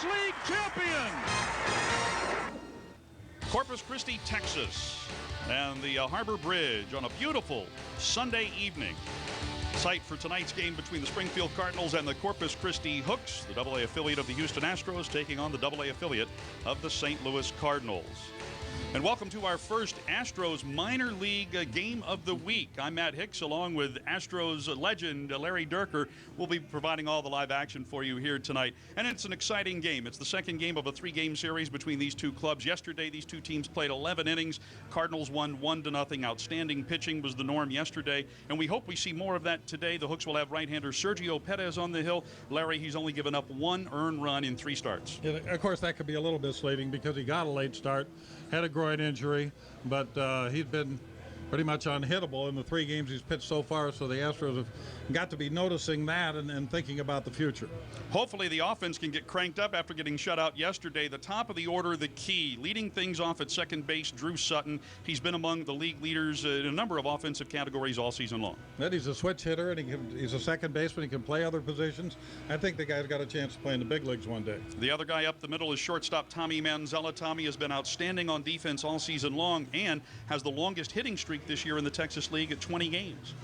League champion. Corpus Christi, Texas, and the Harbor Bridge on a beautiful Sunday evening. Site for tonight's game between the Springfield Cardinals and the Corpus Christi Hooks, the AA affiliate of the Houston Astros, taking on the AA affiliate of the St. Louis Cardinals. And welcome to our first Astros minor league game of the week. I'm Matt Hicks, along with Astros legend Larry Dierker. We'll be providing all the live action for you here tonight. And it's an exciting game. It's the second game of a three-game series between these two clubs. Yesterday, these two teams played 11 innings. Cardinals won 1-0. Outstanding pitching was the norm yesterday. And we hope we see more of that today. The Hooks will have right-hander Sergio Perez on the hill. Larry, he's only given up one earned run in 3 starts. Yeah, of course, that could be a little misleading because he got a late start, had a groin injury, but he's been pretty much unhittable in the 3 games he's pitched so far, so the Astros have got to be noticing that and thinking about the future. Hopefully the offense can get cranked up after getting shut out yesterday. The top of the order, the key, leading things off at second base, Drew Sutton. He's been among the league leaders in a number of offensive categories all season long. But he's a switch hitter, and he's a second baseman. He can play other positions. I think the guy's got a chance to play in the big leagues one day. The other guy up the middle is shortstop Tommy Manzella. Tommy has been outstanding on defense all season long and has the longest hitting streak this year in the Texas League at 20 games.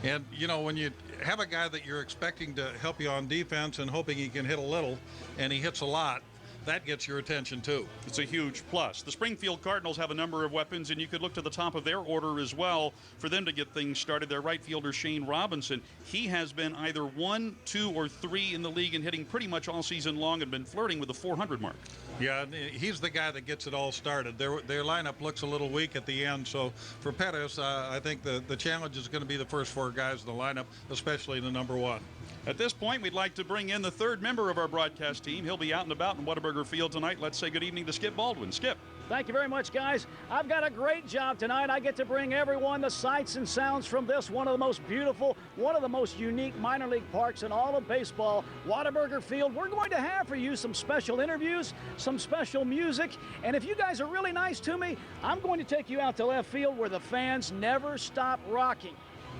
And, you know, when you have a guy that you're expecting to help you on defense and hoping he can hit a little, and he hits a lot, that gets your attention too. It's a huge plus. The Springfield Cardinals have a number of weapons, and you could look to the top of their order as well for them to get things started. Their right fielder, Shane Robinson, he has been either 1, 2, or 3 in the league and hitting pretty much all season long and been flirting with the 400 mark. Yeah, he's the guy that gets it all started. Their lineup looks a little weak at the end, so for Pettis, I think the challenge is going to be the first 4 guys in the lineup, especially the number 1. At this point, we'd like to bring in the 3rd member of our broadcast team. He'll be out and about in Whataburger Field tonight. Let's say good evening to Skip Baldwin. Skip. Thank you very much, guys. I've got a great job tonight. I get to bring everyone the sights and sounds from this, one of the most beautiful, one of the most unique minor league parks in all of baseball, Whataburger Field. We're going to have for you some special interviews, some special music, and if you guys are really nice to me, I'm going to take you out to left field where the fans never stop rocking,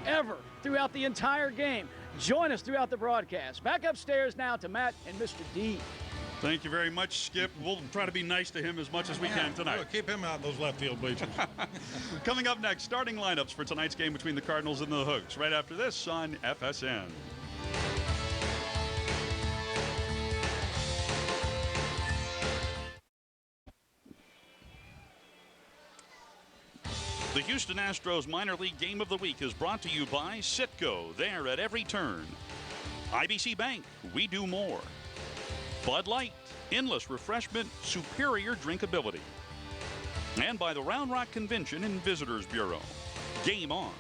ever, throughout the entire game. Join us throughout the broadcast. Back upstairs now to Matt and Mr. D. Thank you very much, Skip. We'll try to be nice to him as much as we can tonight. Keep him out in those left field bleachers. Coming up next, starting lineups for tonight's game between the Cardinals and the Hooks. Right after this on FSN. The Houston Astros minor league game of the week is brought to you by Citgo, there at every turn. IBC Bank, we do more. Bud Light, endless refreshment, superior drinkability. And by the Round Rock Convention and Visitors Bureau. Game on.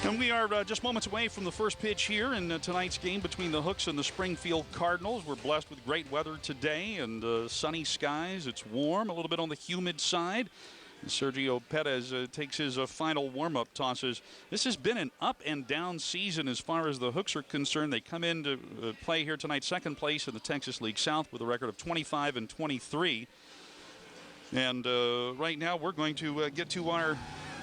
And we are just moments away from the first pitch here in tonight's game between the Hooks and the Springfield Cardinals. We're blessed with great weather today and sunny skies. It's warm, a little bit on the humid side. And Sergio Perez takes his final warm-up tosses. This has been an up and down season as far as the Hooks are concerned. They come in to play here tonight, second place in the Texas League South with a record of 25-23. And right now we're going to get to our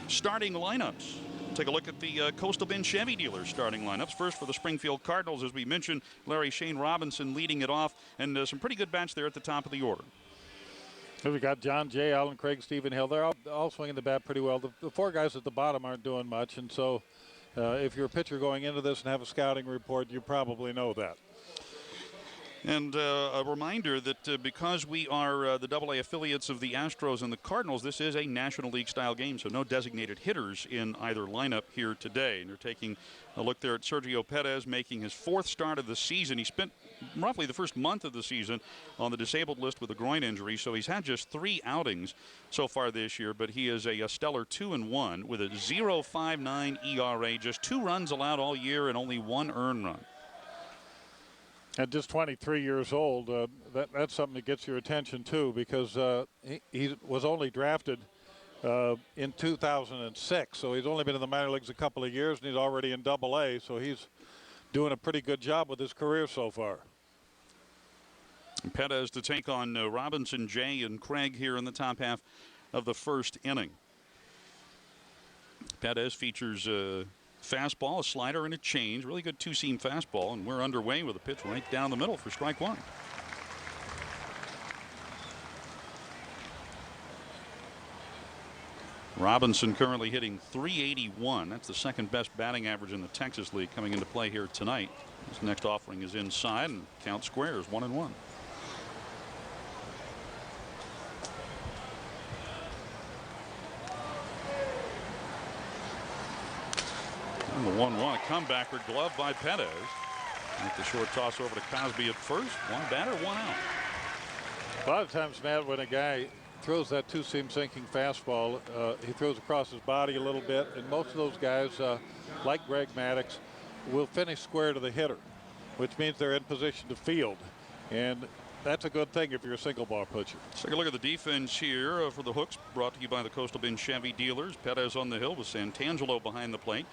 starting lineups. Take a look at the Coastal Bend Chevy dealer starting lineups. First for the Springfield Cardinals, as we mentioned, Shane Robinson leading it off, and some pretty good bats there at the top of the order. So we got John Jay, Alan Craig, Stephen Hill. They're all swinging the bat pretty well. The 4 guys at the bottom aren't doing much, and so if you're a pitcher going into this and have a scouting report, you probably know that. And a reminder that because we are the AA affiliates of the Astros and the Cardinals, this is a National League style game, so no designated hitters in either lineup here today. And you're taking a look there at Sergio Perez making his 4th start of the season. He spent roughly the first month of the season on the disabled list with a groin injury, so he's had just 3 outings so far this year, but he is a stellar 2-1 with a 0.59 ERA, just 2 runs allowed all year and only 1 earned run. At just 23 years old, that's something that gets your attention too, because he was only drafted in 2006, so he's only been in the minor leagues a couple of years, and he's already in AA, so he's doing a pretty good job with his career so far. Perez to take on Robinson, Jay, and Craig here in the top half of the first inning. Perez features fastball, a slider, and a change. Really good two-seam fastball, and we're underway with a pitch right down the middle for strike one. Robinson currently hitting .381. That's the second best batting average in the Texas League coming into play here tonight. His next offering is inside, and count squares, 1-1. And the 1-1, a comebacker glove by Perez. Make the short toss over to Cosby at first. One batter, one out. A lot of times, Matt, when a guy throws that two-seam sinking fastball, he throws across his body a little bit, and most of those guys, like Greg Maddux, will finish square to the hitter, which means they're in position to field, and that's a good thing if you're a single ball pitcher. Let's take a look at the defense here for the Hooks, brought to you by the Coastal Bend Chevy dealers. Perez on the hill with Santangelo behind the plate.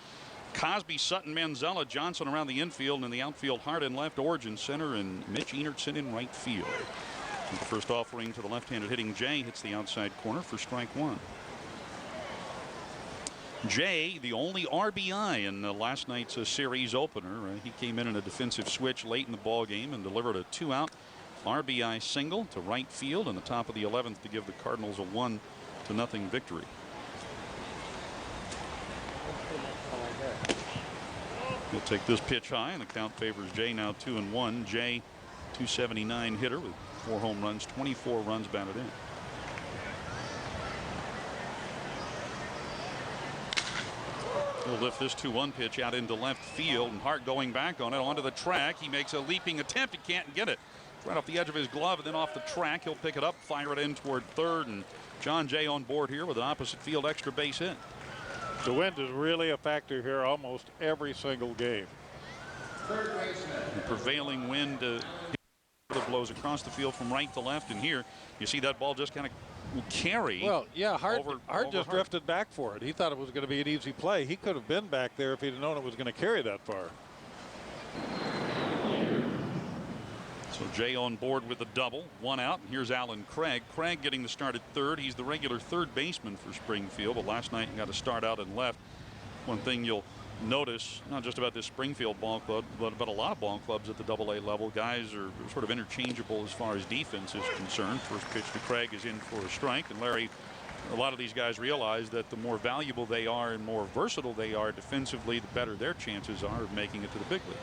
Cosby, Sutton, Manzella, Johnson around the infield, and in the outfield, Hart in left, Origin center, and Mitch Enertson in right field. And the first offering to the left-handed hitting Jay hits the outside corner for strike one. Jay, the only RBI in last night's series opener. He came in a defensive switch late in the ball game and delivered a 2-out RBI single to right field in the top of the 11th to give the Cardinals a 1-0 victory. He'll take this pitch high, and the count favors Jay now 2-1. Jay, 279 hitter with 4 home runs, 24 runs batted in. He'll lift this 2-1 pitch out into left field, and Hart going back on it onto the track. He makes a leaping attempt. He can't get it. Right off the edge of his glove, and then off the track. He'll pick it up, fire it in toward third, and John Jay on board here with an opposite field extra base hit. The wind is really a factor here almost every single game. The prevailing wind that blows across the field from right to left, and here you see that ball just kind of carry. Well, yeah, Hart over just drifted back for it. He thought it was going to be an easy play. He could have been back there if he'd known it was going to carry that far. So Jay on board with the double, 1 out. Here's Alan Craig. Craig getting the start at third. He's the regular third baseman for Springfield, but last night got a start out and left. One thing you'll notice, not just about this Springfield ball club, but about a lot of ball clubs at the AA level, guys are sort of interchangeable as far as defense is concerned. First pitch to Craig is in for a strike, and Larry, a lot of these guys realize that the more valuable they are and more versatile they are defensively, the better their chances are of making it to the big leagues.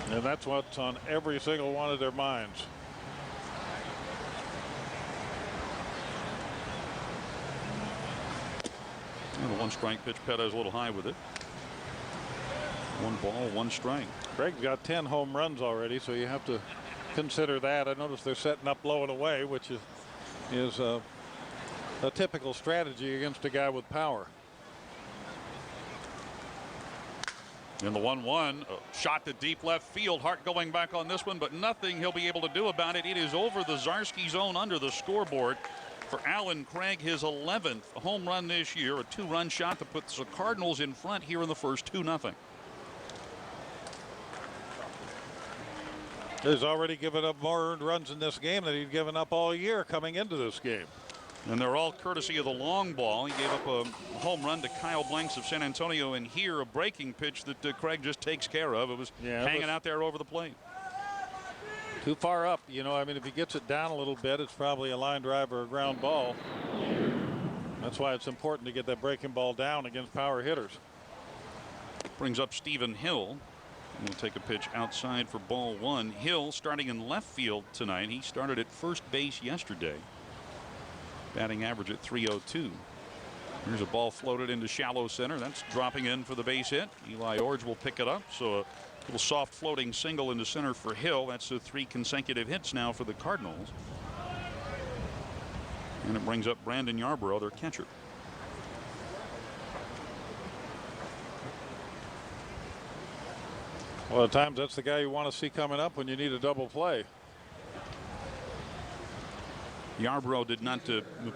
And that's what's on every single one of their minds. And a 1-strike pitch. Perez a little high with it. 1 ball, 1 strike. Craig's got 10 home runs already, so you have to consider that. I notice they're setting up low and away, which is a typical strategy against a guy with power. In the 1-1, shot to deep left field. Hart going back on this one, but nothing he'll be able to do about it. It is over the Zarski zone under the scoreboard for Alan Craig, his 11th home run this year. A 2-run shot that puts the Cardinals in front here in the first, 2-0. He's already given up more earned runs in this game than he'd given up all year coming into this game. And they're all courtesy of the long ball. He gave up a home run to Kyle Blanks of San Antonio, and here a breaking pitch that Craig just takes care of. It was hanging out there over the plate. Too far up, you know. I mean, if he gets it down a little bit, it's probably a line drive or a ground ball. That's why it's important to get that breaking ball down against power hitters. Brings up Stephen Hill. We'll take a pitch outside for ball 1. Hill starting in left field tonight. He started at first base yesterday. Batting average at .302. Here's a ball floated into shallow center. That's dropping in for the base hit. Eli Orge will pick it up. So a little soft floating single into center for Hill. That's 3 consecutive hits now for the Cardinals. And it brings up Brandon Yarbrough, their catcher. Well, at times that's the guy you want to see coming up when you need a double play. Yarbrough did not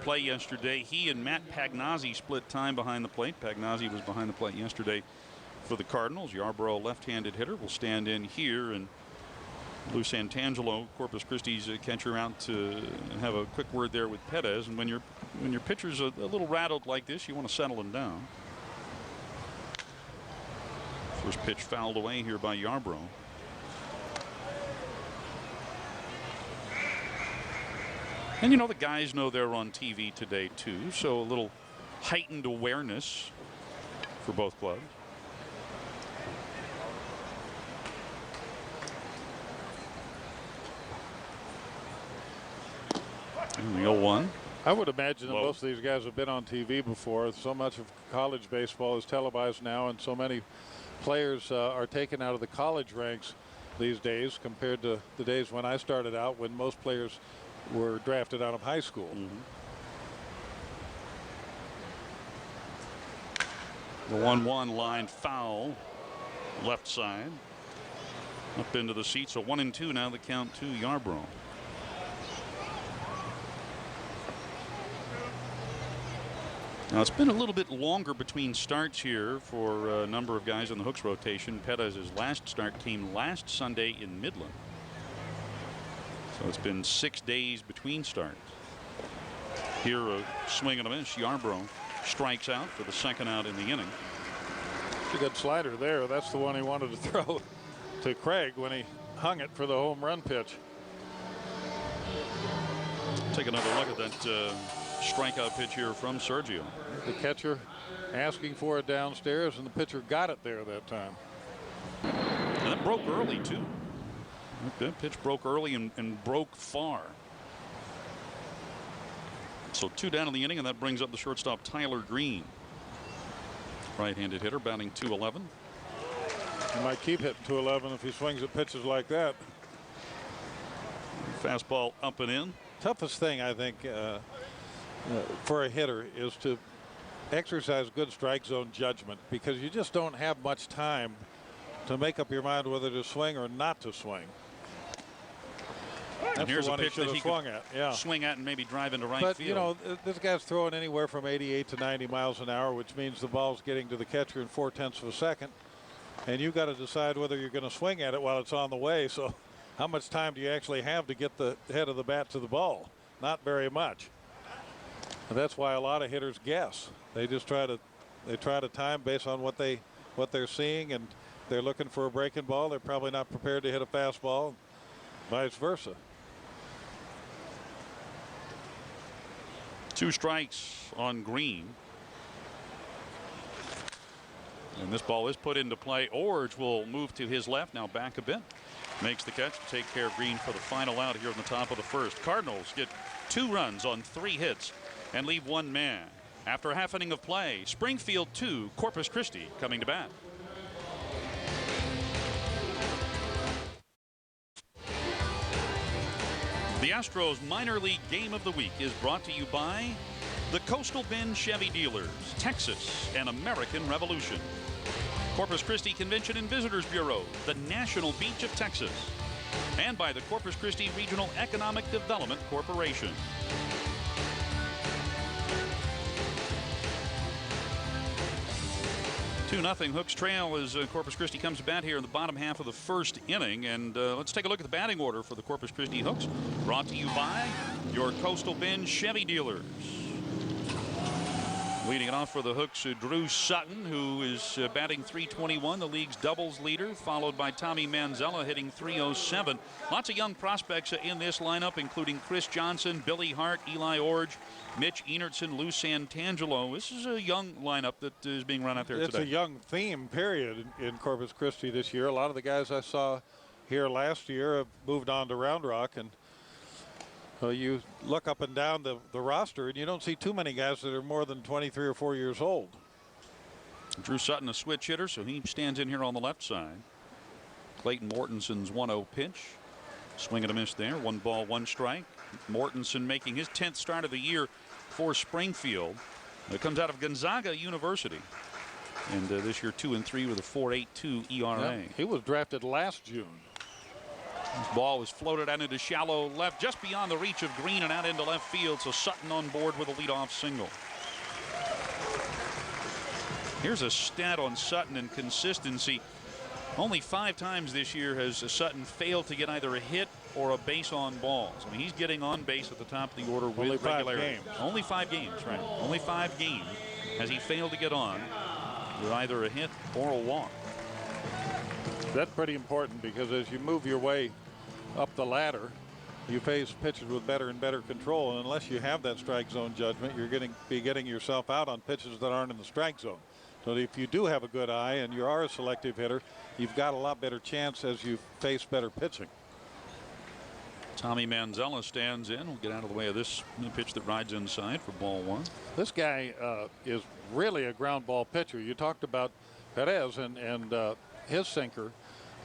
play yesterday. He and Matt Pagnazzi split time behind the plate. Pagnazzi was behind the plate yesterday for the Cardinals. Yarbrough, left-handed hitter, will stand in here, and Lou Santangelo, Corpus Christi's catcher, out to have a quick word there with Perez. And when your pitcher's a little rattled like this, you want to settle him down. First pitch fouled away here by Yarbrough. And you know, the guys know they're on TV today too, so a little heightened awareness for both clubs. And the 0-1. I would imagine that Low. most of these guys have been on TV before. So much of college baseball is televised now, and so many players are taken out of the college ranks these days compared to the days when I started out, when most players were drafted out of high school. The 1-1 line foul, left side, up into the seats. So 1-2 now. The count to Yarbrough. Now it's been a little bit longer between starts here for a number of guys in the Hooks rotation. Perez's last start came last Sunday in Midland. So it's been 6 days between starts. Here a swing and a miss. Yarbrough strikes out for the second out in the inning. It's a good slider there. That's the one he wanted to throw to Craig when he hung it for the home run pitch. Take another look at that strikeout pitch here from Sergio. The catcher asking for it downstairs, and the pitcher got it there that time. And that broke early too. That pitch broke early and broke far. So 2 down in the inning, and that brings up the shortstop Tyler Green. Right-handed hitter, batting .211. He might keep hitting .211 if he swings at pitches like that. Fastball up and in. Toughest thing, I think, for a hitter is to exercise good strike zone judgment, because you just don't have much time to make up your mind whether to swing or not to swing. And here's the a one he pitch that he swung could at. Yeah. swing at and maybe drive into right But field. you know, this guy's throwing anywhere from 88 to 90 miles an hour, which means the ball's getting to the catcher in 0.4 of a second, and you've got to decide whether you're going to swing at it while it's on the way. So how much time do you actually have to get the head of the bat to the ball? Not very much. And that's why a lot of hitters guess. They just try to time based on what they're seeing, and they're looking for a breaking ball. They're probably not prepared to hit a fastball, vice versa. 2 strikes on Green. And this ball is put into play. Orge will move to his left, now back a bit. Makes the catch to take care of Green for the final out here in the top of the first. Cardinals get 2 runs on 3 hits and leave 1 man. After a half inning of play, Springfield 2, Corpus Christi coming to bat. The Astros minor league game of the week is brought to you by the Coastal Bend Chevy Dealers, Texas, and American Revolution. Corpus Christi Convention and Visitors Bureau, the National Beach of Texas. And by the Corpus Christi Regional Economic Development Corporation. Nothing. Hooks trail as Corpus Christi comes to bat here in the bottom half of the first inning. And let's take a look at the batting order for the Corpus Christi Hooks. Brought to you by your Coastal Bend Chevy Dealers. Leading it off for the Hooks, Drew Sutton, who is batting .321, the league's doubles leader, followed by Tommy Manzella hitting .307. Lots of young prospects in this lineup, including Chris Johnson, Billy Hart, Eli Orge, Mitch Enertson, Lou Santangelo. This is a young lineup that is being run out there today. It's a young theme, period, in Corpus Christi this year. A lot of the guys I saw here last year have moved on to Round Rock, and you look up and down the roster, and you don't see too many guys that are more than 23 or 4 years old. Drew Sutton, a switch hitter, so he stands in here on the left side. Clayton Mortenson's 1-0 pitch. Swing and a miss there. 1 ball, 1 strike. Mortenson making his 10th start of the year for Springfield. It comes out of Gonzaga University. And this year 2-3 with a 4.82 ERA. Yeah, he was drafted last June. This ball was floated out into shallow left, just beyond the reach of Green and out into left field. So Sutton on board with a leadoff single. Here's a stat on Sutton and consistency. Only 5 times this year has Sutton failed to get either a hit or a base on balls. I mean, he's getting on base at the top of the order with Only 5 regularity. games. Only 5 games, right? Only 5 games has he failed to get on with either a hit or a walk. That's pretty important because as you move your way up the ladder, you face pitches with better and better control. And unless you have that strike zone judgment, you're going to be getting yourself out on pitches that aren't in the strike zone. So if you do have a good eye and you are a selective hitter, you've got a lot better chance as you face better pitching. Tommy Manzella stands in. We'll get out of the way of this pitch that rides inside for ball one. This guy is really a ground ball pitcher. You talked about Perez and his sinker.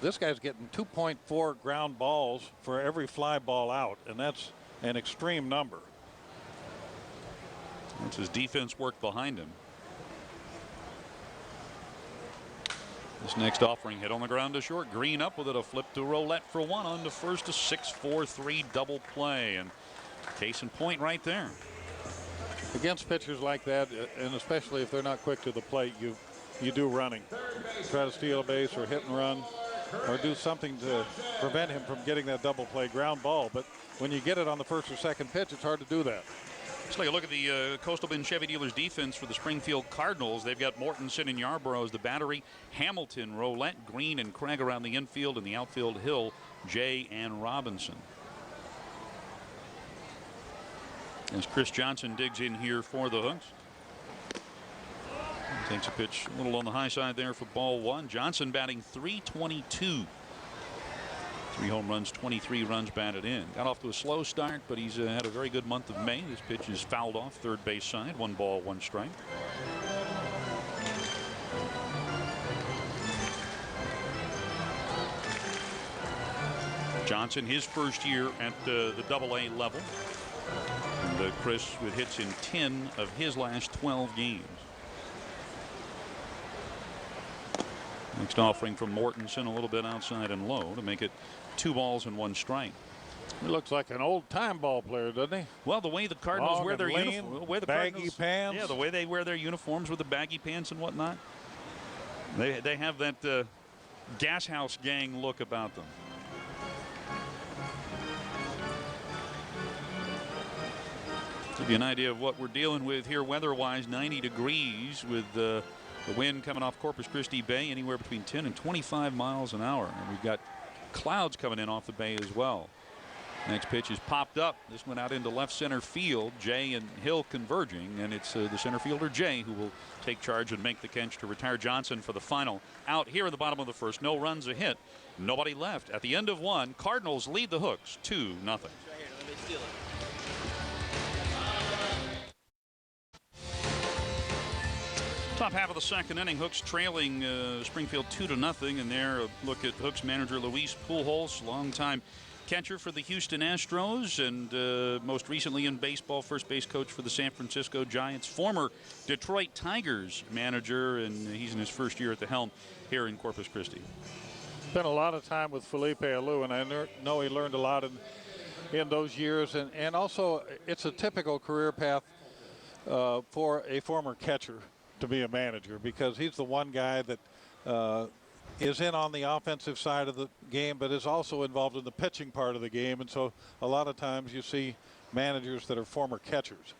This guy's getting 2.4 ground balls for every fly ball out, and that's an extreme number. That's his defense work behind him. This next offering hit on the ground to short. Green up with it, a flip to Roulette for one, on to first, a 6-4-3 double play, and case in point right there. Against pitchers like that, and especially if they're not quick to the plate, you do running. Try to steal a base or hit and run or do something to prevent him from getting that double play ground ball. But when you get it on the first or second pitch, it's hard to do that. Let's take a look at the Coastal Bend Chevy Dealers defense for the Springfield Cardinals. They've got Mortensen and Yarborough as the battery, Hamilton, Roulette, Green, and Craig around the infield, and the outfield, Hill, Jay, and Robinson. As Chris Johnson digs in here for the Hooks. Takes a pitch a little on the high side there for ball one. Johnson batting .322. 3 home runs, 23 runs batted in. Got off to a slow start, but he's had a very good month of May. This pitch is fouled off third base side. 1 ball, 1 strike. Johnson, his first year at the AA level. And Chris with hits in 10 of his last 12 games. Next offering from Mortensen, a little bit outside and low to make it 2 balls and 1 strike. He looks like an old-time ball player, doesn't he? Well, the way the Cardinals Long wear their lean, uniforms, the way the baggy Cardinals, pants. yeah, the way they wear their uniforms with the baggy pants and whatnot. They have that gas house gang look about them. Give you an idea of what we're dealing with here weather-wise. 90 degrees with the wind coming off Corpus Christi Bay, anywhere between 10 and 25 miles an hour. And we've got clouds coming in off the bay as well. Next pitch is popped up. This went out into left center field. Jay and Hill converging, and it's the center fielder Jay who will take charge and make the catch to retire Johnson for the final out here in the bottom of the first. No runs, a hit, nobody left. At the end of 1, Cardinals lead the Hooks 2-0. Top half of the second inning, Hooks trailing Springfield 2-0. And there, a look at Hooks manager Luis Pujols, longtime catcher for the Houston Astros, and most recently in baseball, first base coach for the San Francisco Giants, former Detroit Tigers manager, and he's in his first year at the helm here in Corpus Christi. Spent a lot of time with Felipe Alou, and I know he learned a lot in those years, and also it's a typical career path for a former catcher to be a manager, because he's the one guy that is in on the offensive side of the game, but is also involved in the pitching part of the game. And so a lot of times you see managers that are former catchers.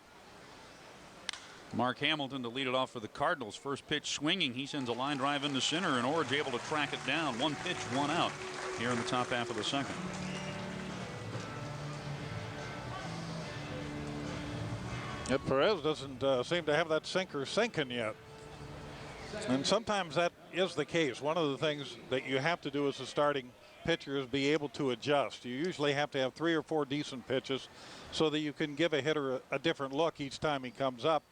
Mark Hamilton to lead it off for the Cardinals. First pitch swinging. He sends a line drive into center, and Orge able to track it down. 1 pitch, 1 out here in the top half of the second. Yet Perez doesn't seem to have that sinker sinking yet. And sometimes that is the case. One of the things that you have to do as a starting pitcher is be able to adjust. You usually have to have 3 or 4 decent pitches so that you can give a hitter a different look each time he comes up.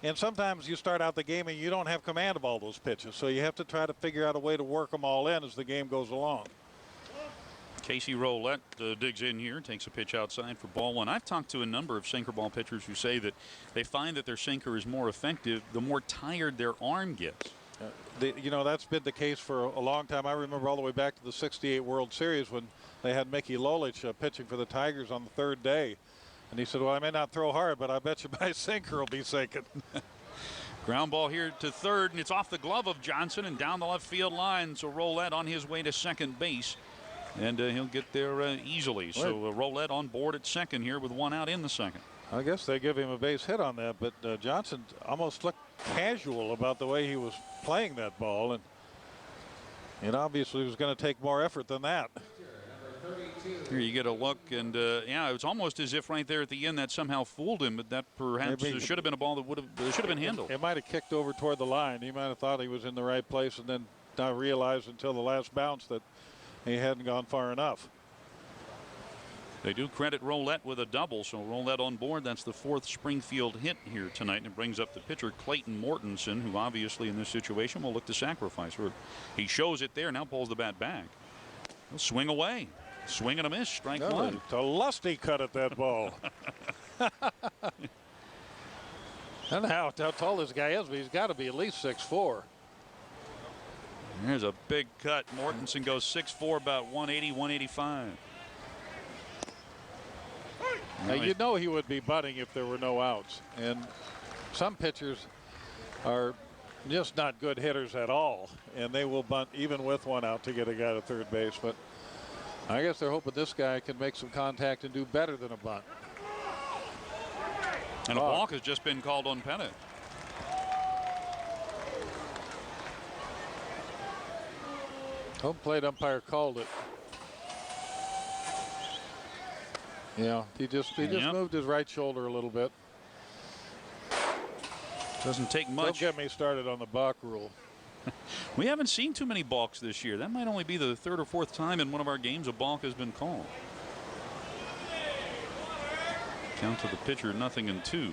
And sometimes you start out the game and you don't have command of all those pitches, so you have to try to figure out a way to work them all in as the game goes along. Casey Roulette digs in here, takes a pitch outside for ball 1. I've talked to a number of sinker ball pitchers who say that they find that their sinker is more effective the more tired their arm gets. You know, that's been the case for a long time. I remember all the way back to the '68 World Series when they had Mickey Lolich pitching for the Tigers on the 3rd day. And he said, well, I may not throw hard, but I bet you my sinker will be sinking. Ground ball here to third, and it's off the glove of Johnson and down the left field line. So Roulette on his way to second base. And he'll get there easily. So Roulette on board at second here with 1 out in the second. I guess they give him a base hit on that, but Johnson almost looked casual about the way he was playing that ball. And And obviously it was going to take more effort than that. Here you get a look, and yeah, it was almost as if right there at the end that somehow fooled him, but that perhaps should have been a ball that should have been handled. It might have kicked over toward the line. He might have thought he was in the right place and then not realized until the last bounce that he hadn't gone far enough. They do credit Roulette with a double, so Roulette on board. That's the 4th Springfield hit here tonight, and it brings up the pitcher Clayton Mortensen, who obviously in this situation will look to sacrifice. He shows it there, now pulls the bat back. He'll swing away. Swing and a miss, strike one. It's a lusty cut at that ball. I don't know how tall this guy is, but he's got to be at least 6'4". Here's a big cut. Mortensen goes 6'4", about 180, 185. Now, you know he would be bunting if there were no outs. And some pitchers are just not good hitters at all, and they will bunt even with one out to get a guy to third base. But I guess they're hoping this guy can make some contact and do better than a bunt. And a balk has just been called on Pettit. Home plate umpire called it. Yeah, he just moved his right shoulder a little bit. Doesn't take much. Don't get me started on the balk rule. We haven't seen too many balks this year. That might only be the 3rd or 4th time in one of our games a balk has been called. Count to the pitcher, 0-2.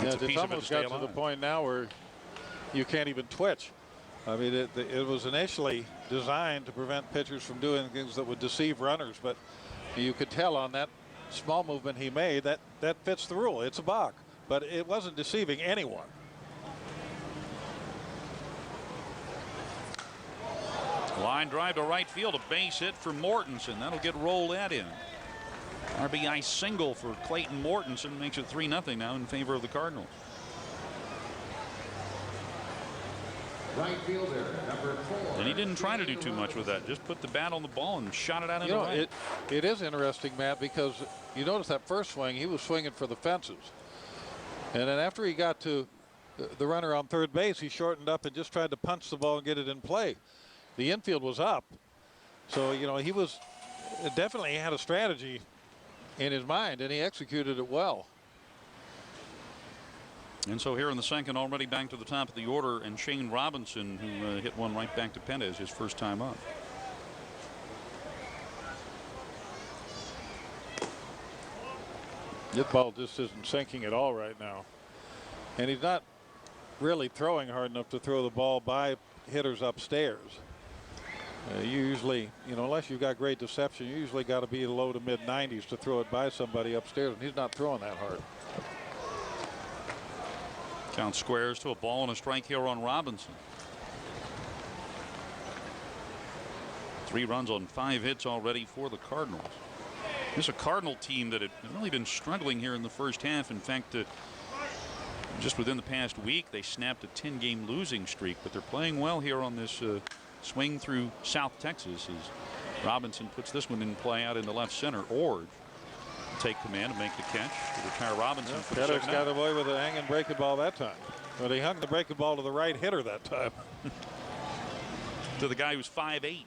It's almost got to the point now where you can't even twitch. I mean, it was initially designed to prevent pitchers from doing things that would deceive runners, but you could tell on that small movement he made that fits the rule. It's a balk, but it wasn't deceiving anyone. Line drive to right field, a base hit for Mortensen. That'll get Roulette in. RBI single for Clayton Mortensen makes it 3-0 now in favor of the Cardinals. Right fielder, number 4. And he didn't try to do too much with that. Just put the bat on the ball and shot it out into right. It is interesting, Matt, because you notice that first swing, he was swinging for the fences. And then after he got to the runner on third base, he shortened up and just tried to punch the ball and get it in play. The infield was up. So, you know, he was definitely had a strategy in his mind, and he executed it well. And so here in the second, already back to the top of the order, and Shane Robinson, who hit one right back to Penez his first time up. This ball just isn't sinking at all right now. And he's not really throwing hard enough to throw the ball by hitters upstairs. You usually, you know, unless you've got great deception, you usually got to be low to mid 90s to throw it by somebody upstairs, and he's not throwing that hard. Count squares to a ball and a strike here on Robinson. 3 runs on 5 hits already for the Cardinals. This is a Cardinal team that had really been struggling here in the first half. In fact, just within the past week, they snapped a 10-game losing streak, but they're playing well here on this swing through South Texas as Robinson puts this one in play out in the left center. Ord take command and make the catch to retire Robinson. For the second got away with a hanging breaking ball that time, but he hung the breaking ball to the right hitter that time. To the guy who's 5'8".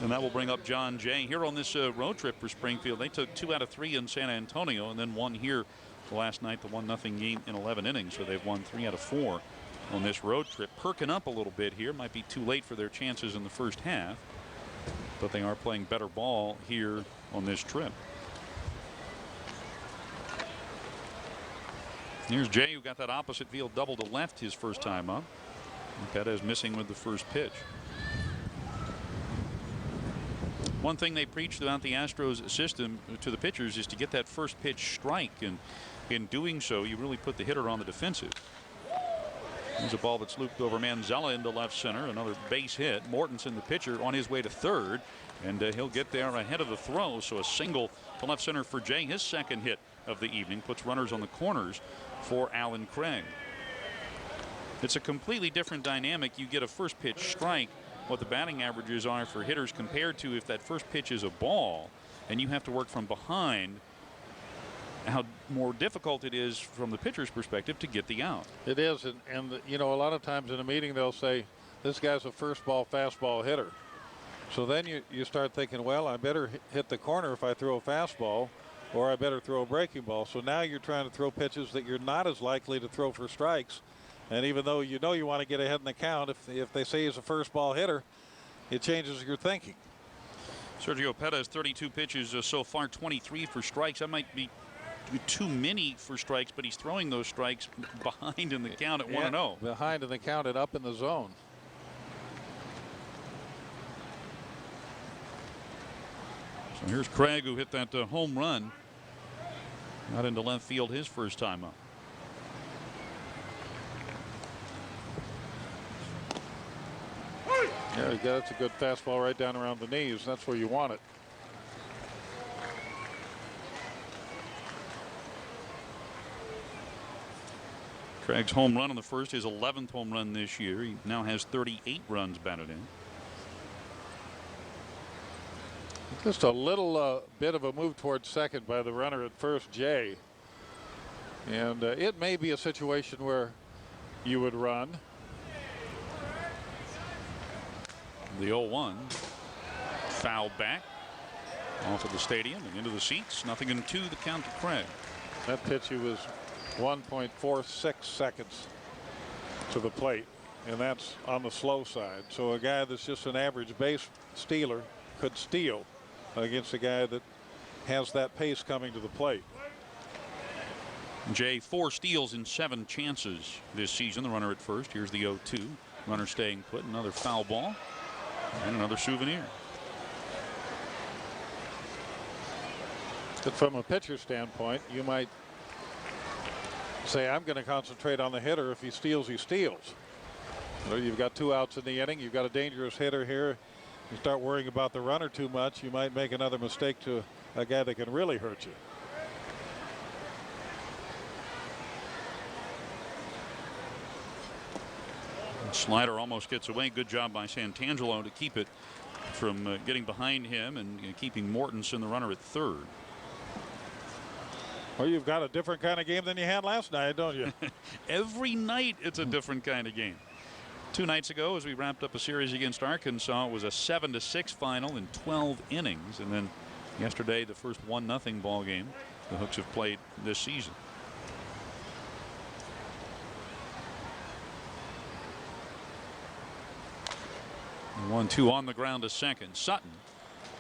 And that will bring up John Jay here on this road trip for Springfield. They took 2 out of 3 in San Antonio and then 1 here last night, the 1-0 game in 11 innings. So they've won 3 out of 4 on this road trip, perking up a little bit here. Might be too late for their chances in the first half, but they are playing better ball here on this trip. Here's Jay, who got that opposite field double to left his first time up. Pettis missing with the first pitch. One thing they preach throughout the Astros system to the pitchers is to get that first pitch strike, and in doing so you really put the hitter on the defensive. There's a ball that's looped over Manzella into left center. Another base hit. Mortensen, the pitcher, on his way to third, and he'll get there ahead of the throw. So a single to left center for Jay, his second hit of the evening, puts runners on the corners for Alan Craig. It's a completely different dynamic. You get a first pitch strike, what the batting averages are for hitters compared to if that first pitch is a ball and you have to work from behind. how more difficult it is from the pitcher's perspective to get the out. It is, and you know, a lot of times in a meeting they'll say, this guy's a first ball fastball hitter. So then you start thinking, well, I better hit the corner if I throw a fastball, or I better throw a breaking ball. So now you're trying to throw pitches that you're not as likely to throw for strikes. And even though you know you want to get ahead in the count, if they say he's a first ball hitter, it changes your thinking. Sergio Perez, 32 pitches so far, 23 for strikes. That might be too many for strikes, but he's throwing those strikes behind in the count at 1-0. Behind in the count and up in the zone. So here's Craig, who hit that home run out into left field his first time up. Yeah, that's a good fastball right down around the knees. That's where you want it. Craig's home run on the first, his 11th home run this year. He now has 38 runs batted in. Just a little bit of a move towards second by the runner at first, Jay. And it may be a situation where you would run. The 0-1 fouled back off of the stadium and into the seats. 0-2 the count to Craig. That pitch, he was 1.46 seconds to the plate, and that's on the slow side. So a guy that's just an average base stealer could steal against a guy that has that pace coming to the plate. Jay, 4 steals in 7 chances this season. The runner at first. Here's the 0-2. Runner staying put. Another foul ball and another souvenir. But from a pitcher standpoint, you might say, I'm going to concentrate on the hitter. If he steals, he steals. So you've got 2 outs in the inning. You've got a dangerous hitter here. You start worrying about the runner too much, you might make another mistake to a guy that can really hurt you. Slider almost gets away. Good job by Santangelo to keep it from getting behind him and keeping Mortensen, the runner, at third. Well, you've got a different kind of game than you had last night, don't you? Every night it's a different kind of game. 2 nights ago, as we wrapped up a series against Arkansas, it was a 7-6 final in 12 innings. And then yesterday, the first 1-0 ball game the Hooks have played this season. And 1-2 on the ground to second. Sutton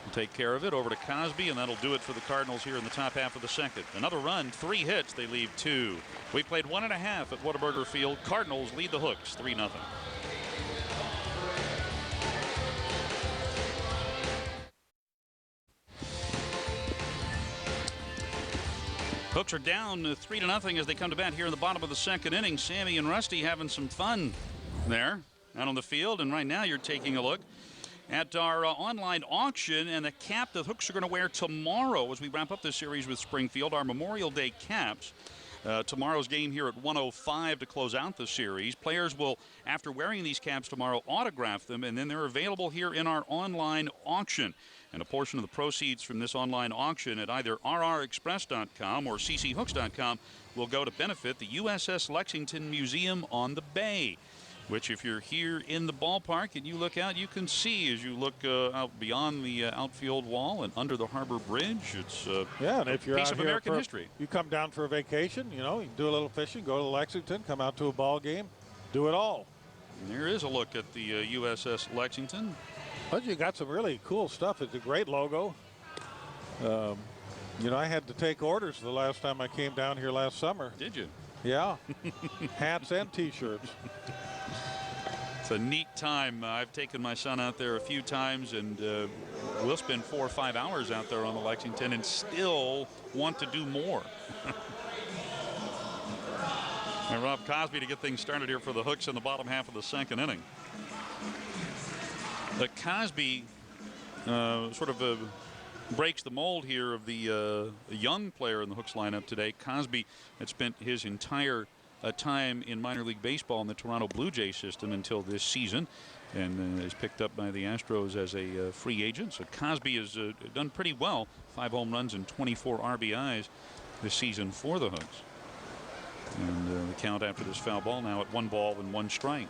will take care of it over to Cosby, and that'll do it for the Cardinals here in the top half of the second. Another run, 3 hits. They leave 2. We played 1.5 at Whataburger Field. Cardinals lead the Hooks 3-0. Hooks are down 3-0 as they come to bat here in the bottom of the second inning. Sammy and Rusty having some fun there out on the field. And right now you're taking a look at our online auction and the cap the Hooks are going to wear tomorrow as we wrap up this series with Springfield. Our Memorial Day caps. Tomorrow's game here at 1:05 to close out the series. Players will, after wearing these caps tomorrow, autograph them, and then they're available here in our online auction. And a portion of the proceeds from this online auction at either rrexpress.com or cchooks.com will go to benefit the USS Lexington Museum on the Bay, which, if you're here in the ballpark and you look out, you can see as you look out beyond the outfield wall and under the Harbor Bridge. It's yeah, and if you're a piece out of here American for, history. You come down for a vacation, you know, you can do a little fishing, go to Lexington, come out to a ball game, do it all. And there is a look at the USS Lexington. But you got some really cool stuff. It's a great logo. You know, I had to take orders the last time I came down here last summer. Did you? Yeah. Hats and T-shirts. It's a neat time. I've taken my son out there a few times, and we'll spend 4 or 5 hours out there on the Lexington and still want to do more. And Rob Cosby to get things started here for the Hooks in the bottom half of the second inning. The Cosby sort of breaks the mold here of the young player in the Hooks lineup today. Cosby had spent his entire time in minor league baseball in the Toronto Blue Jays system until this season, and is picked up by the Astros as a free agent. So Cosby has done pretty well. 5 home runs and 24 RBIs this season for the Hooks. And the count after this foul ball now at 1 ball and 1 strike.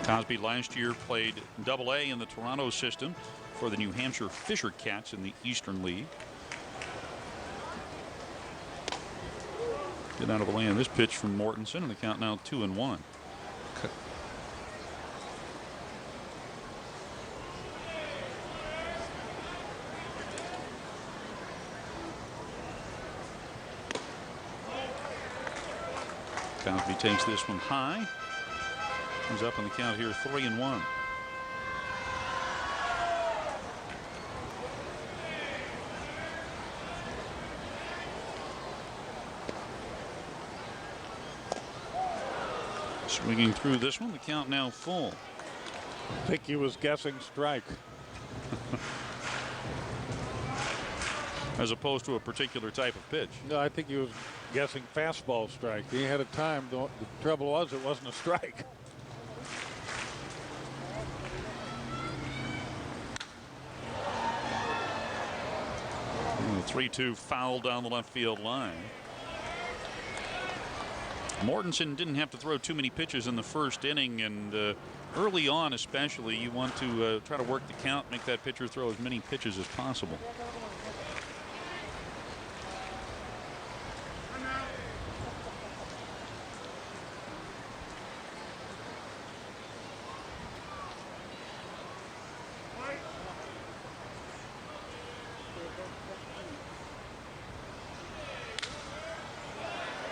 Cosby last year played Double-A in the Toronto system for the New Hampshire Fisher Cats in the Eastern League. Get out of the way on this pitch from Mortensen, and the count now 2-1. Cosby takes this one high. He's up on the count here 3-1. Swinging through this one, the count now full. I think he was guessing strike. As opposed to a particular type of pitch. No, I think he was guessing fastball strike. He had a time. The trouble was it wasn't a strike. The 3-2 foul down the left field line. Mortensen didn't have to throw too many pitches in the first inning, and early on especially you want to try to work the count, make that pitcher throw as many pitches as possible.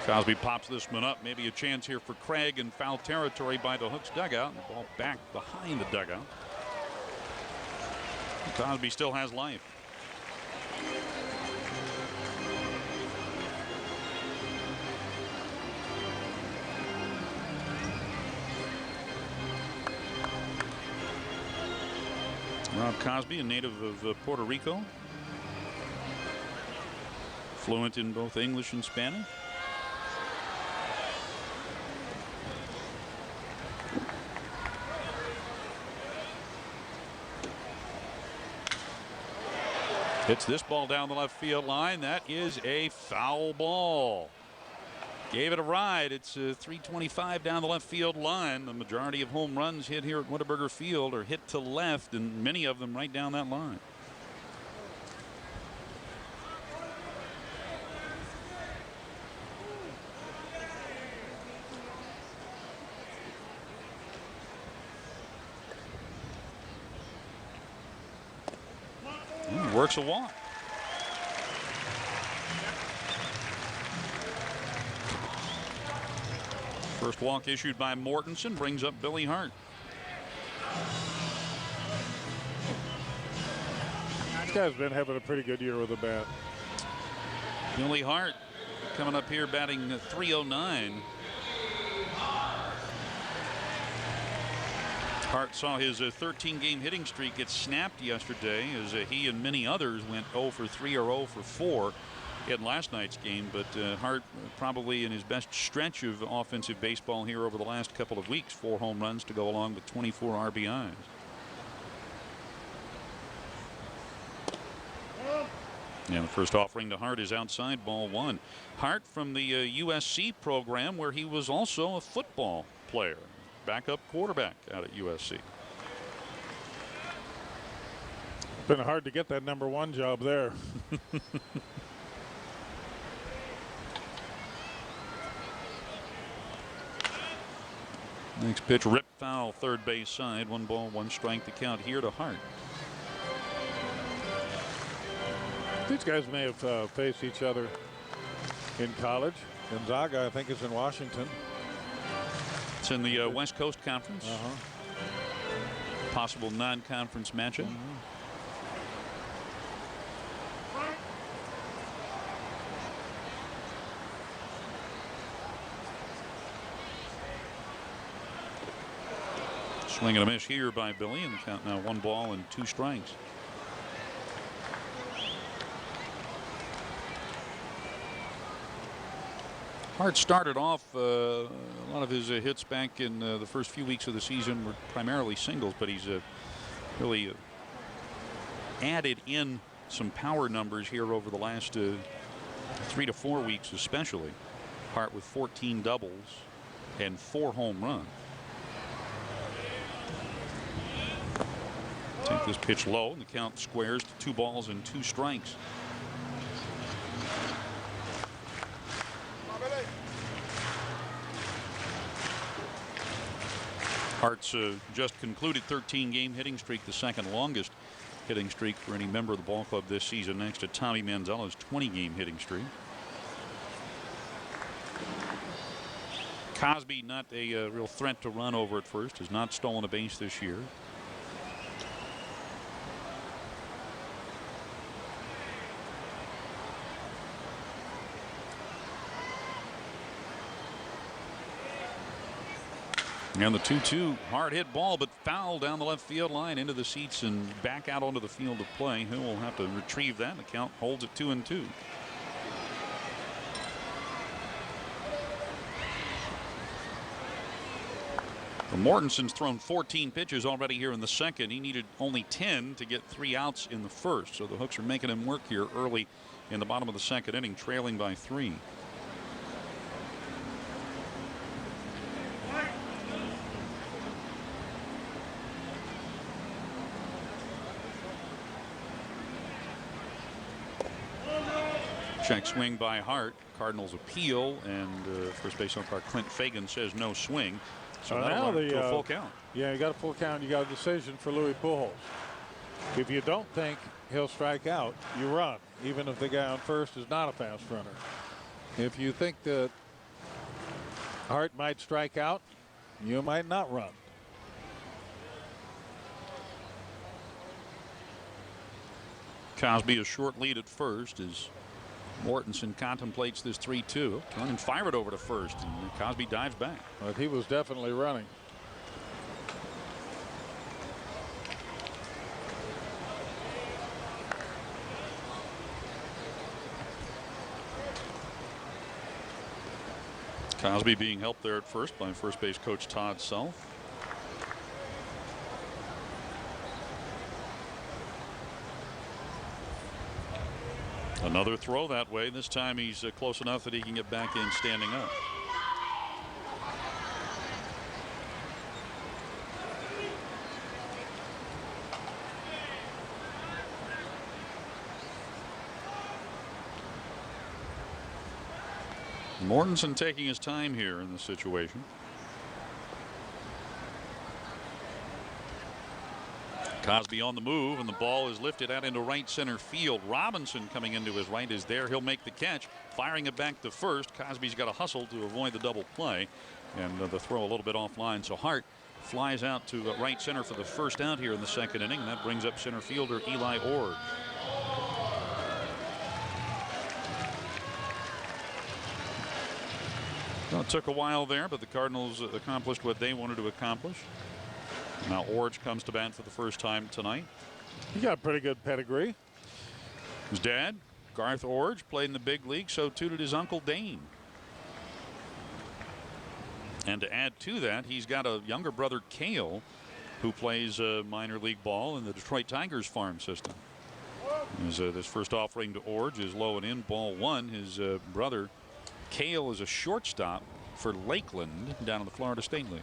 Cosby pops this one up. Maybe a chance here for Craig in foul territory by the Hooks dugout. The ball back behind the dugout. Cosby still has life. Rob Cosby, a native of Puerto Rico. Fluent in both English and Spanish. Hits this ball down the left field line. That is a foul ball. Gave it a ride. It's 325 down the left field line. The majority of home runs hit here at Whataburger Field are hit to left, and many of them right down that line. Works a walk. First walk issued by Mortensen brings up Billy Hart. This guy's been having a pretty good year with the bat. Billy Hart coming up here batting .309. Hart saw his 13-game hitting streak get snapped yesterday as he and many others went 0 for 3 or 0 for 4 in last night's game. But Hart probably in his best stretch of offensive baseball here over the last couple of weeks. 4 home runs to go along with 24 RBIs. And the first offering to Hart is outside, ball 1. Hart from the USC program, where he was also a football player. Backup quarterback out at USC. Been hard to get that #1 job there. Next pitch, rip foul, third base side. 1 ball, 1 strike to count here to Hart. These guys may have faced each other in college. Gonzaga, I think, is in Washington. It's in the West Coast Conference. Possible non-conference matchup. Swing and a miss here by Billy, and the count now 1 ball and 2 strikes. Hart started off a lot of his hits back in the first few weeks of the season were primarily singles, but he's really added in some power numbers here over the last 3 to 4 weeks especially. Hart with 14 doubles and 4 home runs. Take this pitch low, and the count squares to 2 balls and 2 strikes. Hart's just concluded 13-game hitting streak, the second longest hitting streak for any member of the ball club this season, next to Tommy Manzella's 20-game hitting streak. Cosby, not a real threat to run over at first, has not stolen a base this year. And the 2-2 hard hit ball, but foul down the left field line into the seats and back out onto the field of play. Who will have to retrieve that? The count holds at 2-2. Mortensen's thrown 14 pitches already here in the second. He needed only 10 to get 3 outs in the first. So the Hooks are making him work here early in the bottom of the second inning, trailing by 3. Check swing by Hart. Cardinals appeal, and first base umpire Clint Fagan says no swing. So now to a full count. Yeah, you got a full count. You got a decision for Louis Pujols. If you don't think he'll strike out, you run, even if the guy on first is not a fast runner. If you think that Hart might strike out, you might not run. Cosby a short lead at first as Mortensen contemplates this 3-2. Turn and fire it over to first, and Cosby dives back. But he was definitely running. Cosby being helped there at first by first base coach Todd Self. Another throw that way. This time he's close enough that he can get back in standing up. Mortensen taking his time here in this situation. Cosby on the move, and the ball is lifted out into right center field. Robinson coming into his right is there. He'll make the catch, firing it back to first. Cosby's got to hustle to avoid the double play, and the throw a little bit offline. So Hart flies out to right center for the first out here in the second inning, and that brings up center fielder Eli Ord. Well, it took a while there, but the Cardinals accomplished what they wanted to accomplish. Now Orge comes to bat for the first time tonight. He got a pretty good pedigree. His dad, Garth Orge, played in the big league. So too did his uncle Dane. And to add to that, he's got a younger brother, Cale, who plays minor league ball in the Detroit Tigers farm system. This first offering to Orge is low and in, ball 1. His brother, Cale, is a shortstop for Lakeland down in the Florida State League.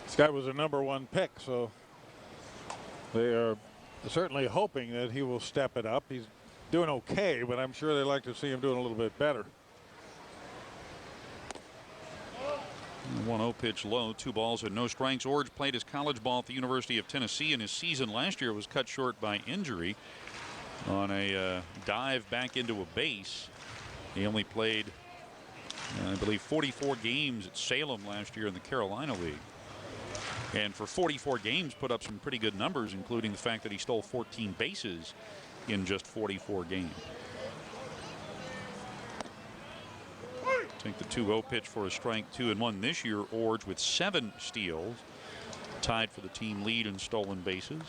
This guy was a #1 pick, so they are certainly hoping that he will step it up. He's doing okay, but I'm sure they'd like to see him doing a little bit better. 1-0 pitch low, 2 balls and no strikes. Orge played his college ball at the University of Tennessee, and his season last year was cut short by injury on a dive back into a base. He only played, I believe, 44 games at Salem last year in the Carolina League. And for 44 games, put up some pretty good numbers, including the fact that he stole 14 bases in just 44 games. Take the 2-0 pitch for a strike, 2-1 this year. Orge with 7 steals, tied for the team lead in stolen bases.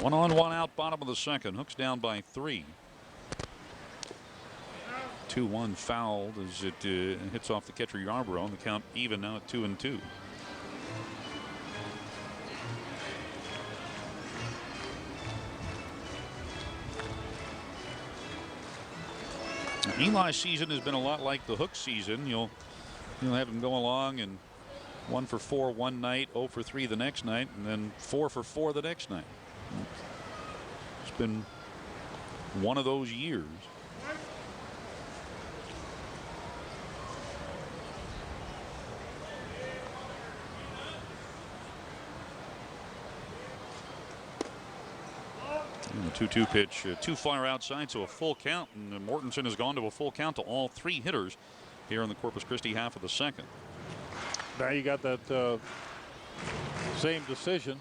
1 on 1 out, bottom of the second. Hooks down by 3. 2-1 fouled as it hits off the catcher Yarbrough, and the count even now at 2-2. Eli's season has been a lot like the Hooks season. You'll have him go along and 1 for 4 one night, 0 for 3 the next night, and then 4 for 4 the next night. It's been one of those years. And the 2-2 pitch too far outside, so a full count, and Mortensen has gone to a full count to all 3 hitters here in the Corpus Christi half of the second. Now you got that same decision.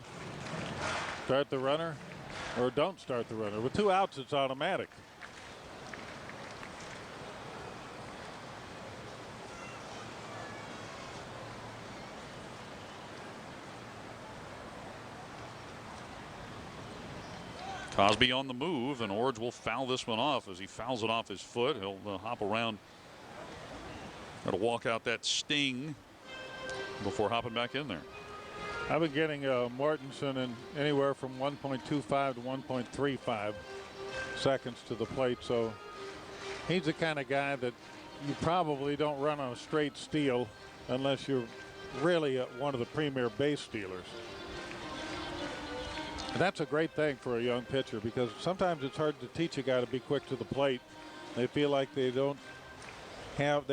Start the runner or don't start the runner. With 2 outs, it's automatic. Cosby on the move, and Orge will foul this one off. As he fouls it off his foot, he'll hop around. Got to walk out that sting before hopping back in there. I've been getting Mortensen in anywhere from 1.25 to 1.35 seconds to the plate, so he's the kind of guy that you probably don't run on a straight steal unless you're really one of the premier base stealers. And that's a great thing for a young pitcher, because sometimes it's hard to teach a guy to be quick to the plate. They feel like they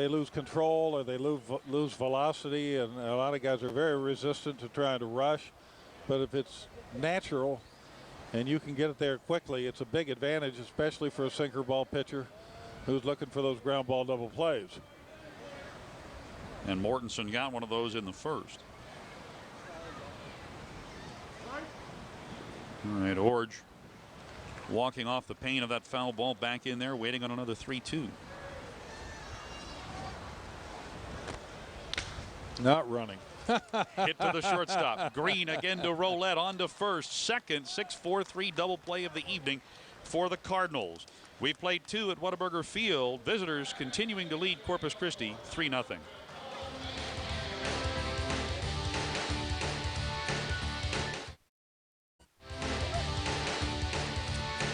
lose control, or they lose velocity, and a lot of guys are very resistant to trying to rush. But if it's natural and you can get it there quickly, it's a big advantage, especially for a sinker ball pitcher who's looking for those ground ball double plays. And Mortensen got one of those in the first. All right, Orge walking off the pain of that foul ball, back in there, waiting on another 3-2. Not running. Hit to the shortstop. Green again to Roulette, on to first. Second, 6-4-3 double play of the evening for the Cardinals. We've played 2 at Whataburger Field. Visitors continuing to lead Corpus Christi 3-0.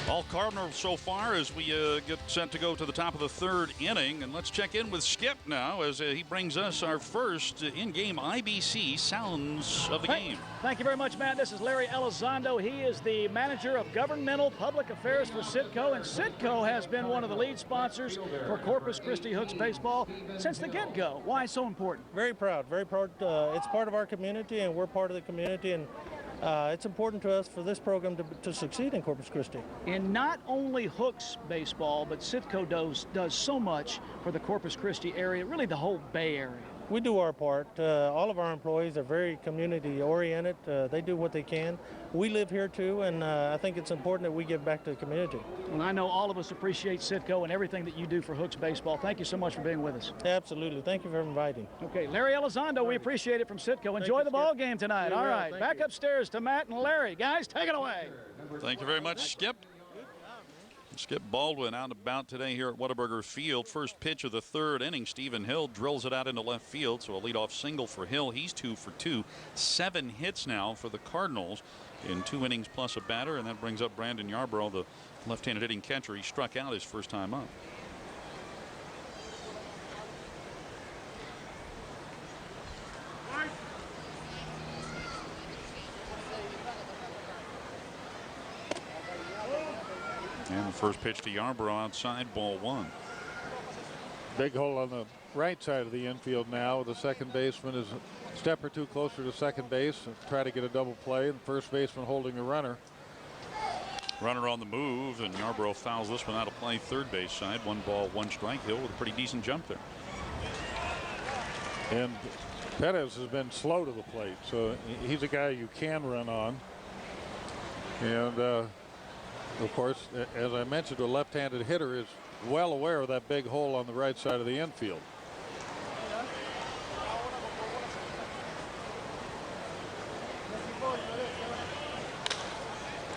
All Cardinals so far as we get set to go to the top of the 3rd inning. And let's check in with Skip now as he brings us our first in-game IBC sounds of the game. Thank you very much, Matt. This is Larry Elizondo. He is the manager of governmental public affairs for Citco, and Citco has been one of the lead sponsors for Corpus Christi Hooks baseball since the get-go. Why so important? Very proud, very proud. It's part of our community, and we're part of the community, and it's important to us for this program to succeed in Corpus Christi. And not only Hooks baseball, but Citco does so much for the Corpus Christi area, really the whole Bay Area. We do our part. All of our employees are very community oriented. They do what they can. We live here too, and I think it's important that we give back to the community. Well, I know all of us appreciate Citco and everything that you do for Hooks baseball. Thank you so much for being with us. Absolutely. Thank you for inviting. Okay, Larry Elizondo, we appreciate it from Citco. Enjoy the ball game tonight. All right, back upstairs to Matt and Larry. Guys, take it away. Thank you very much, Skip. Skip Baldwin out and about today here at Whataburger Field. First pitch of the 3rd inning. Stephen Hill drills it out into left field, so a leadoff single for Hill. He's 2 for 2. 7 hits now for the Cardinals in 2 innings plus a batter, and that brings up Brandon Yarbrough, the left-handed hitting catcher. He struck out his first time up. And the first pitch to Yarbrough outside, ball 1. Big hole on the right side of the infield now. The second baseman is a step or 2 closer to second base and try to get a double play. And first baseman holding the runner. Runner on the move, and Yarbrough fouls this one out of play, third base side. 1 ball, 1 strike. Hill with a pretty decent jump there. And Perez has been slow to the plate, so he's a guy you can run on. And of course, as I mentioned, a left-handed hitter is well aware of that big hole on the right side of the infield.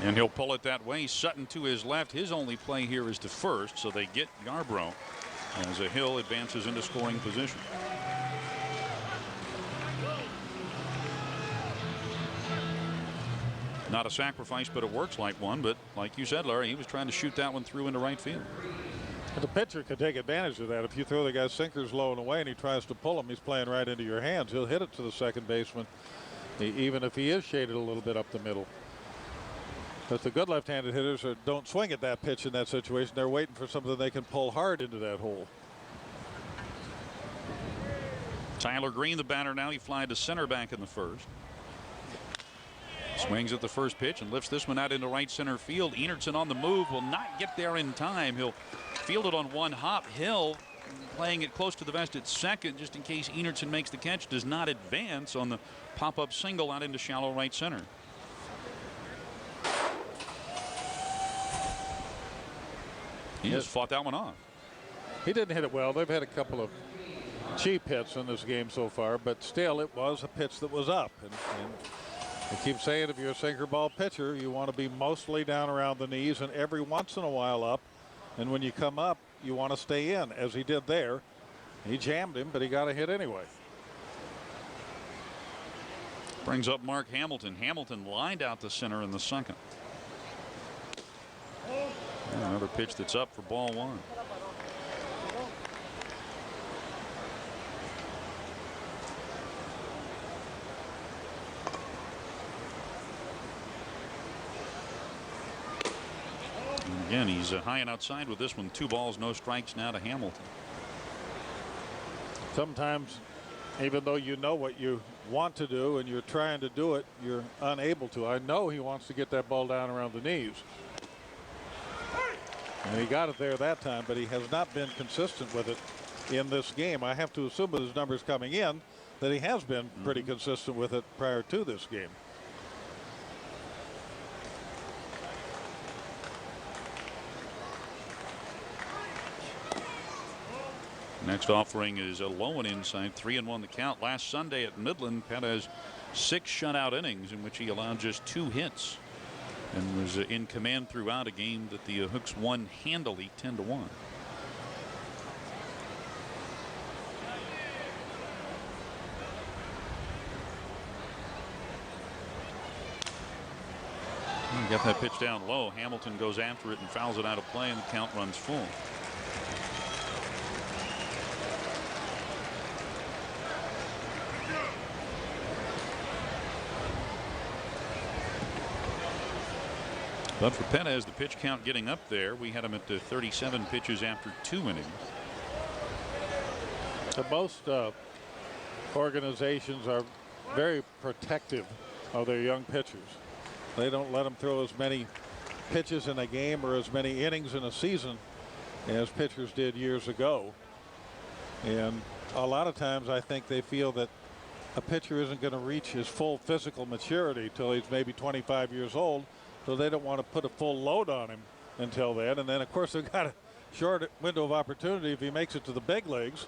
And he'll pull it that way. Sutton to his left. His only play here is to first, so they get Yarbrough as a Hill advances into scoring position. Not a sacrifice, but it works like one. But like you said, Larry, he was trying to shoot that one through into right field. The pitcher could take advantage of that. If you throw the guy's sinkers low and away and he tries to pull him, he's playing right into your hands. He'll hit it to the second baseman, even if he is shaded a little bit up the middle. But the good left-handed hitters don't swing at that pitch in that situation. They're waiting for something they can pull hard into that hole. Tyler Green, the batter now. He flied to center back in the first. Swings at the first pitch and lifts this one out into right center field. Enertson on the move, will not get there in time. He'll field it on one hop. Hill playing it close to the vest at second just in case Enertson makes the catch. Does not advance on the pop-up single out into shallow right center. He just fought that one off. He didn't hit it well. They've had a couple of cheap hits in this game so far, but still it was a pitch that was up. And I keep saying, if you're a sinker ball pitcher, you want to be mostly down around the knees and every once in a while up. And when you come up, you want to stay in, as he did there. He jammed him, but he got a hit anyway. Brings up Mark Hamilton. Hamilton lined out the center in the second. And another pitch that's up for ball one. And again, he's high and outside with this one. 2 balls, no strikes now to Hamilton. Sometimes, even though you know what you want to do and you're trying to do it, you're unable to. I know he wants to get that ball down around the knees. And he got it there that time, but he has not been consistent with it in this game. I have to assume with his numbers coming in that he has been pretty consistent with it prior to this game. Next offering is a low and inside. 3-1 the count. Last Sunday at Midland, Perez 6 shutout innings in which he allowed just 2 hits and was in command throughout, a game that the Hooks won handily 10-1. Got that pitch down low. Hamilton goes after it and fouls it out of play, and the count runs full. But for Perez, the pitch count getting up there. We had him at 37 pitches after 2 innings. Most organizations are very protective of their young pitchers. They don't let them throw as many pitches in a game or as many innings in a season as pitchers did years ago. And a lot of times I think they feel that a pitcher isn't going to reach his full physical maturity till he's maybe 25 years old. So they don't want to put a full load on him until then. And then, of course, they've got a short window of opportunity if he makes it to the big leagues.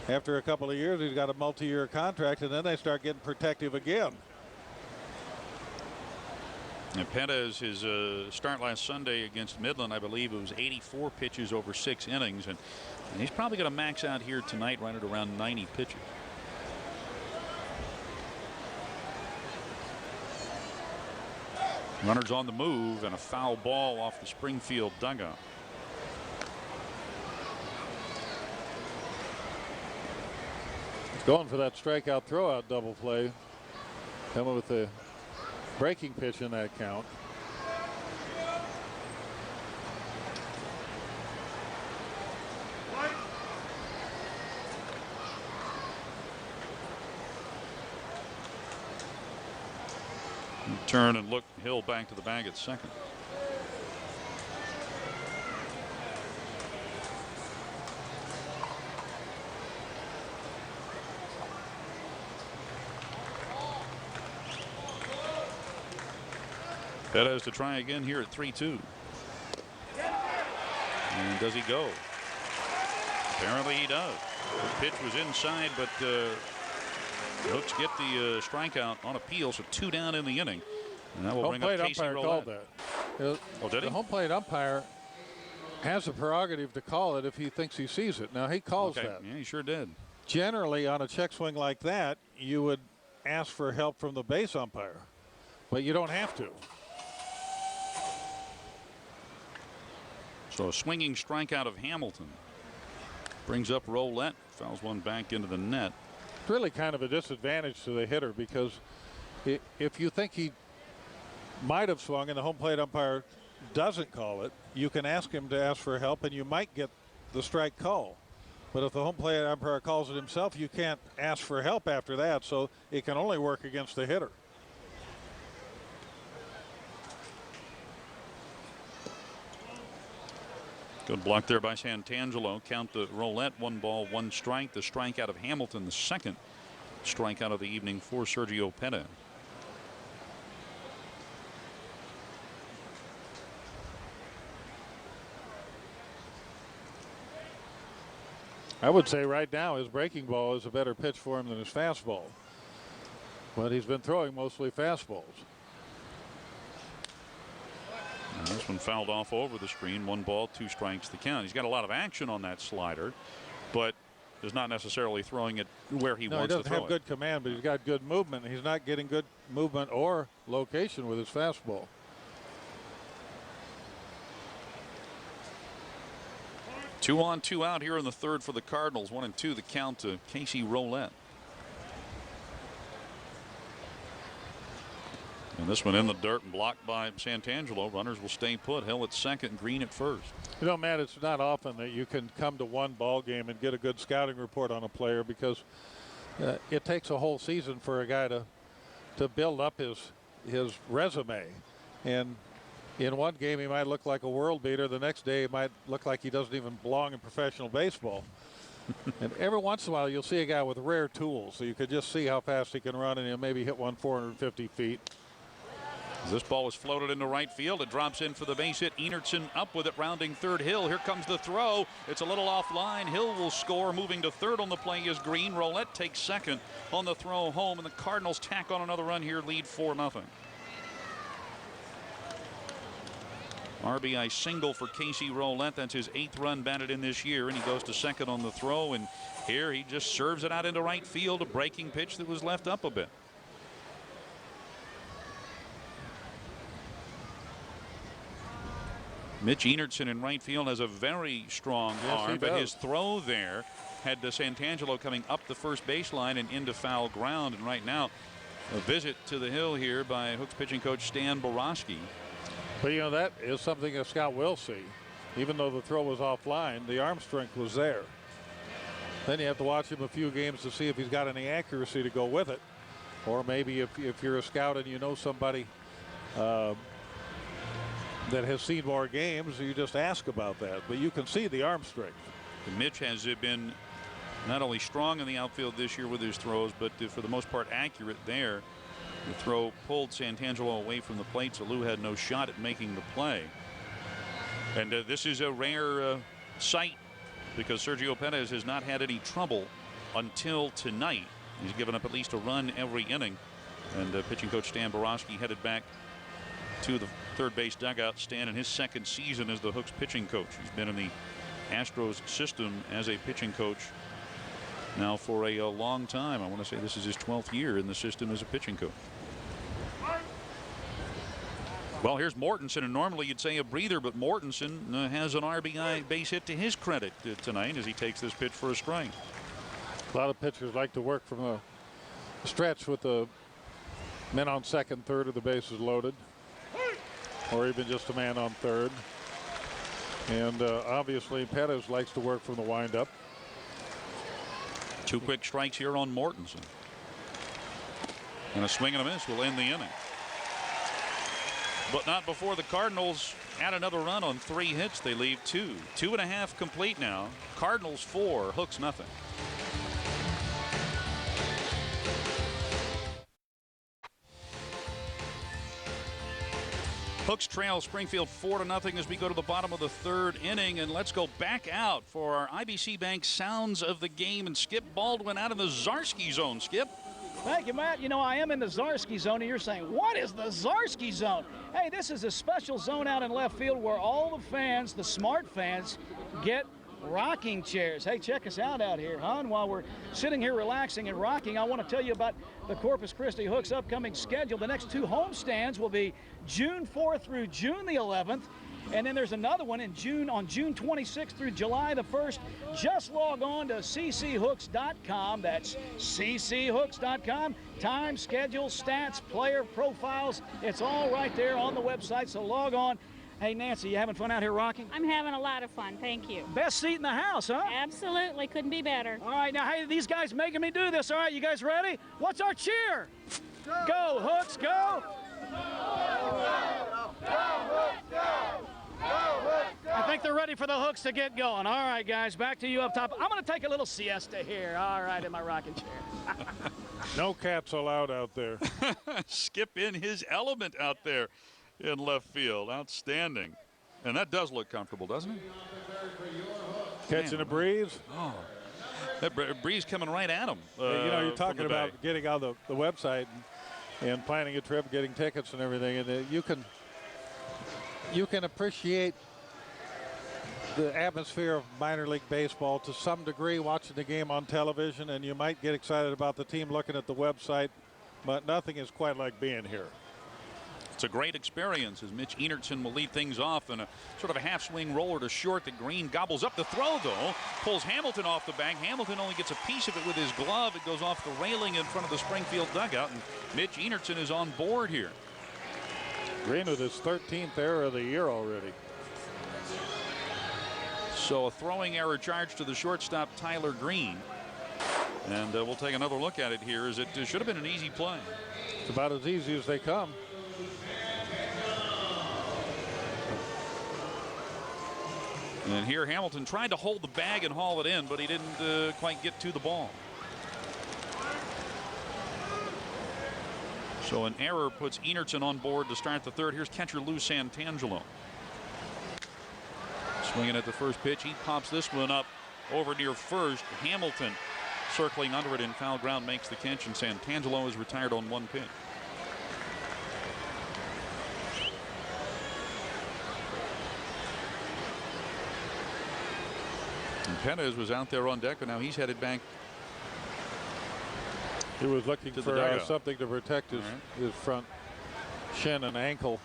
After a couple of years, he's got a multi-year contract, and then they start getting protective again. And Perez, his start last Sunday against Midland, I believe it was 84 pitches over 6 innings. And he's probably going to max out here tonight right at around 90 pitches. Runners on the move, and a foul ball off the Springfield dugout. He's going for that strikeout throwout double play. Coming with the breaking pitch in that count. Turn and look. Hill back to the bag at second. Perez to try again here at 3-2. And does he go? Apparently he does. The pitch was inside, but Hooks get the strikeout on appeal, so 2 down in the inning. And that will bring up Casey Roulette. Oh, did he? The home plate umpire has the prerogative to call it if he thinks he sees it. Now, he calls that. Yeah, he sure did. Generally, on a check swing like that, you would ask for help from the base umpire, but you don't have to. So a swinging strikeout of Hamilton brings up Roulette, fouls one back into the net. It's really kind of a disadvantage to the hitter, because if you think he might have swung and the home plate umpire doesn't call it, you can ask him to ask for help and you might get the strike call. But if the home plate umpire calls it himself, you can't ask for help after that, so it can only work against the hitter. Good block there by Santangelo. Count the Roulette, 1 ball, 1 strike. The strikeout of Hamilton, the second strikeout of the evening for Sergio Perez. I would say right now his breaking ball is a better pitch for him than his fastball. But he's been throwing mostly fastballs. And this one fouled off over the screen. 1 ball, 2 strikes the count. He's got a lot of action on that slider, but is not necessarily throwing it where he wants to throw it. He doesn't have good command, but he's got good movement. He's not getting good movement or location with his fastball. Two on, 2 out here in the third for the Cardinals. 1-2 the count to Casey Roulette. And this one in the dirt and blocked by Santangelo. Runners will stay put. Hill at second, Green at first. You know, Matt, it's not often that you can come to one ball game and get a good scouting report on a player, because it takes a whole season for a guy to build up his resume. And in one game, he might look like a world beater. The next day, he might look like he doesn't even belong in professional baseball. And every once in a while, you'll see a guy with rare tools, so you could just see how fast he can run, and he'll maybe hit one 450 feet. This ball is floated into right field. It drops in for the base hit. Enertson up with it, rounding third. Hill. Here comes the throw. It's a little offline. Hill will score. Moving to third on the play is Green. Roulette takes second on the throw home, and the Cardinals tack on another run here, lead 4-0. RBI single for Casey Roulette. That's his 8th run batted in this year, and he goes to second on the throw. And here he just serves it out into right field, a breaking pitch that was left up a bit. Mitch Enertson in right field has a very strong arm, but his throw there had Santangelo coming up the first baseline and into foul ground. And right now, a visit to the hill here by Hooks pitching coach Stan Borowski. But you know, that is something a scout will see. Even though the throw was offline, the arm strength was there. Then you have to watch him a few games to see if he's got any accuracy to go with it. Or maybe if you're a scout and you know somebody that has seen more games, you just ask about that. But you can see the arm strength. Mitch has been not only strong in the outfield this year with his throws, but for the most part accurate there. The throw pulled Santangelo away from the plate, so Lou had no shot at making the play. And this is a rare sight, because Sergio Perez has not had any trouble until tonight. He's given up at least a run every inning. And pitching coach Stan Borowski headed back to the third base dugout. Stan in his 2nd season as the Hooks pitching coach. He's been in the Astros system as a pitching coach now for a long time. I want to say this is his 12th year in the system as a pitching coach. Well, here's Mortensen, and normally you'd say a breather, but Mortensen has an RBI base hit to his credit tonight as he takes this pitch for a strike. A lot of pitchers like to work from a stretch with the men on second, third, or the bases loaded, or even just a man on third. And obviously Perez likes to work from the windup. 2 quick strikes here on Mortensen. And a swing and a miss will end the inning. But not before the Cardinals add another run on 3 hits. They leave 2. 2.5 complete now. Cardinals 4, Hooks nothing. Hooks trail Springfield 4-0 as we go to the bottom of the 3rd inning. And let's go back out for our IBC Bank sounds of the game. And Skip Baldwin out in the Zarski zone. Skip. Thank you, Matt. You know, I am in the Zarski zone, and you're saying, what is the Zarski zone? Hey, this is a special zone out in left field where all the fans, the smart fans, get rocking chairs. Hey, check us out here, huh? And while we're sitting here relaxing and rocking, I want to tell you about the Corpus Christi Hooks upcoming schedule. The next 2 homestands will be June 4th through June the 11th. And then there's another one on June 26th through July the 1st. Just log on to cchooks.com. That's cchooks.com. Time, schedule, stats, player profiles. It's all right there on the website, so log on. Hey, Nancy, you having fun out here rocking? I'm having a lot of fun, thank you. Best seat in the house, huh? Absolutely, couldn't be better. All right, now, hey, these guys making me do this. All right, you guys ready? What's our cheer? Go, Hooks, go! I think they're ready for the Hooks to get going. All right, guys, back to you up top. I'm going to take a little siesta here. All right, in my rocking chair. No cats allowed out there. Skip in his element out there in left field. Outstanding. And that does look comfortable, doesn't it? Catching a breeze. Oh, that breeze coming right at him. You know, you're talking about getting on the website and planning a trip, getting tickets and everything, and you can appreciate the atmosphere of minor league baseball to some degree watching the game on television, and you might get excited about the team looking at the website, but nothing is quite like being here. It's a great experience as Mitch Enertson will lead things off in a sort of a half swing roller to short. The Green gobbles up the throw, though, pulls Hamilton off the bag. Hamilton only gets a piece of it with his glove. It goes off the railing in front of the Springfield dugout, and Mitch Enertson is on board here. Green with his 13th error of the year already. So a throwing error charged to the shortstop, Tyler Green. And we'll take another look at it here, as it should have been an easy play. It's about as easy as they come. And here Hamilton tried to hold the bag and haul it in, but he didn't quite get to the ball. So an error puts Enertson on board to start the third. Here's catcher Lou Santangelo. Swinging at the first pitch. He pops this one up over near first. Hamilton circling under it in foul ground makes the catch, and Santangelo is retired on 1 pitch. And Perez was out there on deck, but now he's headed back. He was looking to for something to protect his front shin and ankle.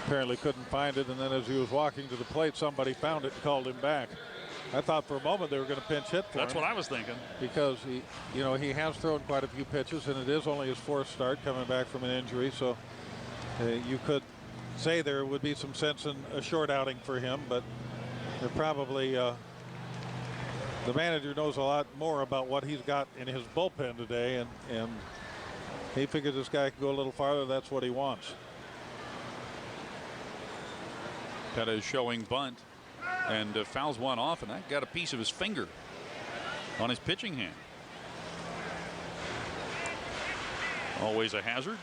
Apparently couldn't find it, and then as he was walking to the plate, somebody found it and called him back. I thought for a moment they were going to pinch hit for him. That's what I was thinking. Because he has thrown quite a few pitches, and it is only his 4th start coming back from an injury. So you could say there would be some sense in a short outing for him, but they're probably the manager knows a lot more about what he's got in his bullpen today, and he figured this guy could go a little farther. That's what he wants. Perez showing bunt, and fouls one off, and that got a piece of his finger on his pitching hand. Always a hazard.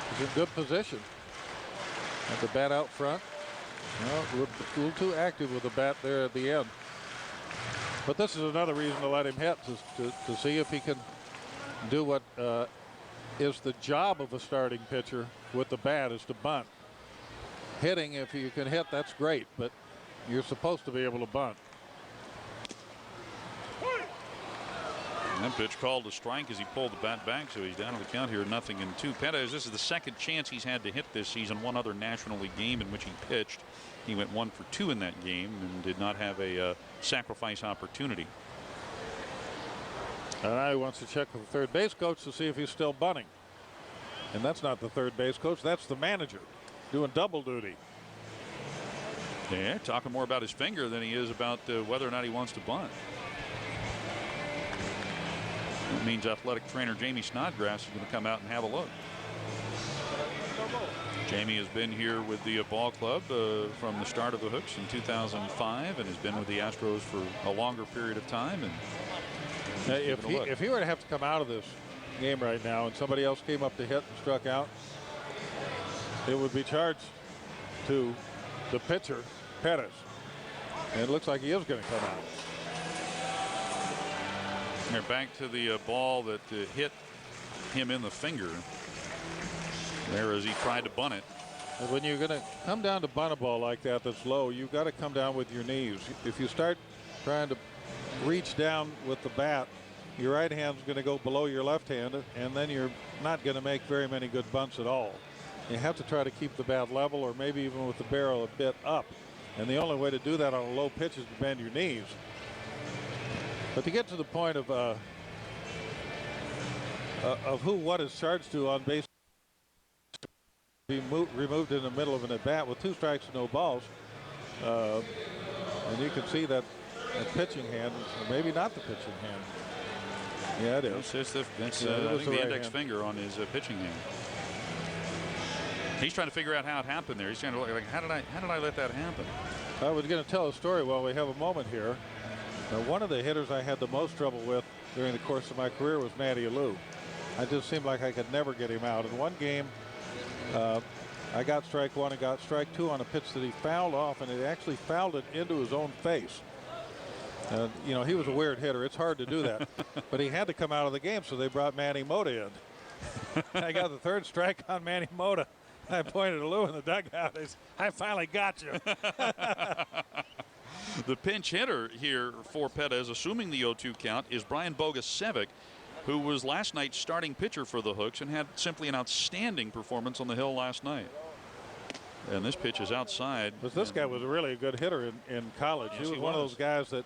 He's in good position. And the bat out front. Well, a little too active with the bat there at the end. But this is another reason to let him hit, to see if he can do what is the job of a starting pitcher with the bat, is to bunt. Hitting, if you can hit, that's great, but you're supposed to be able to bunt. And that pitch called a strike as he pulled the bat back, so he's down to the count here, 0-2. Perez, this is the second chance he's had to hit this season. One other National League game in which he pitched. He went 1 for 2 in that game and did not have a sacrifice opportunity. And now he wants to check with the third base coach to see if he's still bunting. And that's not the third base coach, that's the manager doing double duty. Yeah, talking more about his finger than he is about whether or not he wants to bunt. That means athletic trainer Jamie Snodgrass is going to come out and have a look. Jamie has been here with the ball club from the start of the Hooks in 2005 and has been with the Astros for a longer period of time. And if he were to have to come out of this game right now and somebody else came up to hit and struck out, it would be charged to the pitcher, Perez. And it looks like he is going to come out. They're back to the ball that hit him in the finger there as he tried to bunt it. And when you're going to come down to bunt a ball like that that's low, you've got to come down with your knees. If you start trying to reach down with the bat, your right hand's going to go below your left hand, and then you're not going to make very many good bunts at all. You have to try to keep the bat level, or maybe even with the barrel a bit up. And the only way to do that on a low pitch is to bend your knees. But to get to the point of what is charged to on base, be removed in the middle of an at bat with 2 strikes and no balls, and you can see that pitching hand, maybe not the pitching hand. Yeah, it is. That's the right index hand. finger on his pitching hand. He's trying to figure out how it happened there. He's trying to look like, how did I let that happen? I was going to tell a story while we have a moment here. One of the hitters I had the most trouble with during the course of my career was Matty Alou. I just seemed like I could never get him out. In one game, I got strike 1 and got strike 2 on a pitch that he fouled off, and it actually fouled it into his own face. You know, he was a weird hitter. It's hard to do that. But he had to come out of the game, so they brought Manny Mota in. I got the 3rd strike on Manny Mota. I pointed to Lou in the dugout. I finally got you. The pinch hitter here for Pettis, assuming the 0-2 count, is Brian Bogusevic, who was last night's starting pitcher for the Hooks and had simply an outstanding performance on the hill last night. And this pitch is outside. But this guy was really a good hitter in college. Yes, he was one of those guys that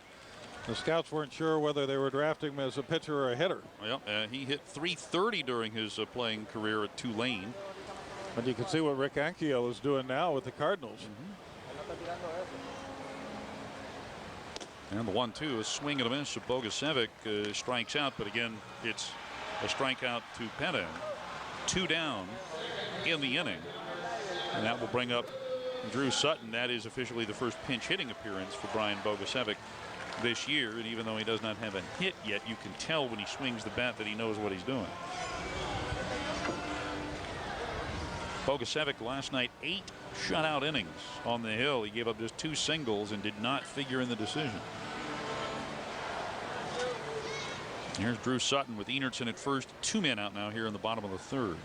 the scouts weren't sure whether they were drafting him as a pitcher or a hitter. Well, he hit .330 during his playing career at Tulane. And you can see what Rick Ankiel is doing now with the Cardinals. And the 1-2, a swing and a miss. Bogusevic strikes out, but again, it's a strikeout to Pettis. 2 down in the inning. And that will bring up Drew Sutton. That is officially the first pinch hitting appearance for Brian Bogusevic this year. And even though he does not have a hit yet, you can tell when he swings the bat that he knows what he's doing. Bogusevic last night 8 shutout innings on the hill. He gave up just 2 singles and did not figure in the decision. Here's Drew Sutton with Enertson at first. 2 men out now here in the bottom of the 3rd.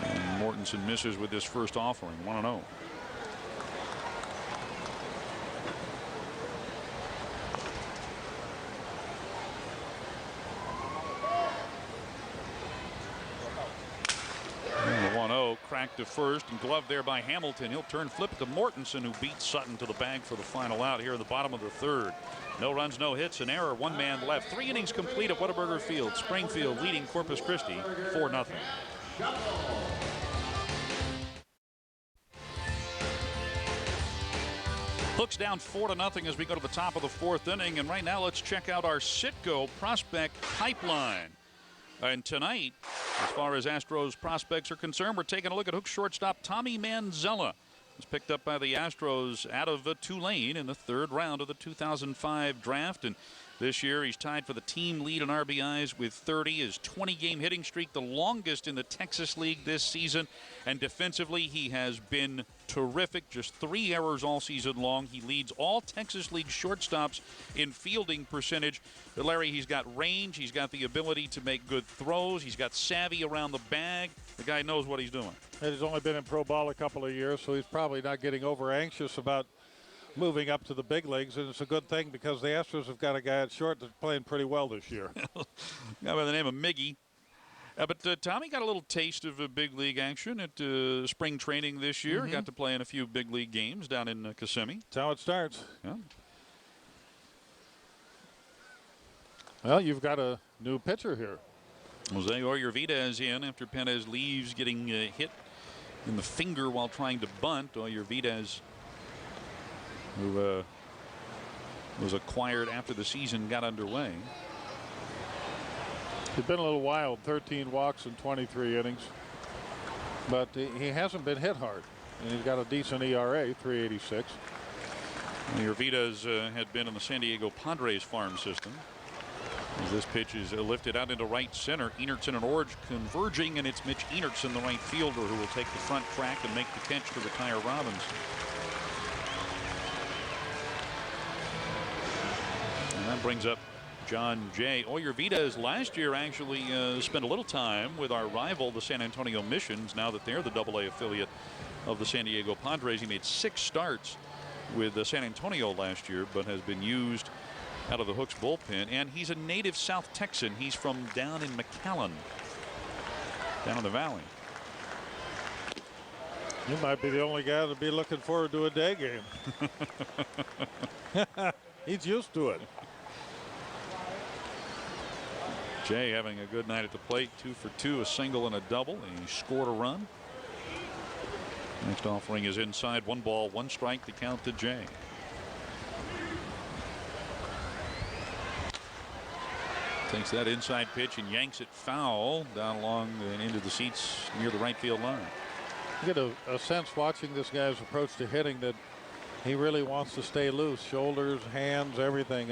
And Mortensen misses with this first offering. 1-0. Cracked to first and gloved there by Hamilton. He'll flip it to Mortensen, who beats Sutton to the bag for the final out here in the bottom of the 3rd. No runs, no hits, an error, 1 man left. 3 innings complete at Whataburger Field. Springfield leading Corpus Christi 4-0. Hooks down 4-0 as we go to the top of the 4th inning. And right now, let's check out our Citgo prospect pipeline. And tonight, as far as Astros prospects are concerned, we're taking a look at Hooks shortstop Tommy Manzella. Was picked up by the Astros out of Tulane in the 3rd round of the 2005 draft. And this year he's tied for the team lead in RBIs with 30. His 20-game hitting streak, the longest in the Texas League this season. And defensively, he has been terrific. Just 3 errors all season long. He leads all Texas League shortstops in fielding percentage. But Larry, he's got range. He's got the ability to make good throws. He's got savvy around the bag. The guy knows what he's doing. And he's only been in pro ball a couple of years, so he's probably not getting over anxious about moving up to the big leagues. And it's a good thing because the Astros have got a guy at short that's playing pretty well this year. Guy by the name of Miggy. But Tommy got a little taste of big league action at spring training this year. Got to play in a few big league games down in Kissimmee. That's how it starts. Yeah. Well, you've got a new pitcher here. Jose Oyervida in after Pettis leaves, getting hit in the finger while trying to bunt. Oyervida, who was acquired after the season got underway. He's been a little wild, 13 walks in 23 innings. But he hasn't been hit hard. And he's got a decent ERA, 3.86. Oyervida had been in the San Diego Padres farm system. As this pitch is lifted out into right center. Enertson and Orge converging, and it's Mitch Enertson, the right fielder, who will take the front track and make the catch to retire Robbins. That brings up John Jay. Oyervides last year actually spent a little time with our rival, the San Antonio Missions, now that they're the AA affiliate of the San Diego Padres. He made 6 starts with San Antonio last year, but has been used out of the Hooks bullpen. And he's a native South Texan. He's from down in McAllen, down in the valley. You might be the only guy to be looking forward to a day game. He's used to it. Jay having a good night at the plate. 2 for 2, a single and a double. He scored a run. Next offering is inside. 1 ball, 1 strike. The count to Jay. Takes that inside pitch and yanks it foul down along and into the seats near the right field line. You get a sense watching this guy's approach to hitting that he really wants to stay loose. Shoulders, hands, everything.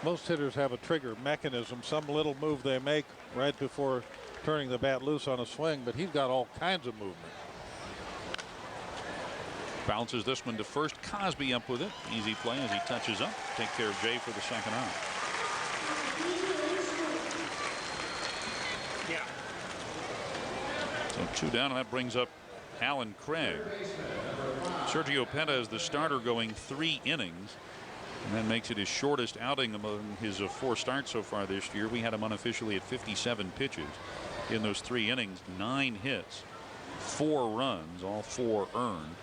Most hitters have a trigger mechanism, some little move they make right before turning the bat loose on a swing, but he's got all kinds of movement. Bounces this one to first. Cosby up with it. Easy play as he touches up. Take care of Jay for the second out. So 2 down, and that brings up Alan Craig. Sergio Pena is the starter, going 3 innings, and that makes it his shortest outing among his 4 starts so far this year. We had him unofficially at 57 pitches in those 3 innings. 9 hits, 4 runs, all 4 earned.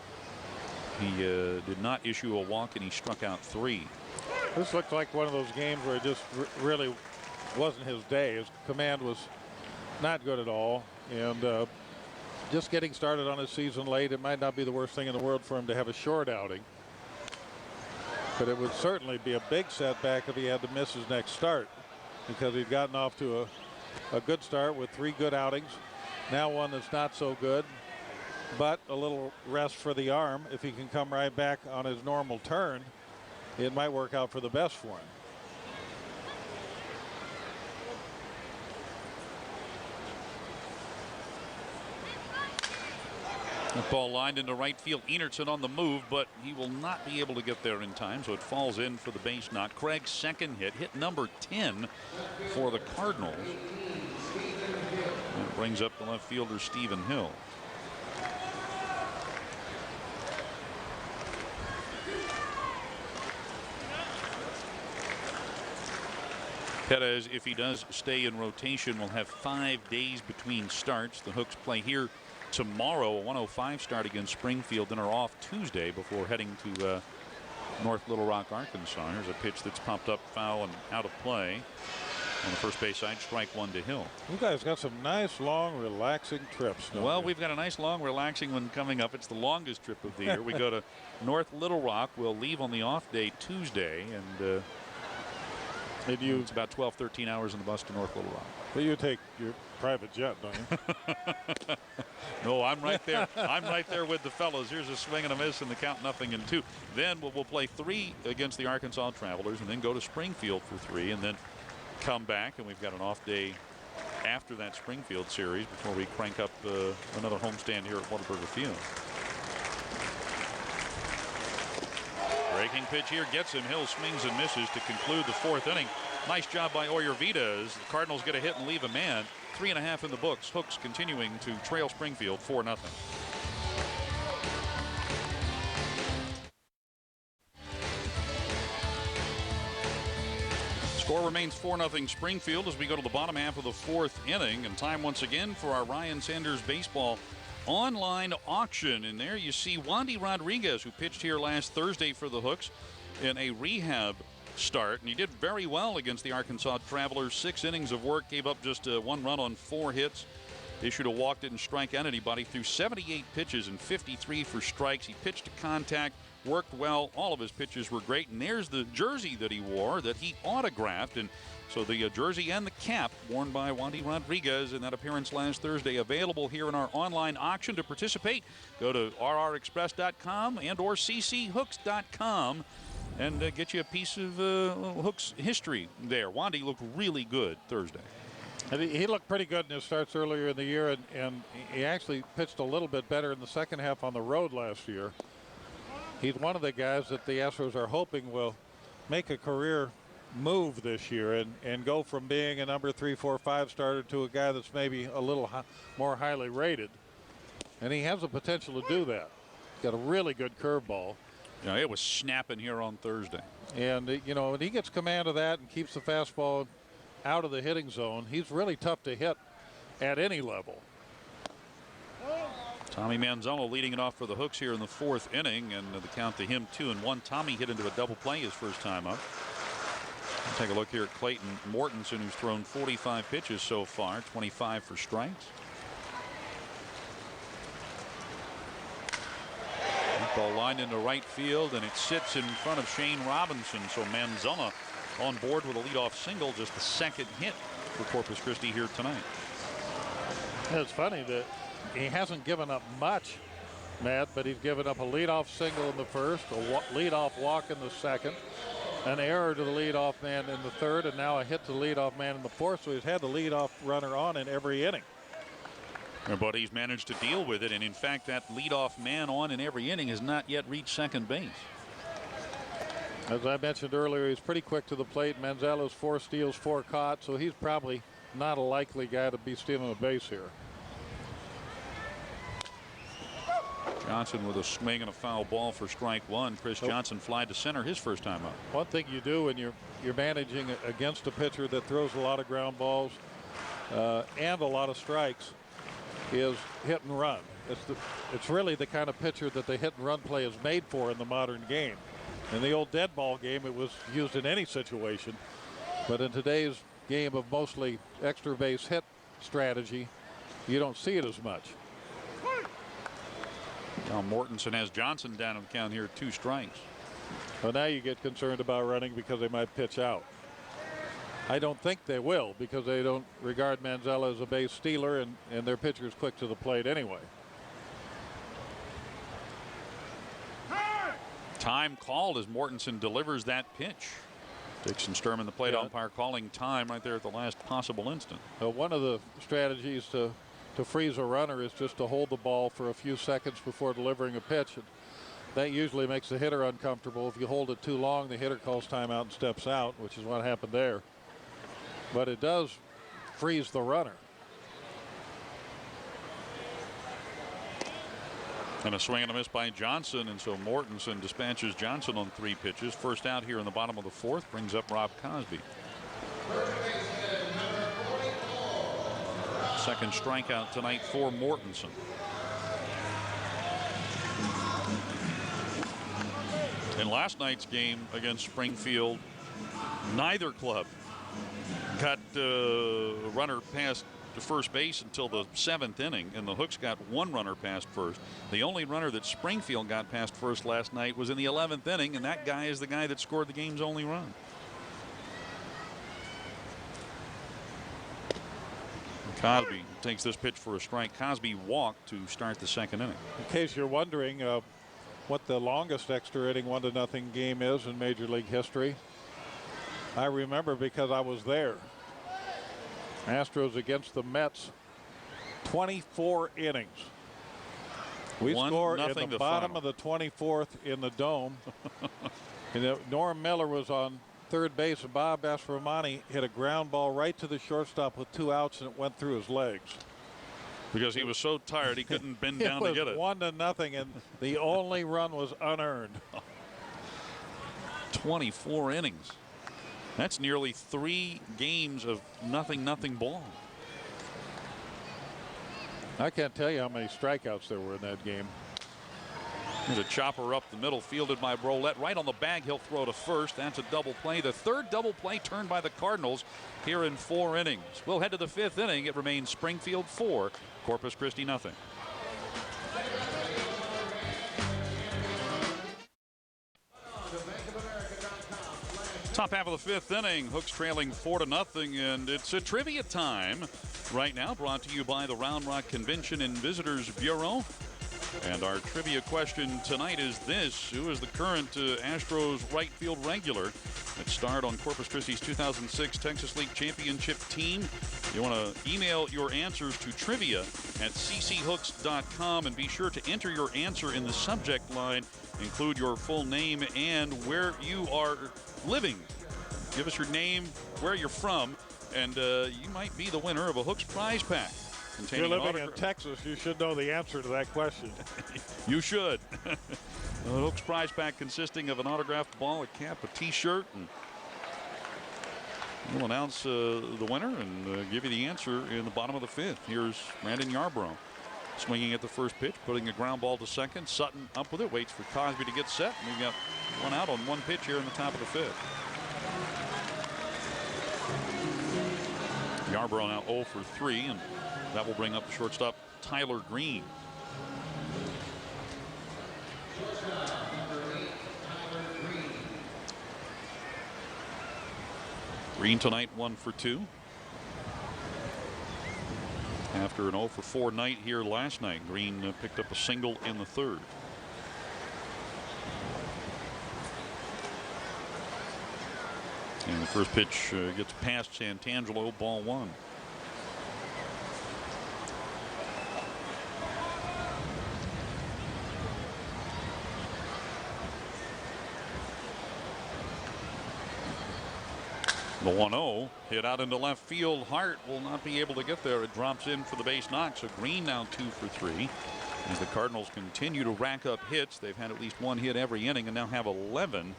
He did not issue a walk, and he struck out 3. This looked like one of those games where it just really wasn't his day. His command was not good at all, and just getting started on his season late. It might not be the worst thing in the world for him to have a short outing, but it would certainly be a big setback if he had to miss his next start, because he'd gotten off to a good start with 3 good outings. Now one that's not so good, but a little rest for the arm. If he can come right back on his normal turn, it might work out for the best for him. That ball lined into right field. Enertson on the move, but he will not be able to get there in time, so it falls in for the base knock. Craig's second hit number 10 for the Cardinals. And it brings up the left fielder Stephen Hill. Perez, if he does stay in rotation, will have 5 days between starts. The Hooks play here tomorrow, a 1:05 start against Springfield, then are off Tuesday before heading to North Little Rock, Arkansas. Here's a pitch that's popped up foul and out of play on the first base side. Strike 1 to Hill. You guys got some nice, long, relaxing trips. Well, we've got a nice, long, relaxing one coming up. It's the longest trip of the year. We go to North Little Rock. We'll leave on the off day Tuesday, and it's about 12, 13 hours in the bus to North Little Rock. But you take your private jet, don't you? No, I'm right there. I'm right there with the fellows. Here's a swing and a miss, and the count 0-2. Then we'll play 3 against the Arkansas Travelers, and then go to Springfield for 3, and then come back, and we've got an off day after that Springfield series before we crank up another homestand here at Whataburger Field. Breaking pitch here gets him. Hill swings and misses to conclude the 4th inning. Nice job by Oyervides. The Cardinals get a hit and leave a man. 3.5 in the books. Hooks continuing to trail Springfield 4-0. Score remains 4-0 Springfield as we go to the bottom half of the 4th inning, and time once again for our Ryan Sanders Baseball online auction. And there you see Wandy Rodriguez, who pitched here last Thursday for the Hooks in a rehab start, and he did very well against the Arkansas Travelers. 6 innings of work, gave up just 1 run on 4 hits, issued a walk, didn't strike out anybody, threw 78 pitches and 53 for strikes. He pitched to contact, worked well. All of his pitches were great, and there's the jersey that he wore that he autographed. And so the jersey and the cap worn by Wandy Rodriguez in that appearance last Thursday, available here in our online auction. To participate, go to rrexpress.com and or cchooks.com and get you a piece of Hooks history there. Wandy looked really good Thursday. And he looked pretty good in his starts earlier in the year, and he actually pitched a little bit better in the second half on the road last year. He's one of the guys that the Astros are hoping will make a career move this year and go from being a number 3, 4, 5 starter to a guy that's maybe a little more highly rated. And he has the potential to do that. Got a really good curveball. Yeah, it was snapping here on Thursday. And, you know, when he gets command of that and keeps the fastball out of the hitting zone, he's really tough to hit at any level. Tommy Manzano leading it off for the Hooks here in the 4th inning, and the count to him 2-1. Tommy hit into a double play his first time up. We'll take a look here at Clayton Mortensen, who's thrown 45 pitches so far, 25 for strikes. Ball lined into right field, and it sits in front of Shane Robinson. So Manzana on board with a leadoff single, just the 2nd hit for Corpus Christi here tonight. It's funny that he hasn't given up much, Matt, but he's given up a leadoff single in the 1st, a leadoff walk in the 2nd, an error to the leadoff man in the 3rd, and now a hit to the leadoff man in the 4th. So he's had the leadoff runner on in every inning. But he's managed to deal with it, and in fact that leadoff man on in every inning has not yet reached second base. As I mentioned earlier, he's pretty quick to the plate. Manzalo's 4 steals, 4 caught, so he's probably not a likely guy to be stealing a base here. Johnson with a swing and a foul ball for strike 1. Chris Johnson flied to center his first time up. One thing you do when you're managing against a pitcher that throws a lot of ground balls and a lot of strikes is hit and run. It's really the kind of pitcher that the hit and run play is made for in the modern game. In the old dead ball game, it was used in any situation, but in today's game of mostly extra base hit strategy, you don't see it as much. Now Mortensen has Johnson down on the count here, 2 strikes. Well, now you get concerned about running because they might pitch out. I don't think they will, because they don't regard Manzella as a base stealer, and their pitcher is quick to the plate anyway. Time called as Mortensen delivers that pitch. Dixon Sturman, the plate umpire, calling time right there at the last possible instant. One of the strategies to freeze a runner is just to hold the ball for a few seconds before delivering a pitch. And that usually makes the hitter uncomfortable. If you hold it too long, the hitter calls timeout and steps out, which is what happened there. But it does freeze the runner. And a swing and a miss by Johnson, and so Mortensen dispatches Johnson on 3 pitches. First out here in the bottom of the 4th brings up Rob Cosby. Second strikeout tonight for Mortensen. In last night's game against Springfield, neither club got a runner past to first base until the 7th inning, and the Hooks got 1 runner past first. The only runner that Springfield got past first last night was in the 11th inning, and that guy is the guy that scored the game's only run. Cosby takes this pitch for a strike. Cosby walked to start the 2nd inning. In case you're wondering what the longest extra inning 1-0 game is in Major League history, I remember because I was there. Astros against the Mets, 24 innings. We scored in the bottom of the 24th in the Dome. And Norm Miller was on third base, and Bob Aspromani hit a ground ball right to the shortstop with 2 outs, and it went through his legs. Because he was so tired he couldn't bend down to get it. It was 1-0, and the only run was unearned. 24 innings. That's nearly 3 games of nothing ball. I can't tell you how many strikeouts there were in that game. There's a chopper up the middle, fielded by Brolette. Right on the bag, he'll throw to first. That's a double play. The 3rd double play turned by the Cardinals here in 4 innings. We'll head to the 5th inning. It remains Springfield 4, Corpus Christi nothing. Top half of the 5th inning, Hooks trailing 4-0, and it's a trivia time right now, brought to you by the Round Rock Convention and Visitors Bureau. And our trivia question tonight is this: who is the current Astros right field regular that starred on Corpus Christi's 2006 Texas League Championship team? You want to email your answers to trivia@cchooks.com, and be sure to enter your answer in the subject line. Include your full name and where you are living Give us your name, where you're from, and you might be the winner of a Hooks prize pack. If you're living in Texas, you should know the answer to that question. You should. The Hooks prize pack consisting of an autographed ball, a cap, a T-shirt, and we'll announce the winner and give you the answer in the bottom of the 5th. Here's Brandon Yarbrough swinging at the first pitch, putting a ground ball to second. Sutton up with it, waits for Cosby to get set. And we've got one out on one pitch here in the top of the 5th. Yarbrough now 0 for 3, and that will bring up the shortstop Tyler Green. Green tonight 1 for 2. After an 0 for 4 night here last night, Green picked up a single in the 3rd. And the first pitch gets past Santangelo, ball 1. The 1-0 hit out into left field. Hart will not be able to get there. It drops in for the base knock. So Green now 2 for 3. As the Cardinals continue to rack up hits, they've had at least 1 hit every inning and now have 11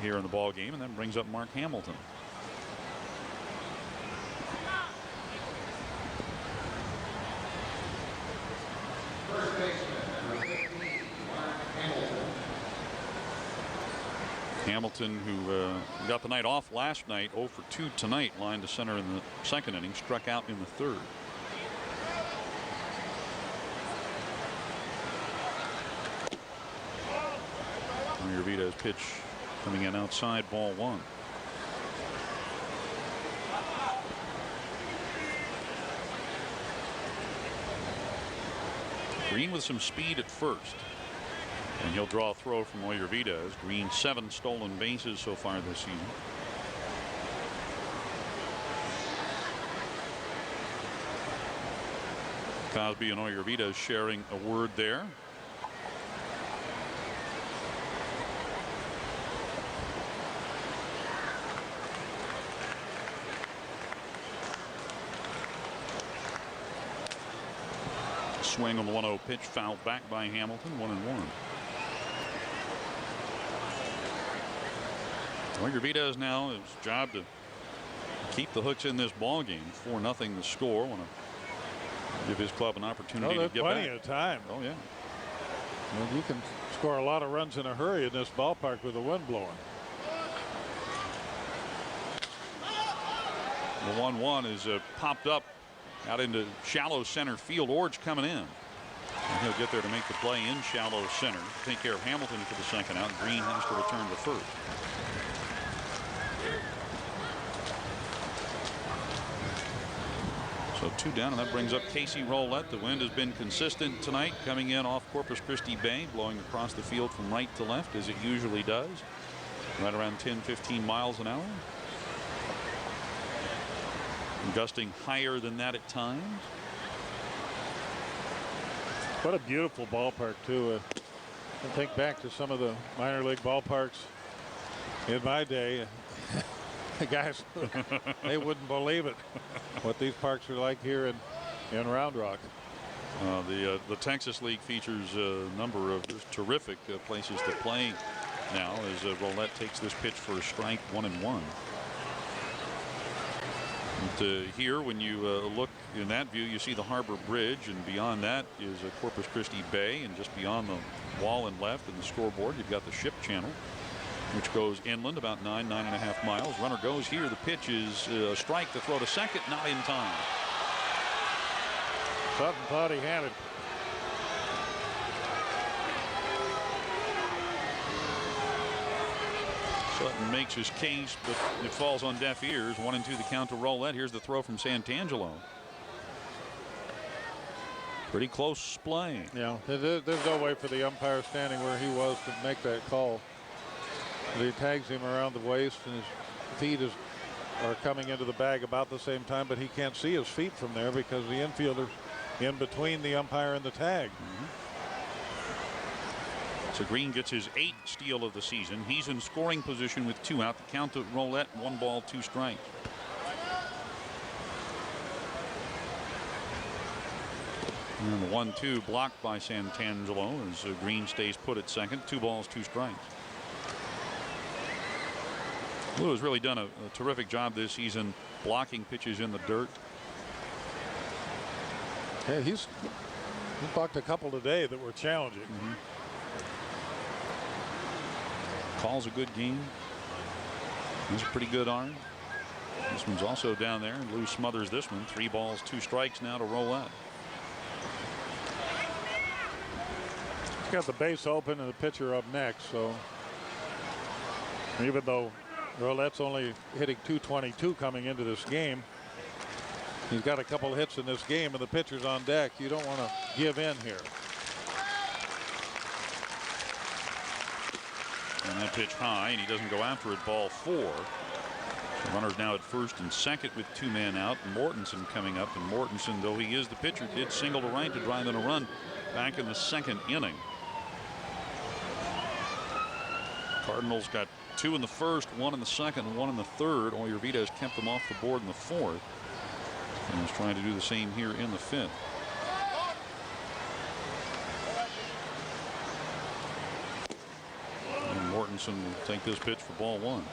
here in the ball game, and that brings up Mark Hamilton. First baseman, number 15, Mark Hamilton. Hamilton, who got the night off last night, 0 for 2 tonight, lined to center in the 2nd inning, struck out in the 3rd. Vita's pitch coming in outside, ball 1. Green with some speed at first, and he'll draw a throw from Oyervides. Green 7 stolen bases so far this season. Cosby and Oyervides sharing a word there. Swing on the 1-0 pitch, fouled back by Hamilton, 1-1. Oyervides now, his job to keep the Hooks in this ball game. 4-0 the score. Want to give his club an opportunity to get plenty back. of time. Oh yeah. Well, you can score a lot of runs in a hurry in this ballpark with the wind blowing. The 1-1 is popped up out into shallow center field. Orge coming in. And he'll get there to make the play in shallow center. Take care of Hamilton for the 2nd out. Green has to return to 1st. So 2 down, and that brings up Casey Roulette. The wind has been consistent tonight, coming in off Corpus Christi Bay, blowing across the field from right to left as it usually does. Right around 10-15 miles an hour. Gusting higher than that at times. What a beautiful ballpark too. I think back to some of the minor league ballparks in my day. The guys, they wouldn't believe it what these parks are like here in Round Rock. The Texas League features a number of terrific places to play now as Roulette takes this pitch for a strike, 1-1. Here, when you look in that view, you see the Harbor Bridge, and beyond that is Corpus Christi Bay, and just beyond the wall and left and the scoreboard, you've got the ship channel, which goes inland about 9.5 miles. Runner goes here. The pitch is a strike. The throw to second, not in time. Sutton thought he had it. Sutton makes his case, but it falls on deaf ears. 1-2 the count to Roulette. Here's the throw from Santangelo. Pretty close play. Yeah, there's no way for the umpire standing where he was to make that call. He tags him around the waist, and his feet are coming into the bag about the same time, but he can't see his feet from there because the infielder's in between the umpire and the tag. So Green gets his 8th steal of the season. He's in scoring position with 2 out. The count to Roulette, 1 ball, 2 strikes. And the 1-2 blocked by Santangelo as Green stays put at second. 2 balls, 2 strikes. Lou has really done a terrific job this season blocking pitches in the dirt. Yeah, he's blocked a couple today that were challenging. Calls a good game. He's a pretty good arm. This one's also down there. Lou smothers this one. 3 balls, 2 strikes now to Roulette. He's got the base open and the pitcher up next, so even though Roulette's only hitting .222 coming into this game, he's got a couple hits in this game and the pitcher's on deck. You don't want to give in here. And that pitch high, and he doesn't go after it. Ball 4. The runner's now at first and second with 2 men out. Mortensen coming up, and Mortensen, though he is the pitcher, did single to right to drive in a run back in the 2nd inning. Cardinals got 2 in the 1st, 1 in the 2nd, and 1 in the 3rd. Oyervides kept them off the board in the 4th, and is trying to do the same here in the 5th. And Mortensen will take this pitch for ball 1.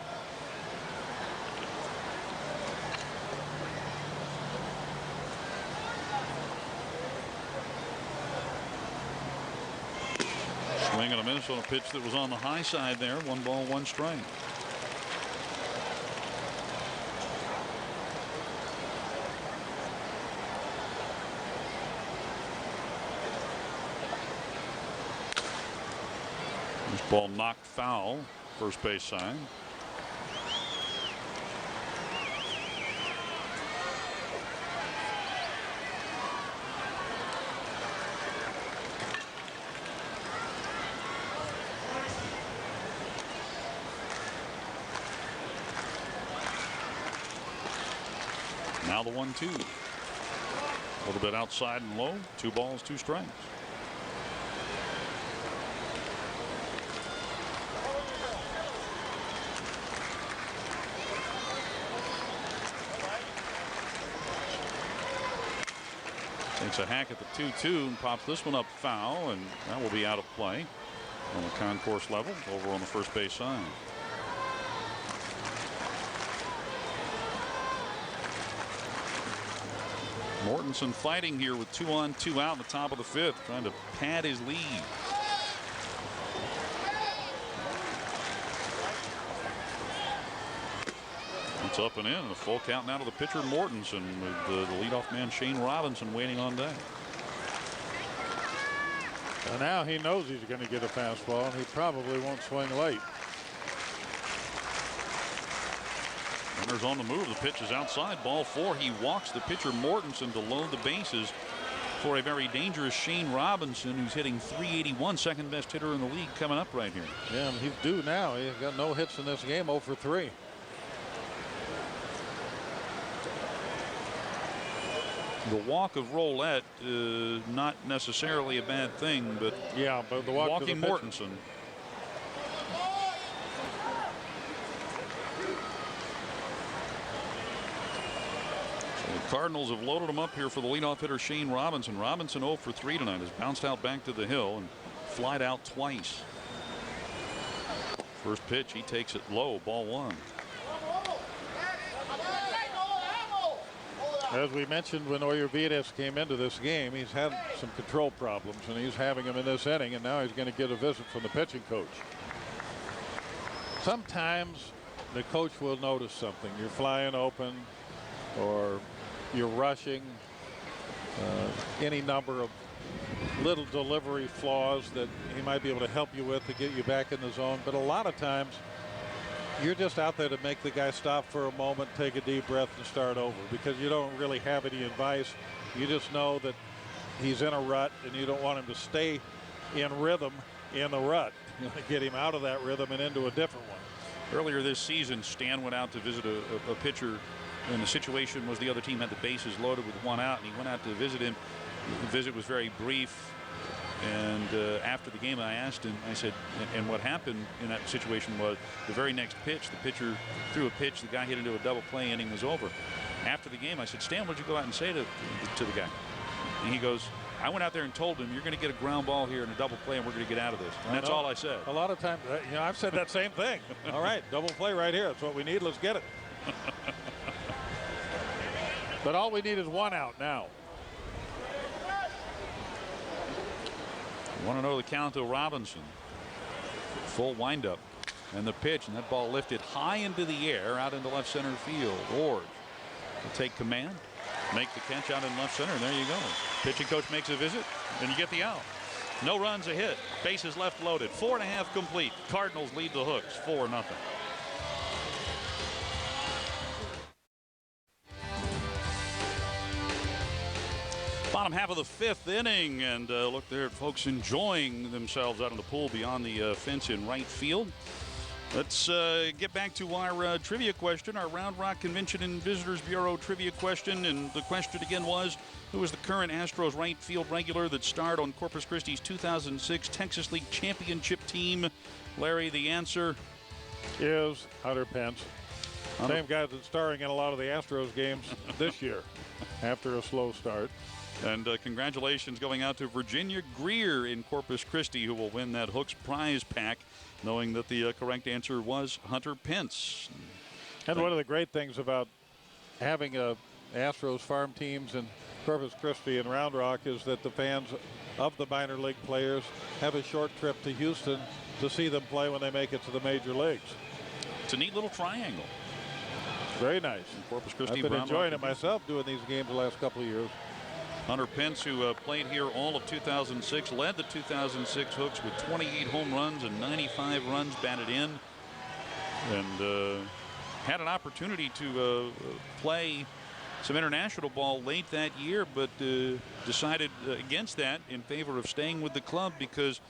Swing on a Minnesota pitch that was on the high side there. 1 ball, 1 strike. This ball knocked foul, first base side. Now the 1-2. A little bit outside and low. 2 balls, 2 strikes. Takes a hack at the 2-2 and pops this one up foul, and that will be out of play on the concourse level over on the first base side. Mortensen fighting here with 2 on, 2 out in the top of the 5th, trying to pad his lead. It's up and in, and a full count now to the pitcher Mortensen, with the leadoff man Shane Robinson waiting on deck. And now he knows he's going to get a fastball, and he probably won't swing late. Runners on the move. The pitch is outside. Ball 4. He walks the pitcher Mortensen to load the bases for a very dangerous Shane Robinson, who's hitting .381, second best hitter in the league, coming up right here. Yeah, and he's due now. He's got no hits in this game, 0 for 3. The walk of Roulette, not necessarily a bad thing, but yeah, but the walking Mortensen. The Cardinals have loaded him up here for the leadoff hitter Shane Robinson. Robinson 0 for 3 tonight, has bounced out back to the hill and flied out twice. First pitch, he takes it low, ball 1. As we mentioned when Oyervides came into this game, he's had some control problems, and he's having them in this inning, and now he's going to get a visit from the pitching coach. Sometimes the coach will notice something. You're flying open, or you're rushing, any number of little delivery flaws that he might be able to help you with to get you back in the zone. But a lot of times you're just out there to make the guy stop for a moment, take a deep breath, and start over, because you don't really have any advice. You just know that he's in a rut, and you don't want him to stay in rhythm in the rut. You want to get him out of that rhythm and into a different one. Earlier this season, Stan went out to visit a pitcher, and the situation was the other team had the bases loaded with 1 out, and he went out to visit him. The visit was very brief. And after the game, I asked him, I said, and what happened in that situation was the very next pitch, the pitcher threw a pitch, the guy hit into a double play, inning was over. After the game, I said, Stan, what'd you go out and say to the guy? And he goes, I went out there and told him, you're going to get a ground ball here and a double play, and we're going to get out of this. And that's all I said. A lot of times, I've said that same thing. All right, double play right here. That's what we need. Let's get it. But all we need is one out now. Want to know the count to Robinson. Full windup. And the pitch, and that ball lifted high into the air out into left center field. Ward will take command, make the catch out in left center, and there you go. Pitching coach makes a visit, and you get the out. No runs, a hit. Bases left loaded. 4.5 complete. Cardinals lead the Hooks 4-0. Bottom half of the 5th inning, and look there at folks enjoying themselves out in the pool beyond the fence in right field. Let's get back to our trivia question, our Round Rock Convention and Visitors Bureau trivia question. And the question again was, who is the current Astros right field regular that starred on Corpus Christi's 2006 Texas League Championship team? Larry, the answer is Hunter Pence. Same guy that's starring in a lot of the Astros games this year after a slow start. And congratulations going out to Virginia Greer in Corpus Christi, who will win that Hooks prize pack, knowing that the correct answer was Hunter Pence. And one of the great things about having Astros farm teams in Corpus Christi and Round Rock is that the fans of the minor league players have a short trip to Houston to see them play when they make it to the major leagues. It's a neat little triangle. Very nice. In Corpus Christi. I've been enjoying it myself doing these games the last couple of years. Hunter Pence, who played here all of 2006, led the 2006 Hooks with 28 home runs and 95 runs batted in, and had an opportunity to play some international ball late that year, but decided against that in favor of staying with the club because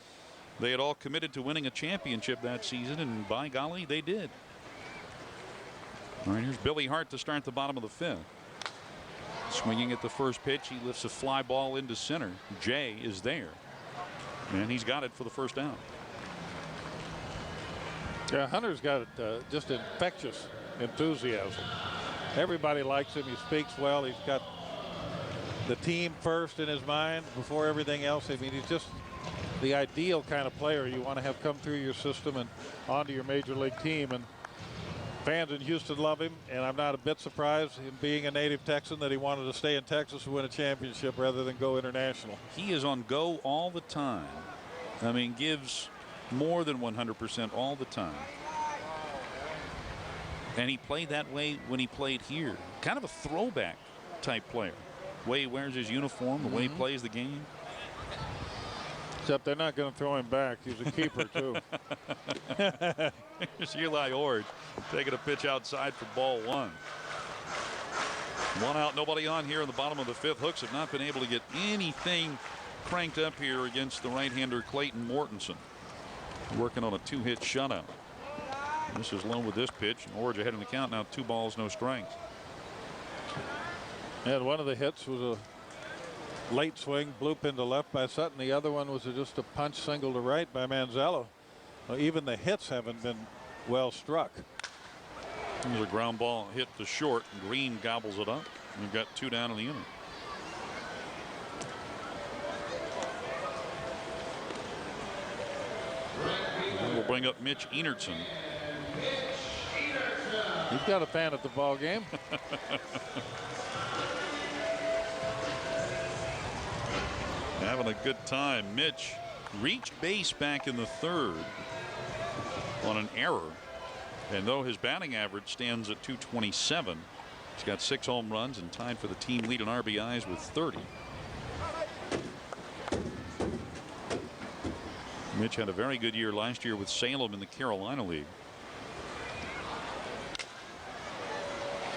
they had all committed to winning a championship that season, and by golly, they did. All right, here's Billy Hart to start the bottom of the 5th. Swinging at the first pitch, he lifts a fly ball into center. Jay is there, and he's got it for the first down. Yeah, Hunter's got just infectious enthusiasm. Everybody likes him. He speaks well. He's got the team first in his mind before everything else. I mean, he's just the ideal kind of player you want to have come through your system and onto your major league team. And fans in Houston love him, and I'm not a bit surprised, him being a native Texan, that he wanted to stay in Texas to win a championship rather than go international. He is on go all the time. I mean, gives more than 100% all the time. And he played that way when he played here. Kind of a throwback type player. The way he wears his uniform, the way he plays the game. Except they're not going to throw him back. He's a keeper, too. Here's Eli Ord taking a pitch outside for ball 1. 1 out, nobody on here in the bottom of the 5th. Hooks have not been able to get anything cranked up here against the right-hander Clayton Mortensen. Working on a 2-hit shutout. This is low with this pitch. Ord's ahead in the count now, 2 balls, no strikes. And one of the hits was a late swing, bloop into left by Sutton. The other one was just a punch single to right by Manzello. Well, even the hits haven't been well struck. There's a ground ball hit to short. Green gobbles it up. We've got 2 down in the inning. We'll bring up Mitch Enertson. He's got a fan at the ball game. Having a good time. Mitch reached base back in the 3rd on an error, and though his batting average stands at .227, he's got 6 home runs and tied for the team lead in RBIs with 30. Mitch had a very good year last year with Salem in the Carolina League.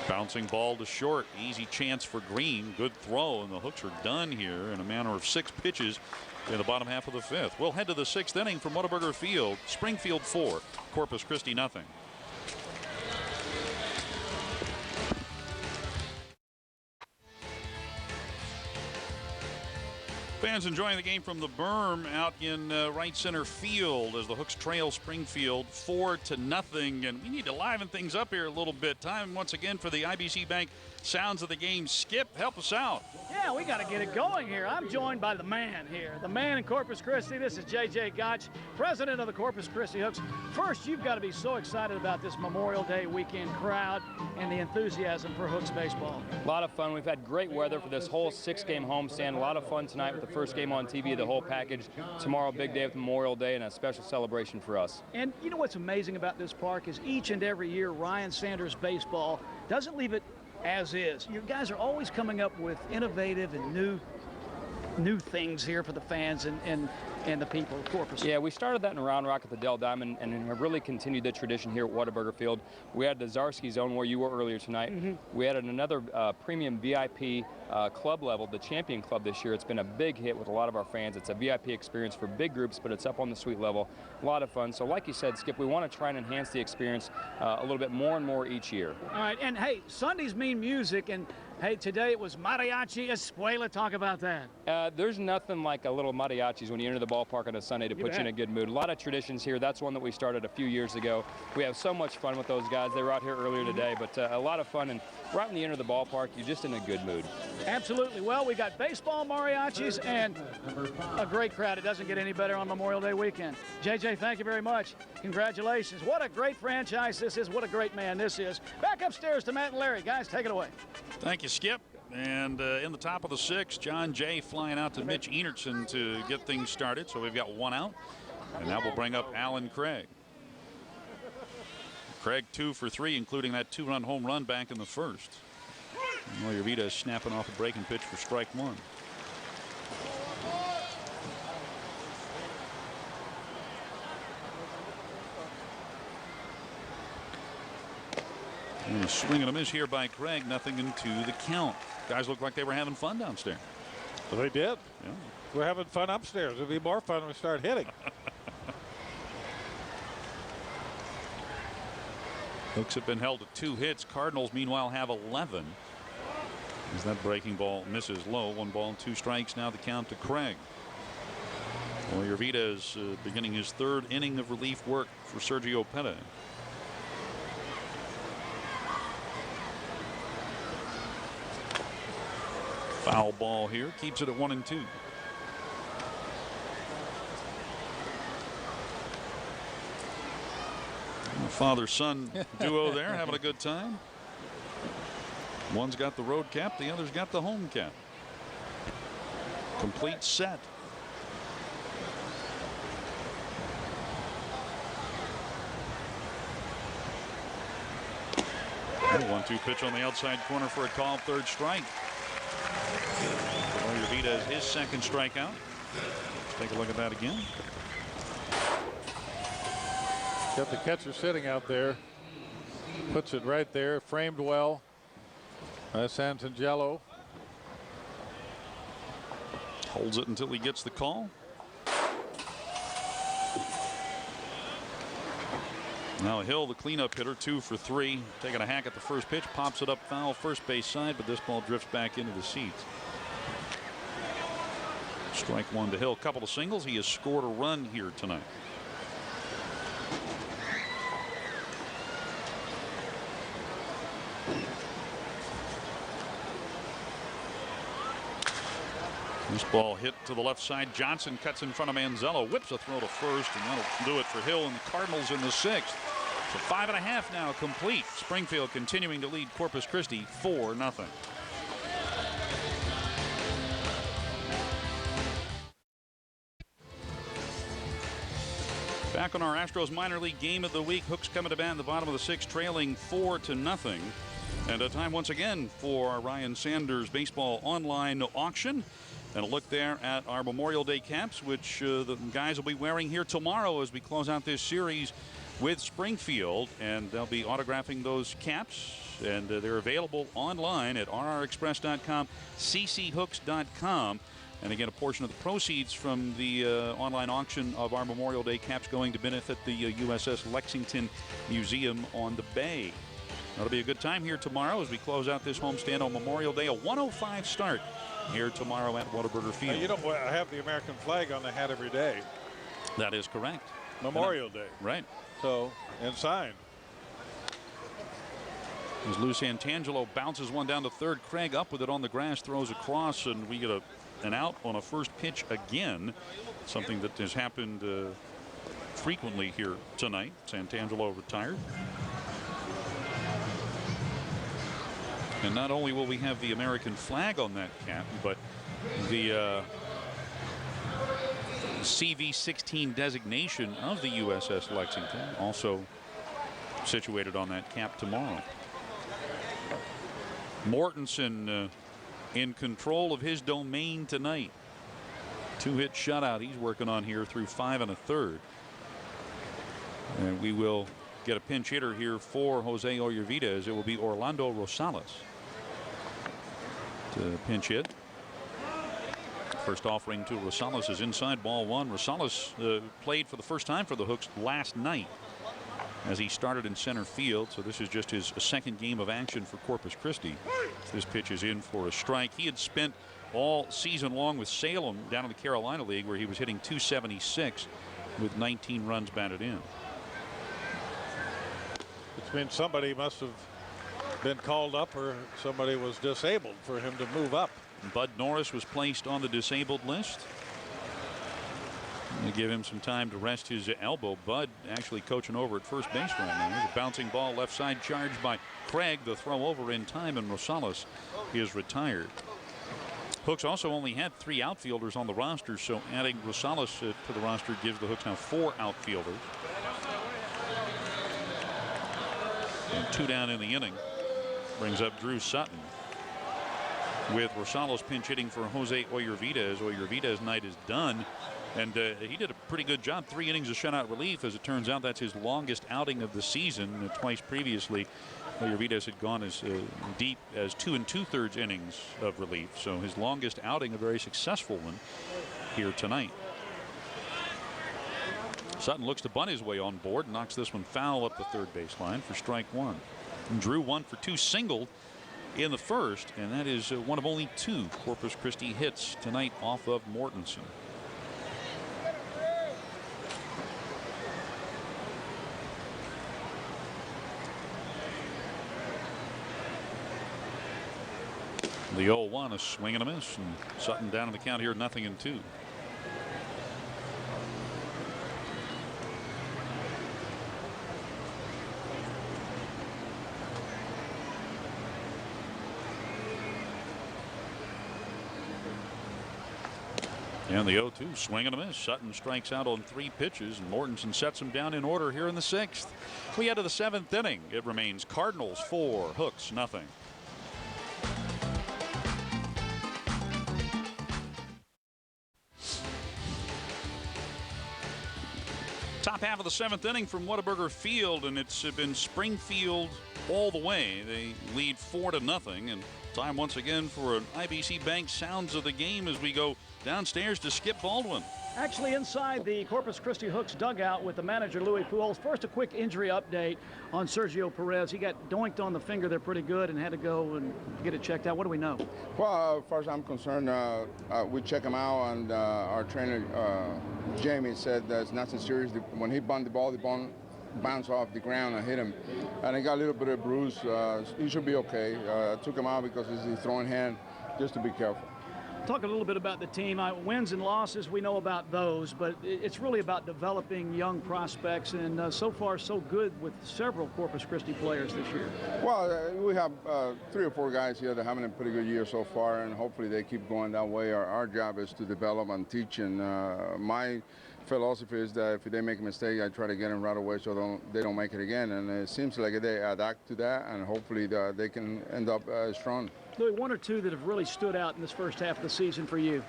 Bouncing ball to short, easy chance for Green. Good throw, and the Hooks are done here in a manner of 6 pitches in the bottom half of the 5th. We'll head to the 6th inning from Whataburger Field. Springfield 4, Corpus Christi nothing. Fans enjoying the game from the berm out in right center field as the Hooks trail Springfield 4-0. And we need to liven things up here a little bit. Time once again for the IBC Bank sounds of the game. Skip, help us out. Yeah, we got to get it going here. I'm joined by the man here, the man in Corpus Christi. This is J.J. Gotch, president of the Corpus Christi Hooks. First, you've got to be so excited about this Memorial Day weekend crowd and the enthusiasm for Hooks baseball. A lot of fun. We've had great weather for this whole 6-game homestand. A lot of fun tonight with the first game on TV, the whole package. Tomorrow, big day with Memorial Day and a special celebration for us. And you know what's amazing about this park is each and every year, Ryan Sanders baseball doesn't leave it as is. You guys are always coming up with innovative and new things here for the fans and the people of Corpus. Yeah, we started that in Round Rock at the Dell Diamond and have really continued the tradition here at Whataburger Field. We had the Zarski Zone where you were earlier tonight. We added another premium VIP club level, the Champion Club this year. It's been a big hit with a lot of our fans. It's a VIP experience for big groups, but it's up on the suite level. A lot of fun. So like you said, Skip, we want to try and enhance the experience a little bit more and more each year. All right, and hey, Sundays mean music, and hey, today it was Mariachi Escuela. Talk about that. There's nothing like a little mariachis when you enter the ballpark on a Sunday to put you in a good mood. A lot of traditions here. That's one that we started a few years ago. We have so much fun with those guys. They were out here earlier today, but a lot of fun. And right when you enter the ballpark, you're just in a good mood. Absolutely. Well, we got baseball mariachis and a great crowd. It doesn't get any better on Memorial Day weekend. JJ, thank you very much. Congratulations. What a great franchise this is. What a great man this is. Back upstairs to Matt and Larry. Guys, take it away. Thank you, Skip. And in the top of the 6th, John Jay flying out to Mitch Enertson to get things started. So we've got 1 out. And now we'll bring up Alan Craig. Craig 2 for 3, including that 2-run home run back in the first. Moyervita is snapping off a breaking pitch for strike 1. And a swing and a miss here by Craig. Nothing into the count. Guys look like they were having fun downstairs. Well, they did. Yeah. We're having fun upstairs. It'll be more fun when we start hitting. Hooks have been held to 2 hits. Cardinals, meanwhile, have 11. As that breaking ball misses low. 1 ball and 2 strikes. Now the count to Craig. Moyervita is beginning his 3rd inning of relief work for Sergio Pena. Foul ball here. Keeps it at 1-2. Father-son duo there having a good time. One's got the road cap, the other's got the home cap. Complete set. A 1-2 pitch on the outside corner for a call, 3rd strike. Moyervita is his 2nd strikeout. Let's take a look at that again. Got the catcher sitting out there. Puts it right there, framed well. Santangelo. Holds it until he gets the call. Now Hill, the cleanup hitter, 2 for 3, taking a hack at the first pitch, pops it up foul first base side, but this ball drifts back into the seats. Strike 1 to Hill. Couple of singles. He has scored a run here tonight. This ball hit to the left side. Johnson cuts in front of Manzello, whips a throw to first, and that'll do it for Hill and the Cardinals in the 6th. So 5.5 now complete. Springfield continuing to lead Corpus Christi 4-0. Back on our Astros minor league game of the week. Hooks coming to bat in the bottom of the 6th, trailing 4-0. And a time once again for our Ryan Sanders baseball online auction. And a look there at our Memorial Day caps, which the guys will be wearing here tomorrow as we close out this series with Springfield. And they'll be autographing those caps. And they're available online at rrexpress.com, cchooks.com. And again, a portion of the proceeds from the online auction of our Memorial Day caps going to benefit the USS Lexington Museum on the Bay. That'll be a good time here tomorrow as we close out this homestand on Memorial Day. A 1:05 start here tomorrow at Whataburger Field. You don't have the American flag on the hat every day. That is correct. Memorial Day. Right. So, and signed. As Lou Santangelo bounces one down to third, Craig up with it on the grass, throws across, and we get an out on a first pitch again. Something that has happened frequently here tonight. Santangelo retired. And not only will we have the American flag on that cap, but the CV-16 designation of the USS Lexington also situated on that cap tomorrow. Mortensen in control of his domain tonight. 2-hit shutout he's working on here through 5 1/3. And we will get a pinch hitter here for Jose Oyervides. It will be Orlando Rosales to pinch hit. First offering to Rosales is inside, ball one. Rosales played for the first time for the Hooks last night as he started in center field. So this is just his second game of action for Corpus Christi. This pitch is in for a strike. He had spent all season long with Salem down in the Carolina League, where he was hitting .276 with 19 runs batted in. Which means somebody must have been called up or somebody was disabled for him to move up. Bud Norris was placed on the disabled list. They give him some time to rest his elbow. Bud actually coaching over at first base right now. There's a bouncing ball left side, charged by Craig. The throw over in time, and Rosales is retired. Hooks also only had 3 outfielders on the roster, so adding Rosales to the roster gives the Hooks now 4 outfielders. And 2 down in the inning brings up Drew Sutton, with Rosales pinch hitting for Jose Oyervides. Oyervides' night is done, and he did a pretty good job. 3 innings of shutout relief. As it turns out, that's his longest outing of the season. Twice previously, Oyervides had gone as deep as 2 2/3 innings of relief. So his longest outing, a very successful one here tonight. Sutton looks to bunt his way on board, knocks this one foul up the third baseline for strike 1. And Drew 1 for 2 singled in the first, and that is one of only 2 Corpus Christi hits tonight off of Mortensen. The 0-1, a swing and a miss, and Sutton down in the count here, 0-2. And the 0-2, swing and a miss. Sutton strikes out on 3 pitches, and Mortensen sets him down in order here in the 6th. We head to the 7th inning. It remains Cardinals 4, Hooks 0. Top half of the 7th inning from Whataburger Field, and it's been Springfield all the way. They lead 4-0, and time once again for an IBC Bank Sounds of the Game as we go downstairs to Skip Baldwin. Actually inside the Corpus Christi Hooks dugout with the manager, Louis Pujols. First, a quick injury update on Sergio Perez. He got doinked on the finger there pretty good and had to go and get it checked out. What do we know? Well, as far as I'm concerned, we check him out, and our trainer, Jamie, said that it's nothing serious. When he bumped the ball bounced off the ground and hit him, and he got a little bit of bruise. He should be okay. I took him out because he's a throwing hand, just to be careful. Talk a little bit about the team. Wins and losses, we know about those, but it's really about developing young prospects, and so far so good with several Corpus Christi players this year. Well, we have 3 or 4 guys here that are having a pretty good year so far, and hopefully they keep going that way. Our job is to develop and teach, and my philosophy is that if they make a mistake, I try to get them right away so they don't make it again, and it seems like they adapt to that, and hopefully they can end up strong. Louis, 1 or 2 that have really stood out in this first half of the season for you?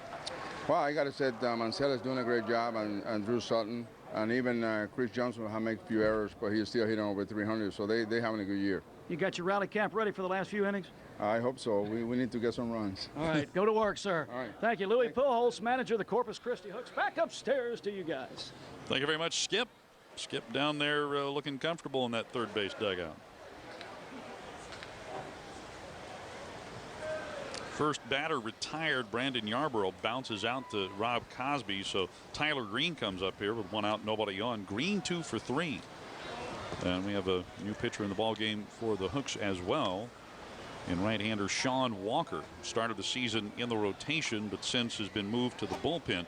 Well, I got to say Mancela's doing a great job, and Drew Sutton, and even Chris Johnson will make a few errors, but he's still hitting over 300, so they're having a good year. You got your rally camp ready for the last few innings? I hope so. We need to get some runs. All right, go to work, sir. All right. Thank you, Louis Pujols, manager of the Corpus Christi Hooks. Back upstairs to you guys. Thank you very much, Skip. Skip down there looking comfortable in that third base dugout. First batter retired, Brandon Yarborough, bounces out to Rob Cosby. So Tyler Green comes up here with 1 out, nobody on. Green 2 for 3. And we have a new pitcher in the ball game for the Hooks as well. And right-hander Sean Walker started the season in the rotation, but since has been moved to the bullpen.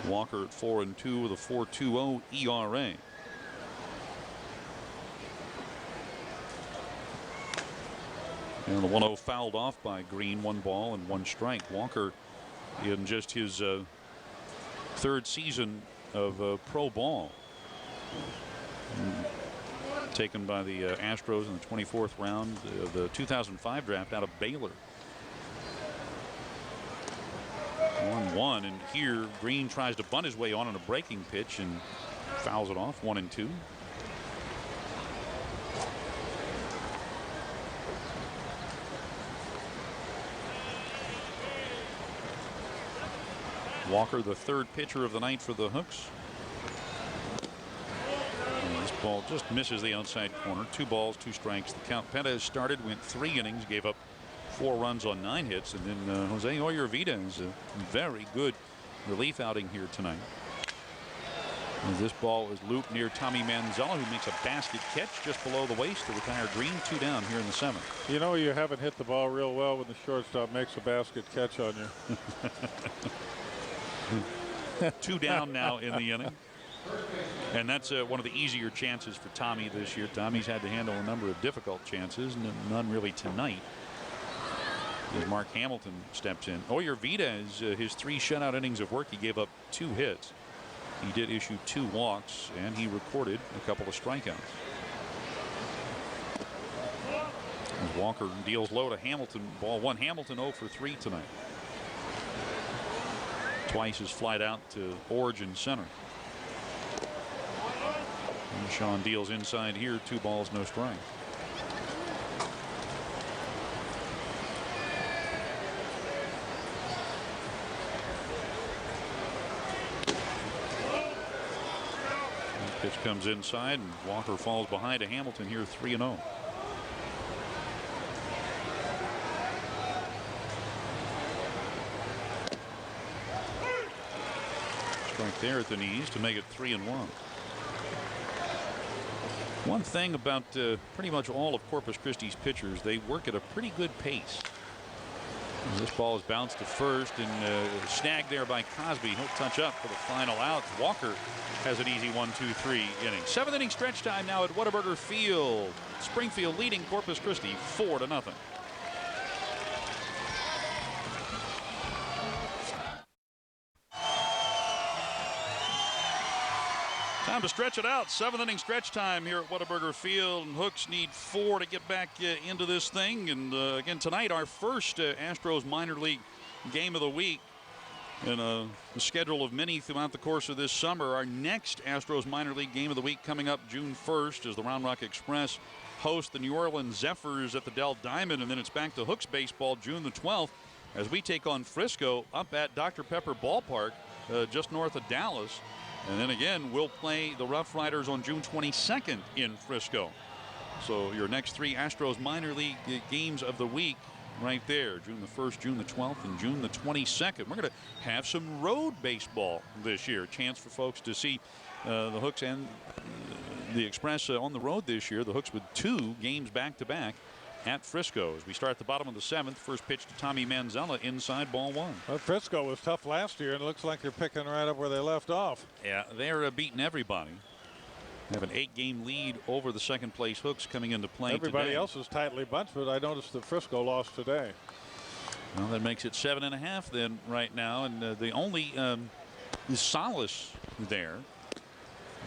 Walker at 4-2 with a 4.20 ERA. And the 1-0 fouled off by Green. 1 ball and 1 strike. Walker in just his 3rd season of pro ball. Taken by the Astros in the 24th round of the 2005 draft out of Baylor. 1-1, and here Green tries to bunt his way on a breaking pitch and fouls it off. 1-2. Walker, the 3rd pitcher of the night for the Hooks. And this ball just misses the outside corner. 2 balls, 2 strikes. The count. Perez started, went 3 innings, gave up 4 runs on 9 hits, and then Jose Oyervida's a very good relief outing here tonight. As this ball is looped near Tommy Manzella, who makes a basket catch just below the waist to retire Green. 2 down here in the 7th. You know you haven't hit the ball real well when the shortstop makes a basket catch on you. 2 down now in the inning. And that's one of the easier chances for Tommy this year. Tommy's had to handle a number of difficult chances, none really tonight. As Mark Hamilton steps in. Oyervida, his 3 shutout innings of work, he gave up 2 hits. He did issue 2 walks, and he recorded a couple of strikeouts. As Walker deals low to Hamilton, ball 1. Hamilton 0 for 3 tonight. Twice his flight out to origin center. And Sean deals inside here. 2 balls, no strikes. Pitch comes inside, and Walker falls behind to Hamilton here. 3-0. Strike there at the knees to make it 3-1. One thing about pretty much all of Corpus Christi's pitchers, they work at a pretty good pace. And this ball is bounced to first and snagged there by Cosby. He'll touch up for the final out. Walker has an easy 1-2-3 inning. 7th inning stretch time now at Whataburger Field. Springfield leading Corpus Christi 4-0. Time to stretch it out. 7th inning stretch time here at Whataburger Field. And Hooks need 4 to get back into this thing. And again tonight, our first Astros minor league game of the week in a schedule of many throughout the course of this summer. Our next Astros minor league game of the week coming up June 1st as the Round Rock Express host the New Orleans Zephyrs at the Dell Diamond. And then it's back to Hooks baseball June the 12th as we take on Frisco up at Dr. Pepper Ballpark just north of Dallas. And then again, we'll play the Rough Riders on June 22nd in Frisco. So your next 3 Astros minor league games of the week right there. June the 1st, June the 12th, and June the 22nd. We're going to have some road baseball this year. Chance for folks to see the Hooks and the Express on the road this year. The Hooks with 2 games back-to-back at Frisco. As we start at the bottom of the 7th, first pitch to Tommy Manzella, inside, ball 1. Well, Frisco was tough last year, and it looks like they're picking right up where they left off. Yeah, they're beating everybody. They have an 8-game lead over the second-place Hooks coming into play Everybody today. else is tightly bunched, but I noticed that Frisco lost today. Well, that makes it 7.5 then right now, and the only solace there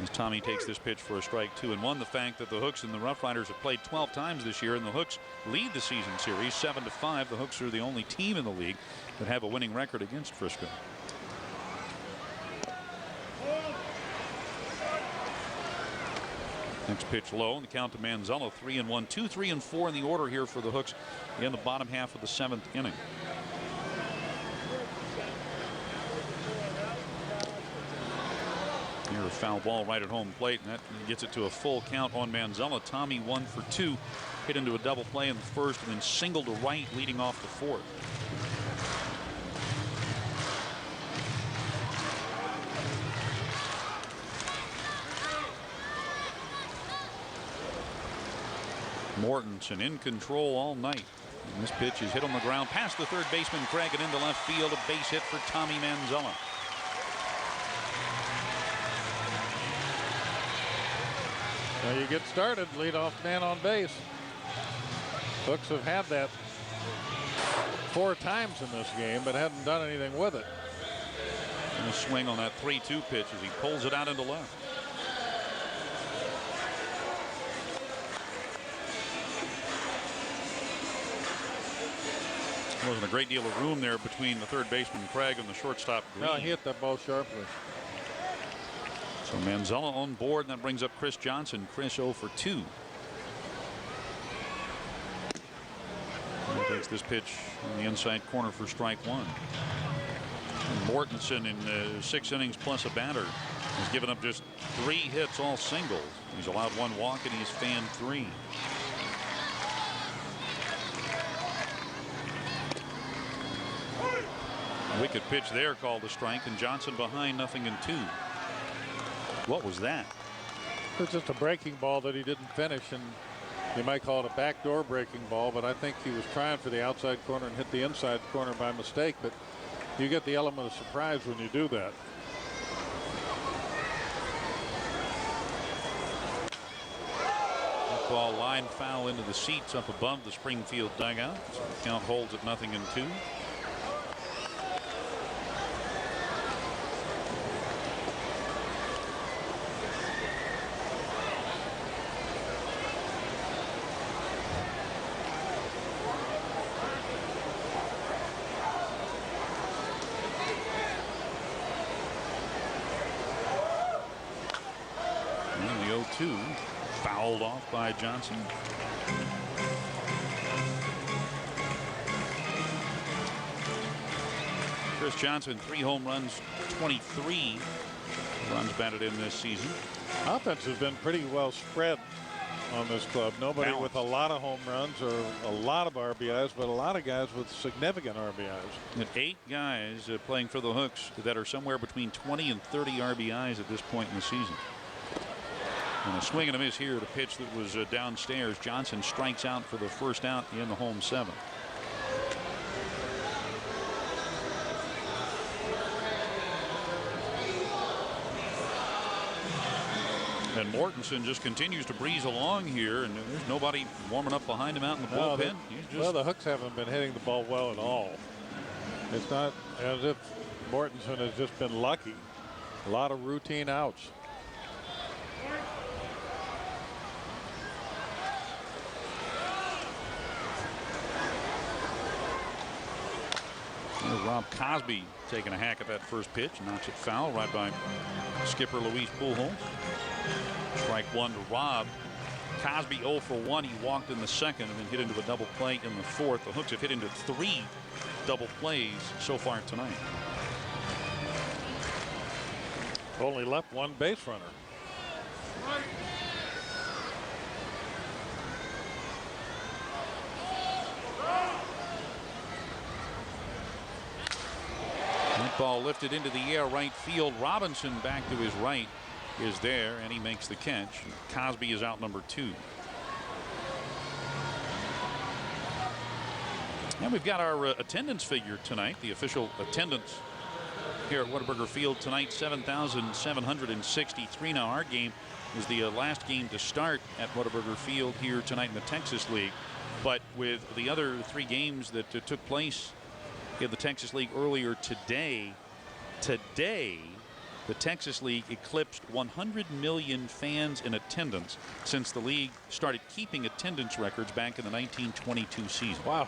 as Tommy takes this pitch for a strike 2-1. The fact that the Hooks and the Rough Riders have played 12 times this year, and the Hooks lead the season series 7-5. The Hooks are the only team in the league that have a winning record against Frisco. Next pitch low, and the count to Manzella. 3-1, 2, 3, and 4 in the order here for the Hooks in the bottom half of the 7th inning. Here a foul ball right at home plate, and that gets it to a full count on Manzella. Tommy 1 for 2, hit into a double play in the first, and then single to right leading off the 4th. Mortensen in control all night. And this pitch is hit on the ground past the third baseman Craig and into left field. A base hit for Tommy Manzella. Now you get started, leadoff man on base. Hooks have had that 4 times in this game, but hadn't done anything with it. And a swing on that 3-2 pitch as he pulls it out into left. Wasn't a great deal of room there between the third baseman Craig and the shortstop Green. No, he hit that ball sharply. So Manzella on board, and that brings up Chris Johnson. Chris 0 for 2. And he takes this pitch on the inside corner for strike 1. And Mortensen in 6 innings plus a batter has given up just 3 hits, all singles. He's allowed 1 walk and he's fanned 3. Wicked pitch there called a strike, and Johnson behind 0-2. What was that? It was just a breaking ball that he didn't finish, and you might call it a backdoor breaking ball, but I think he was trying for the outside corner and hit the inside corner by mistake. But you get the element of surprise when you do that. That ball line foul into the seats up above the Springfield dugout. So the count holds at 0-2. Fouled off by Johnson. Chris Johnson, 3 home runs, 23 runs batted in this season. Offense has been pretty well spread on this club. Nobody with a lot of home runs or a lot of RBIs, but a lot of guys with significant RBIs. And 8 guys playing for the Hooks that are somewhere between 20 and 30 RBIs at this point in the season. And a swing and a miss here at a pitch that was downstairs. Johnson strikes out for the first out in the home 7th. And Mortensen just continues to breeze along here, and there's nobody warming up behind him out in the bullpen. Well, the Hooks haven't been hitting the ball well at all. It's not as if Mortensen has just been lucky. A lot of routine outs. Rob Cosby taking a hack at that first pitch, knocks it foul right by skipper Luis Pujols. Strike 1 to Rob. Cosby 0 for 1. He walked in the 2nd and then hit into a double play in the 4th. The Hooks have hit into 3 double plays so far tonight. Only left 1 base runner. That ball lifted into the air right field. Robinson back to his right is there, and he makes the catch. Cosby is out number 2. And we've got our attendance figure tonight. The official attendance here at Whataburger Field tonight, 7,763. Now our game is the last game to start at Whataburger Field here tonight in the Texas League. But with the other 3 games that took place in the Texas League earlier today, the Texas League eclipsed 100 million fans in attendance since the league started keeping attendance records back in the 1922 season. Wow.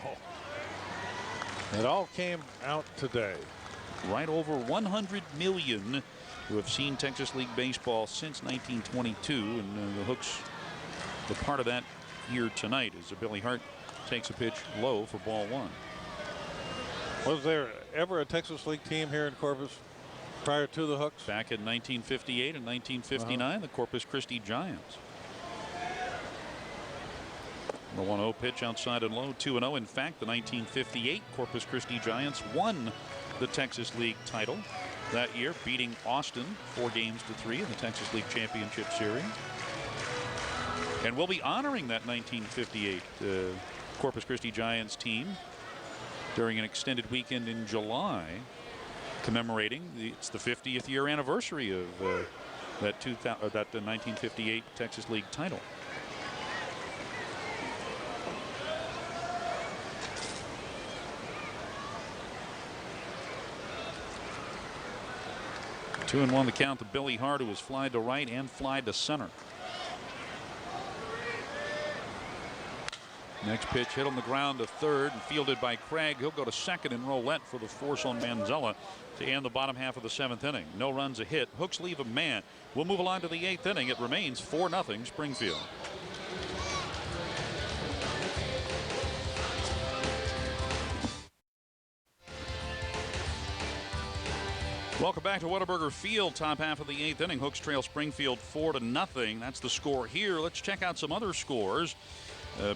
It all came out today. Right over 100 million who have seen Texas League baseball since 1922, and the Hooks were part of that here tonight as Billy Hart takes a pitch low for ball 1. Was there ever a Texas League team here in Corpus prior to the Hooks? Back in 1958 and 1959, the Corpus Christi Giants. The 1-0 pitch outside and low, 2-0. In fact, the 1958 Corpus Christi Giants won the Texas League title that year, beating Austin 4-3 in the Texas League Championship Series. And we'll be honoring that 1958 Corpus Christi Giants team during an extended weekend in July, commemorating it's the 50th year anniversary of that 1958 Texas League title. Two and one the count to Billy Hart, who was flied to right and flied to center. Next pitch hit on the ground to third and fielded by Craig. He'll go to second and roulette for the force on Manzella to end the bottom half of the 7th inning. No runs, a hit. Hooks leave a man. We'll move along to the 8th inning. It remains 4-0 Springfield. Welcome back to Whataburger Field. Top half of the 8th inning. Hooks trail Springfield 4-0. That's the score here. Let's check out some other scores.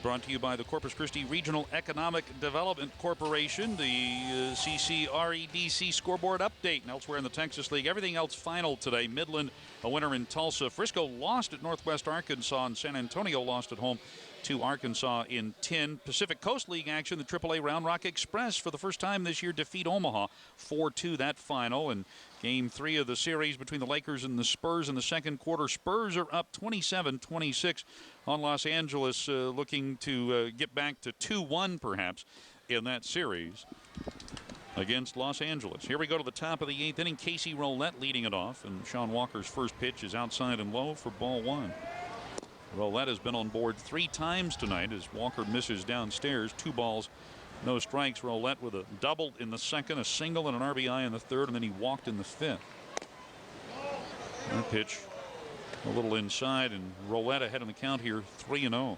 Brought to you by the Corpus Christi Regional Economic Development Corporation. The CCREDC scoreboard update and elsewhere in the Texas League. Everything else final today. Midland a winner in Tulsa. Frisco lost at Northwest Arkansas, and San Antonio lost at home to Arkansas in 10. Pacific Coast League action. The AAA Round Rock Express for the first time this year defeat Omaha 4-2 that final. And game 3 of the series between the Lakers and the Spurs in the second quarter. Spurs are up 27-26 on Los Angeles, looking to get back to 2-1 perhaps in that series against Los Angeles. Here we go to the top of the 8th inning. Casey Roulette leading it off, and Sean Walker's first pitch is outside and low for ball 1. Roulette has been on board 3 times tonight as Walker misses downstairs. 2 balls, no strikes. Roulette with a double in the second, a single and an RBI in the third, and then he walked in the 5th. That pitch a little inside, and Roulette ahead on the count here, 3-0.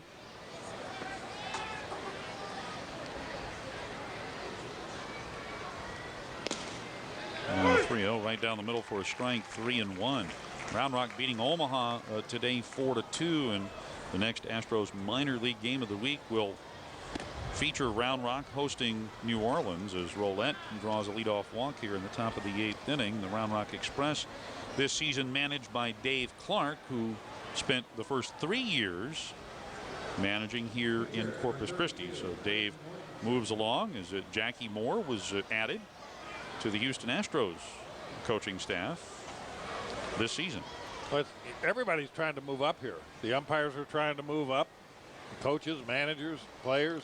And 3-0 right down the middle for a strike, 3-1. Round Rock beating Omaha today 4-2, and the next Astros minor league game of the week will feature Round Rock hosting New Orleans as Roulette draws a leadoff walk here in the top of the 8th inning. The Round Rock Express this season managed by Dave Clark, who spent the first 3 years managing here in Corpus Christi. So Dave moves along as Jackie Moore was added to the Houston Astros coaching staff this season. But everybody's trying to move up here. The umpires are trying to move up. The coaches, managers, players.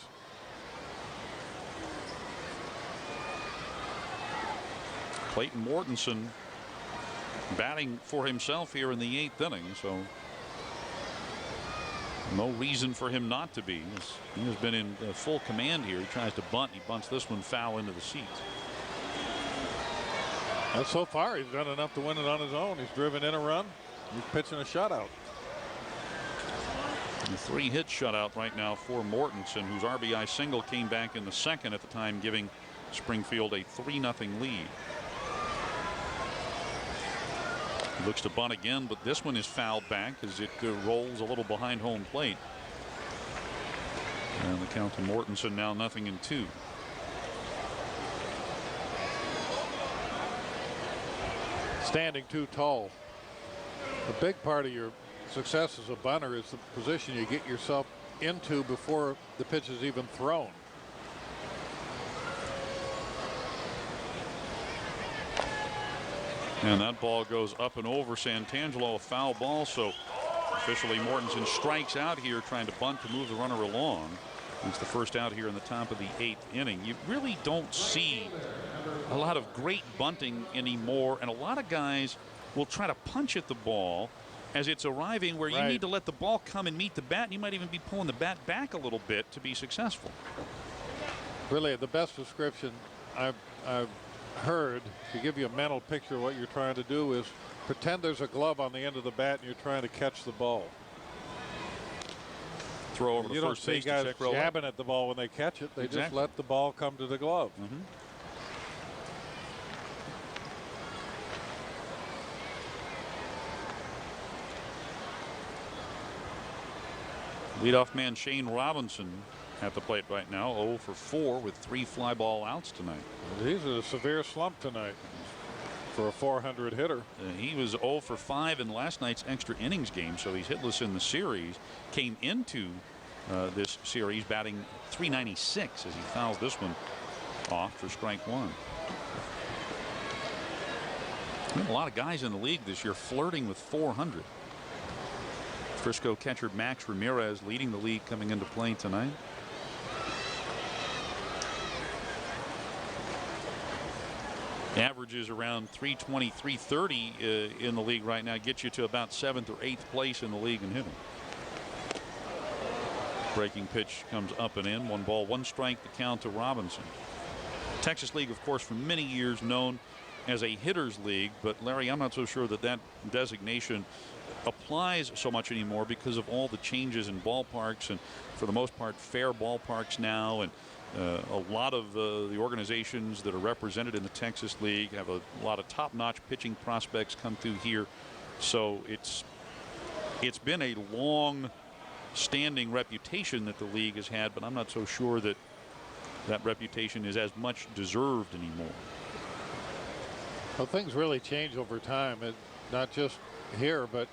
Clayton Mortensen batting for himself here in the 8th inning, so no reason for him not to be. He has been in full command here. He tries to bunt. He bunts this one foul into the seats. And so far, he's done enough to win it on his own. He's driven in a run. He's pitching a shutout. A 3-hit shutout right now for Mortensen, whose RBI single came back in the second, at the time giving Springfield a 3-0 lead. He looks to bunt again, but this one is fouled back as it rolls a little behind home plate. And the count to Mortensen now 0-2. Standing too tall. A big part of your success as a bunter is the position you get yourself into before the pitch is even thrown. And that ball goes up and over Santangelo, a foul ball. So officially Mortensen strikes out here trying to bunt to move the runner along. It's the first out here in the top of the 8th inning. You really don't see a lot of great bunting anymore, and a lot of guys will try to punch at the ball as it's arriving where you need to let the ball come and meet the bat, and you might even be pulling the bat back a little bit to be successful. Really, the best description I've heard to give you a mental picture of what you're trying to do is pretend there's a glove on the end of the bat and you're trying to catch the ball. Throw over to first base. You don't see guys jabbing at the ball when they catch it. They just let the ball come to the glove. Leadoff man Shane Robinson at the plate right now, 0 for 4 with 3 fly ball outs tonight. He's in a severe slump tonight. for a 400 hitter. He was 0 for 5 in last night's extra innings game, so he's hitless in the series. Came into this series batting .396 as he fouls this one off for strike one. A lot of guys in the league this year flirting with 400. Frisco catcher Max Ramirez leading the league coming into play tonight. Averages around 320, 330 in the league right now. Gets you to about 7th or 8th place in the league in hitting. Breaking pitch comes up and in. 1 ball, 1 strike, the count to Robinson. Texas League, of course, for many years known as a hitters league, but Larry, I'm not so sure that that designation applies so much anymore because of all the changes in ballparks, and for the most part fair ballparks now, and a lot of the organizations that are represented in the Texas League have a lot of top-notch pitching prospects come through here. So it's been a long-standing reputation that the league has had, but I'm not so sure that that reputation is as much deserved anymore. Well, things really change over time, not just here, but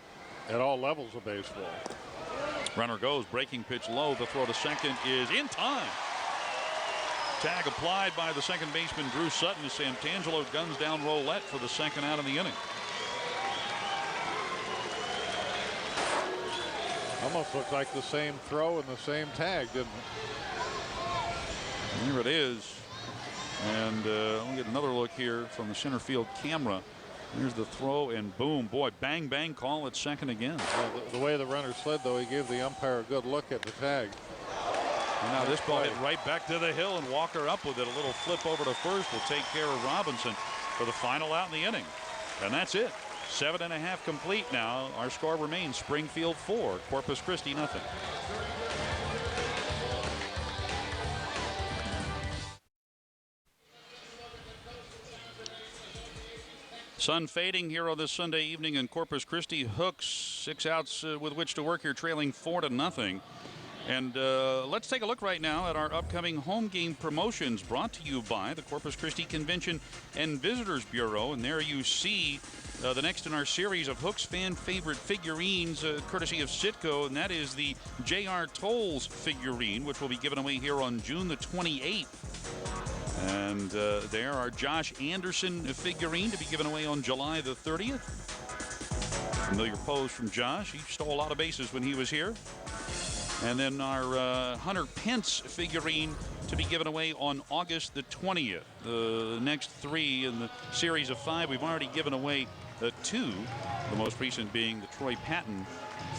at all levels of baseball. Runner goes, breaking pitch low. The throw to second is in time. Tag applied by the second baseman Drew Sutton as Santangelo guns down Roulette for the second out of the inning. Almost looked like the same throw and the same tag, didn't it? Here it is. And we'll get another look here from the center field camera. Here's the throw, and boom, boy, bang, bang, call at second again. Well, the way the runner slid, though, he gave the umpire a good look at the tag. And now this ball hit right back to the hill, and Walker up with it. A little flip over to first will take care of Robinson for the final out in the inning. And that's it. 7.5 complete now. Our score remains Springfield 4, Corpus Christi nothing. Sun fading here on this Sunday evening in Corpus Christi. Hooks 6 outs with which to work here, trailing 4-0. And let's take a look right now at our upcoming home game promotions, brought to you by the Corpus Christi Convention and Visitors Bureau. And there you see the next in our series of Hooks fan favorite figurines, courtesy of Citco, and that is the J.R. Tolles figurine, which will be given away here on June the 28th. And there our Josh Anderson figurine to be given away on July the 30th. Familiar pose from Josh. He stole a lot of bases when he was here. And then our Hunter Pence figurine to be given away on August the 20th. The next 3 in the series of 5, we've already given away 2. The most recent being the Troy Patton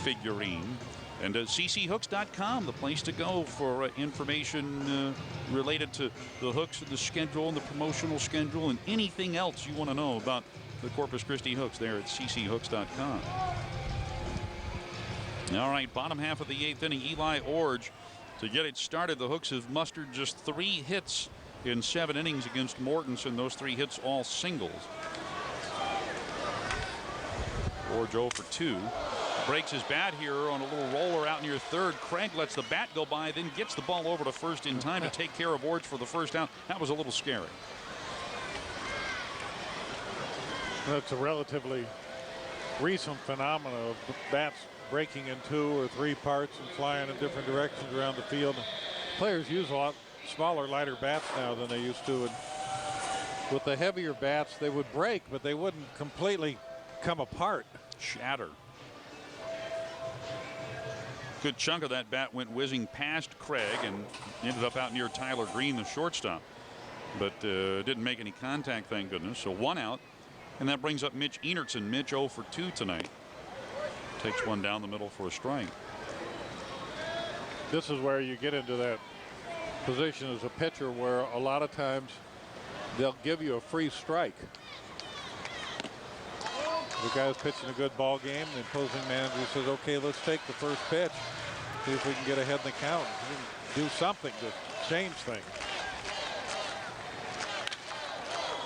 figurine. And cchooks.com, the place to go for information related to the Hooks, the schedule, and the promotional schedule, and anything else you want to know about the Corpus Christi Hooks there at cchooks.com. All right, bottom half of the 8th inning, Eli Orge to get it started. The Hooks have mustered just 3 hits in 7 innings against Mortensen. Those 3 hits all singles. Orge 0 for 2. Breaks his bat here on a little roller out near third. Craig lets the bat go by, then gets the ball over to first in time to take care of Orge for the first out. That was a little scary. That's a relatively recent phenomenon of bats breaking in 2 or 3 parts and flying in different directions around the field. Players use a lot smaller, lighter bats now than they used to. And with the heavier bats, they would break, but they wouldn't completely come apart. Shatter. Good chunk of that bat went whizzing past Craig and ended up out near Tyler Green, the shortstop, but didn't make any contact, thank goodness. So 1 out, and that brings up Mitch Enertson. Mitch 0 for 2 tonight. Takes one down the middle for a strike. This is where you get into that position as a pitcher where a lot of times they'll give you a free strike. The guy's pitching a good ball game. The opposing manager says, okay, let's take the first pitch. See if we can get ahead in the count. Do something to change things.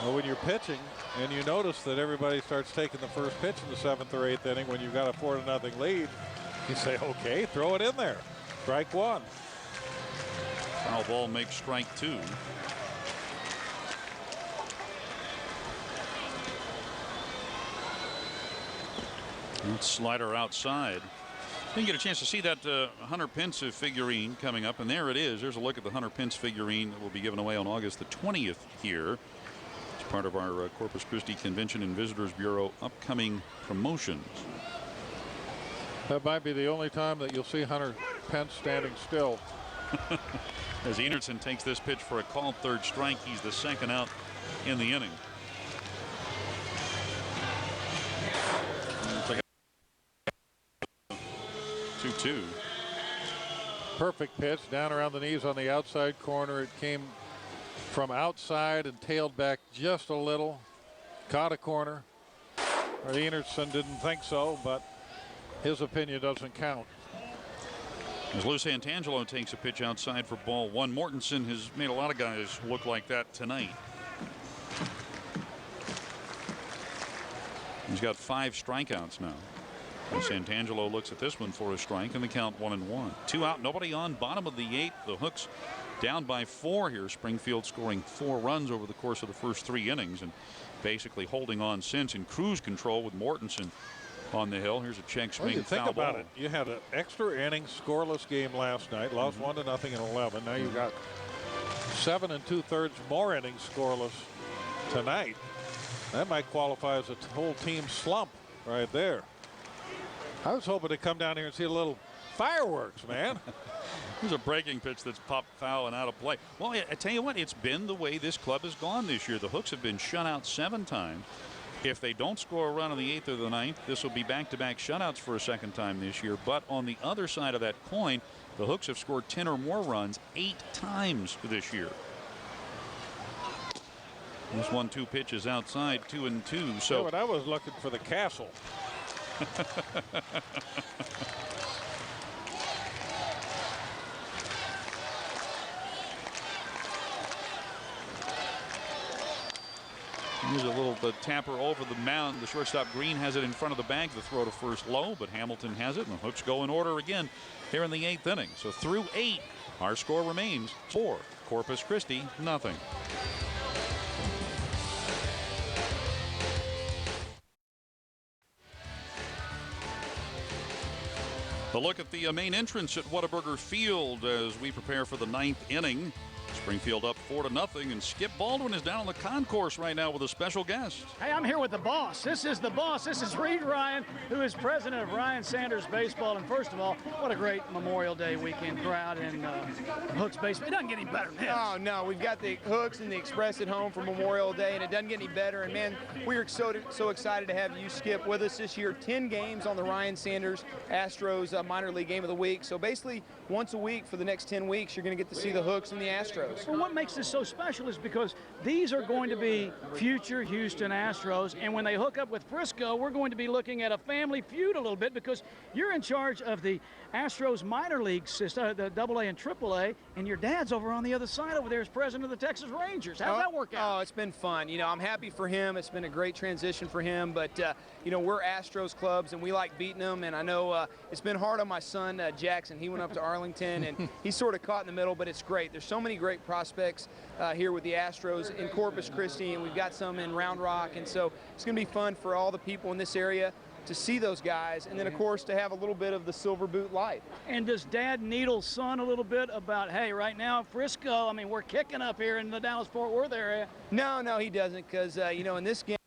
Well, when you're pitching and you notice that everybody starts taking the first pitch in the 7th or 8th inning when you've got a 4-0 lead, you say, okay, throw it in there. Strike 1. Foul ball makes strike 2. Slider outside. Didn't get a chance to see that Hunter Pence figurine coming up, and there it is. There's a look at the Hunter Pence figurine that will be given away on August the 20th here. It's part of our Corpus Christi Convention and Visitors Bureau upcoming promotions. That might be the only time that you'll see Hunter Pence standing still. As Enertson takes this pitch for a called third strike, he's the second out in the inning. 2-2. Perfect pitch down around the knees on the outside corner. It came from outside and tailed back just a little. Caught a corner. Enertson didn't think so, but his opinion doesn't count. As Lou Santangelo takes a pitch outside for ball one. Mortensen has made a lot of guys look like that tonight. He's got 5 strikeouts now. And Santangelo looks at this one for a strike, and the count 1-1. 2 out, nobody on. Bottom of the 8th. The Hooks down by 4 here. Springfield scoring 4 runs over the course of the first 3 innings and basically holding on since in cruise control with Mortensen on the hill. Here's a check swing. Well, think about it. You had an extra inning scoreless game last night. Lost 1-0 in 11. Now you've got 7 2/3 more innings scoreless tonight. That might qualify as a whole team slump right there. I was hoping to come down here and see a little fireworks, man. There's a breaking pitch that's popped foul and out of play. Well, I tell you what, it's been the way this club has gone this year. The Hooks have been shut out 7 times. If they don't score a run in the 8th or the 9th, this will be back-to-back shutouts for a second time this year. But on the other side of that coin, the Hooks have scored 10 or more runs 8 times this year. This 1-2 pitch is outside, 2-2. So yeah, but I was looking for the castle. Here's a little tapper over the mound. The shortstop Green has it in front of the bag. The throw to first low, but Hamilton has it, and the Hooks go in order again here in the 8th inning. So through 8, our score remains 4. Corpus Christi, nothing. A look at the main entrance at Whataburger Field as we prepare for the 9th inning. Springfield up 4-0, and Skip Baldwin is down on the concourse right now with a special guest. Hey, I'm here with the boss. This is the boss. This is Reed Ryan, who is president of Ryan Sanders Baseball. And first of all, what a great Memorial Day weekend crowd in Hooks Baseball. It doesn't get any better than this. Oh, no. We've got the Hooks and the Express at home for Memorial Day, and it doesn't get any better. And, man, we are so excited to have you, Skip, with us this year. 10 games on the Ryan Sanders Astros minor league game of the week. So, basically, once a week for the next 10 weeks, you're going to get to see the Hooks and the Astros. Well, what makes this so special is because these are going to be future Houston Astros, and when they hook up with Frisco, we're going to be looking at a family feud a little bit because you're in charge of the Astros minor league system, the AA and AAA, and your dad's over on the other side over there as president of the Texas Rangers. How's that work out? Oh, it's been fun. You know, I'm happy for him. It's been a great transition for him, but, you know, we're Astros clubs, and we like beating them, and I know it's been hard on my son, Jackson. He went up to Arlington, and he's sort of caught in the middle, but it's great. There's so many great prospects here with the Astros in Corpus Christi, and we've got some in Round Rock, and so it's going to be fun for all the people in this area to see those guys, and then, of course, to have a little bit of the silver boot life. And does Dad needle son a little bit about, hey, right now, Frisco, I mean, we're kicking up here in the Dallas-Fort Worth area? No, he doesn't, because, you know, in this game,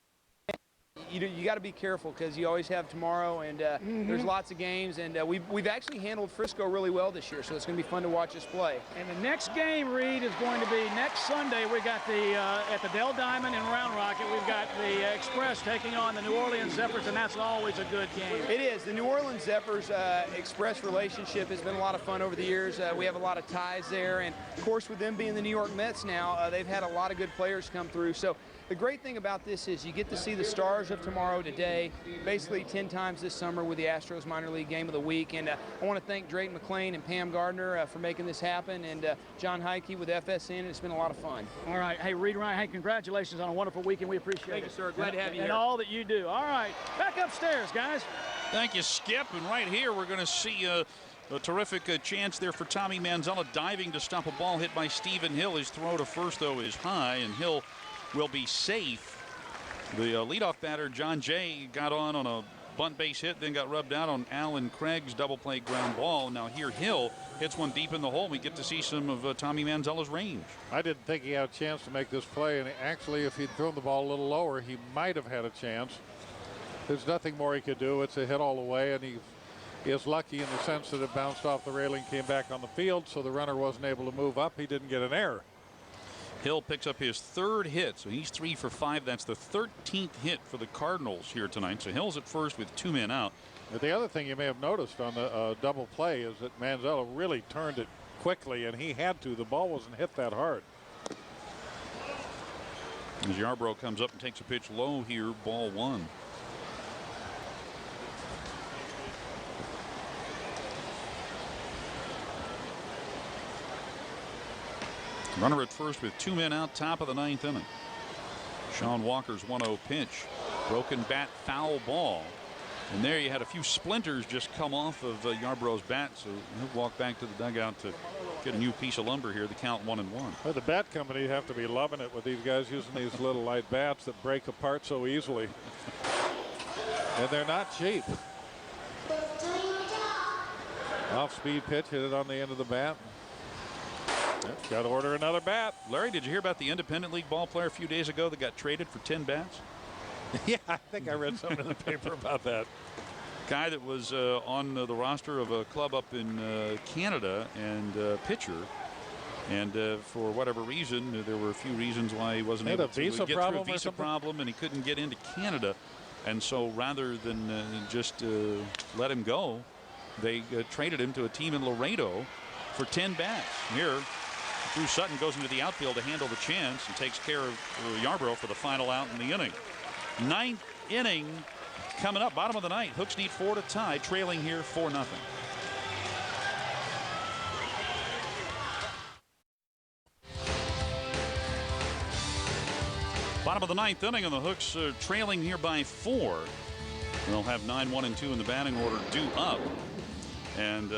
you got to be careful because you always have tomorrow, and there's lots of games, and we've actually handled Frisco really well this year, so it's going to be fun to watch us play. And the next game, Reed, is going to be next Sunday. We got the at the Dell Diamond in Round Rocket. We've got the Express taking on the New Orleans Zephyrs, and that's always a good game. It is. The New Orleans Zephyrs Express relationship has been a lot of fun over the years. We have a lot of ties there, and of course, with them being the New York Mets now, they've had a lot of good players come through. So the great thing about this is you get to see the stars of tomorrow today, basically 10 times this summer with the Astros minor league game of the week. And I want to thank Drayton McClain and Pam Gardner for making this happen, and John Heike with FSN. It's been a lot of fun. All right. Hey, Reed Ryan, hey, congratulations on a wonderful weekend. We appreciate it. Thank you, sir. Glad to have you and here. all that you do. All right. Back upstairs, guys. Thank you, Skip. And right here, we're going to see a terrific chance there for Tommy Manzella diving to stop a ball hit by Stephen Hill. His throw to first, though, is high, and Hill will be safe. The leadoff batter, John Jay, got on a bunt base hit, then got rubbed out on Alan Craig's double play ground ball. Now here Hill hits one deep in the hole. We get to see some of Tommy Manzella's range. I didn't think he had a chance to make this play, and actually if he'd thrown the ball a little lower, he might have had a chance. There's nothing more he could do. It's a hit all the way, and he is lucky in the sense that it bounced off the railing, came back on the field, so the runner wasn't able to move up. He didn't get an error. Hill picks up his 3rd hit, so he's 3 for 5. That's the 13th hit for the Cardinals here tonight. So Hill's at first with 2 men out. But the other thing you may have noticed on the double play is that Manzella really turned it quickly, and he had to. The ball wasn't hit that hard. As Yarbrough comes up and takes a pitch low here, ball 1. Runner at first with 2 men out, top of the 9th inning. Sean Walker's 1-0 pitch. Broken bat, foul ball. And there you had a few splinters just come off of Yarbrough's bat, so he'll walk back to the dugout to get a new piece of lumber here. The count 1-1. Well, the bat company have to be loving it with these guys using these little light bats that break apart so easily. And they're not cheap. Off-speed pitch, hit it on the end of the bat. Got to order another bat. Larry, did you hear about the Independent League ball player a few days ago that got traded for 10 bats? Yeah, I think I read something in the paper about that. Guy that was on the roster of a club up in Canada and pitcher. And for whatever reason, there were a few reasons why he wasn't able to get through a visa problem, and he couldn't get into Canada. And so rather than just let him go, they traded him to a team in Laredo for 10 bats. Here, Drew Sutton goes into the outfield to handle the chance and takes care of Yarbrough for the final out in the inning. 9th inning coming up, bottom of the 9th. Hooks need 4 to tie, trailing here 4-0. Bottom of the 9th inning, and the Hooks are trailing here by 4. They'll have 9, 1, and 2 in the batting order due up. And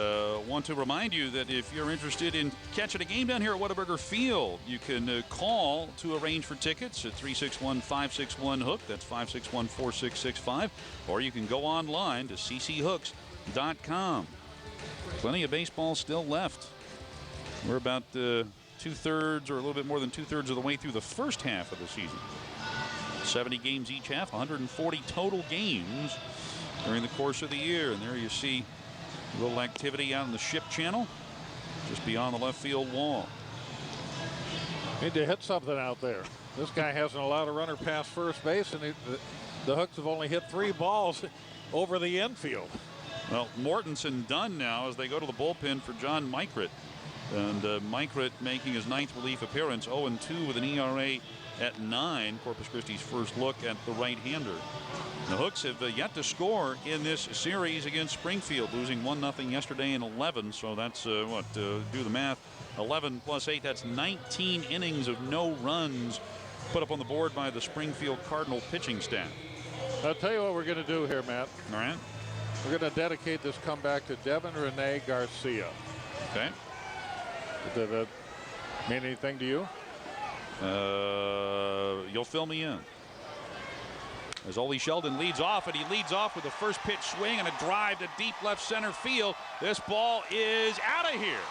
want to remind you that if you're interested in catching a game down here at Whataburger Field, you can call to arrange for tickets at 361-561-HOOK. That's 561-4665. Or you can go online to cchooks.com. Plenty of baseball still left. We're about 2/3 or a little bit more than 2/3 of the way through the first half of the season. 70 games each half, 140 total games during the course of the year. And there you see a little activity out in the ship channel just beyond the left field wall. Need to hit something out there. This guy hasn't allowed a runner past first base, and the Hooks have only hit 3 balls over the infield. Well, Mortensen done now as they go to the bullpen for John Mykrit. And Mykrit making his 9th relief appearance, 0-2 with an ERA at 9. Corpus Christi's first look at the right-hander. The Hooks have yet to score in this series against Springfield, losing 1-0 yesterday in 11. So that's do the math, 11 plus 8. That's 19 innings of no runs put up on the board by the Springfield Cardinal pitching staff. I'll tell you what we're going to do here, Matt. All right. We're going to dedicate this comeback to Devin Rene Garcia. Okay. Did that mean anything to you? You'll fill me in. As Ole Sheldon leads off, and he leads off with a first pitch swing and a drive to deep left center field. This ball is out of here.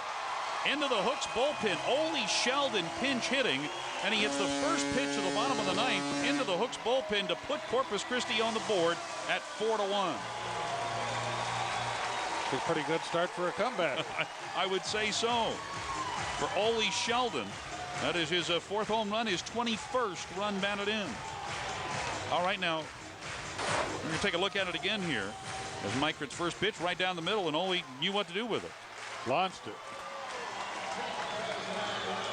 Into the Hooks bullpen. Ole Sheldon pinch hitting, and he hits the first pitch of the bottom of the 9th into the Hooks bullpen to put Corpus Christi on the board at 4-1. It's a pretty good start for a comeback. I would say so. For Ole Sheldon, that is his 4th home run, his 21st run batted in. All right, now we're going to take a look at it again here. As Mykrit's first pitch right down the middle, and Ole knew what to do with it. Launched it.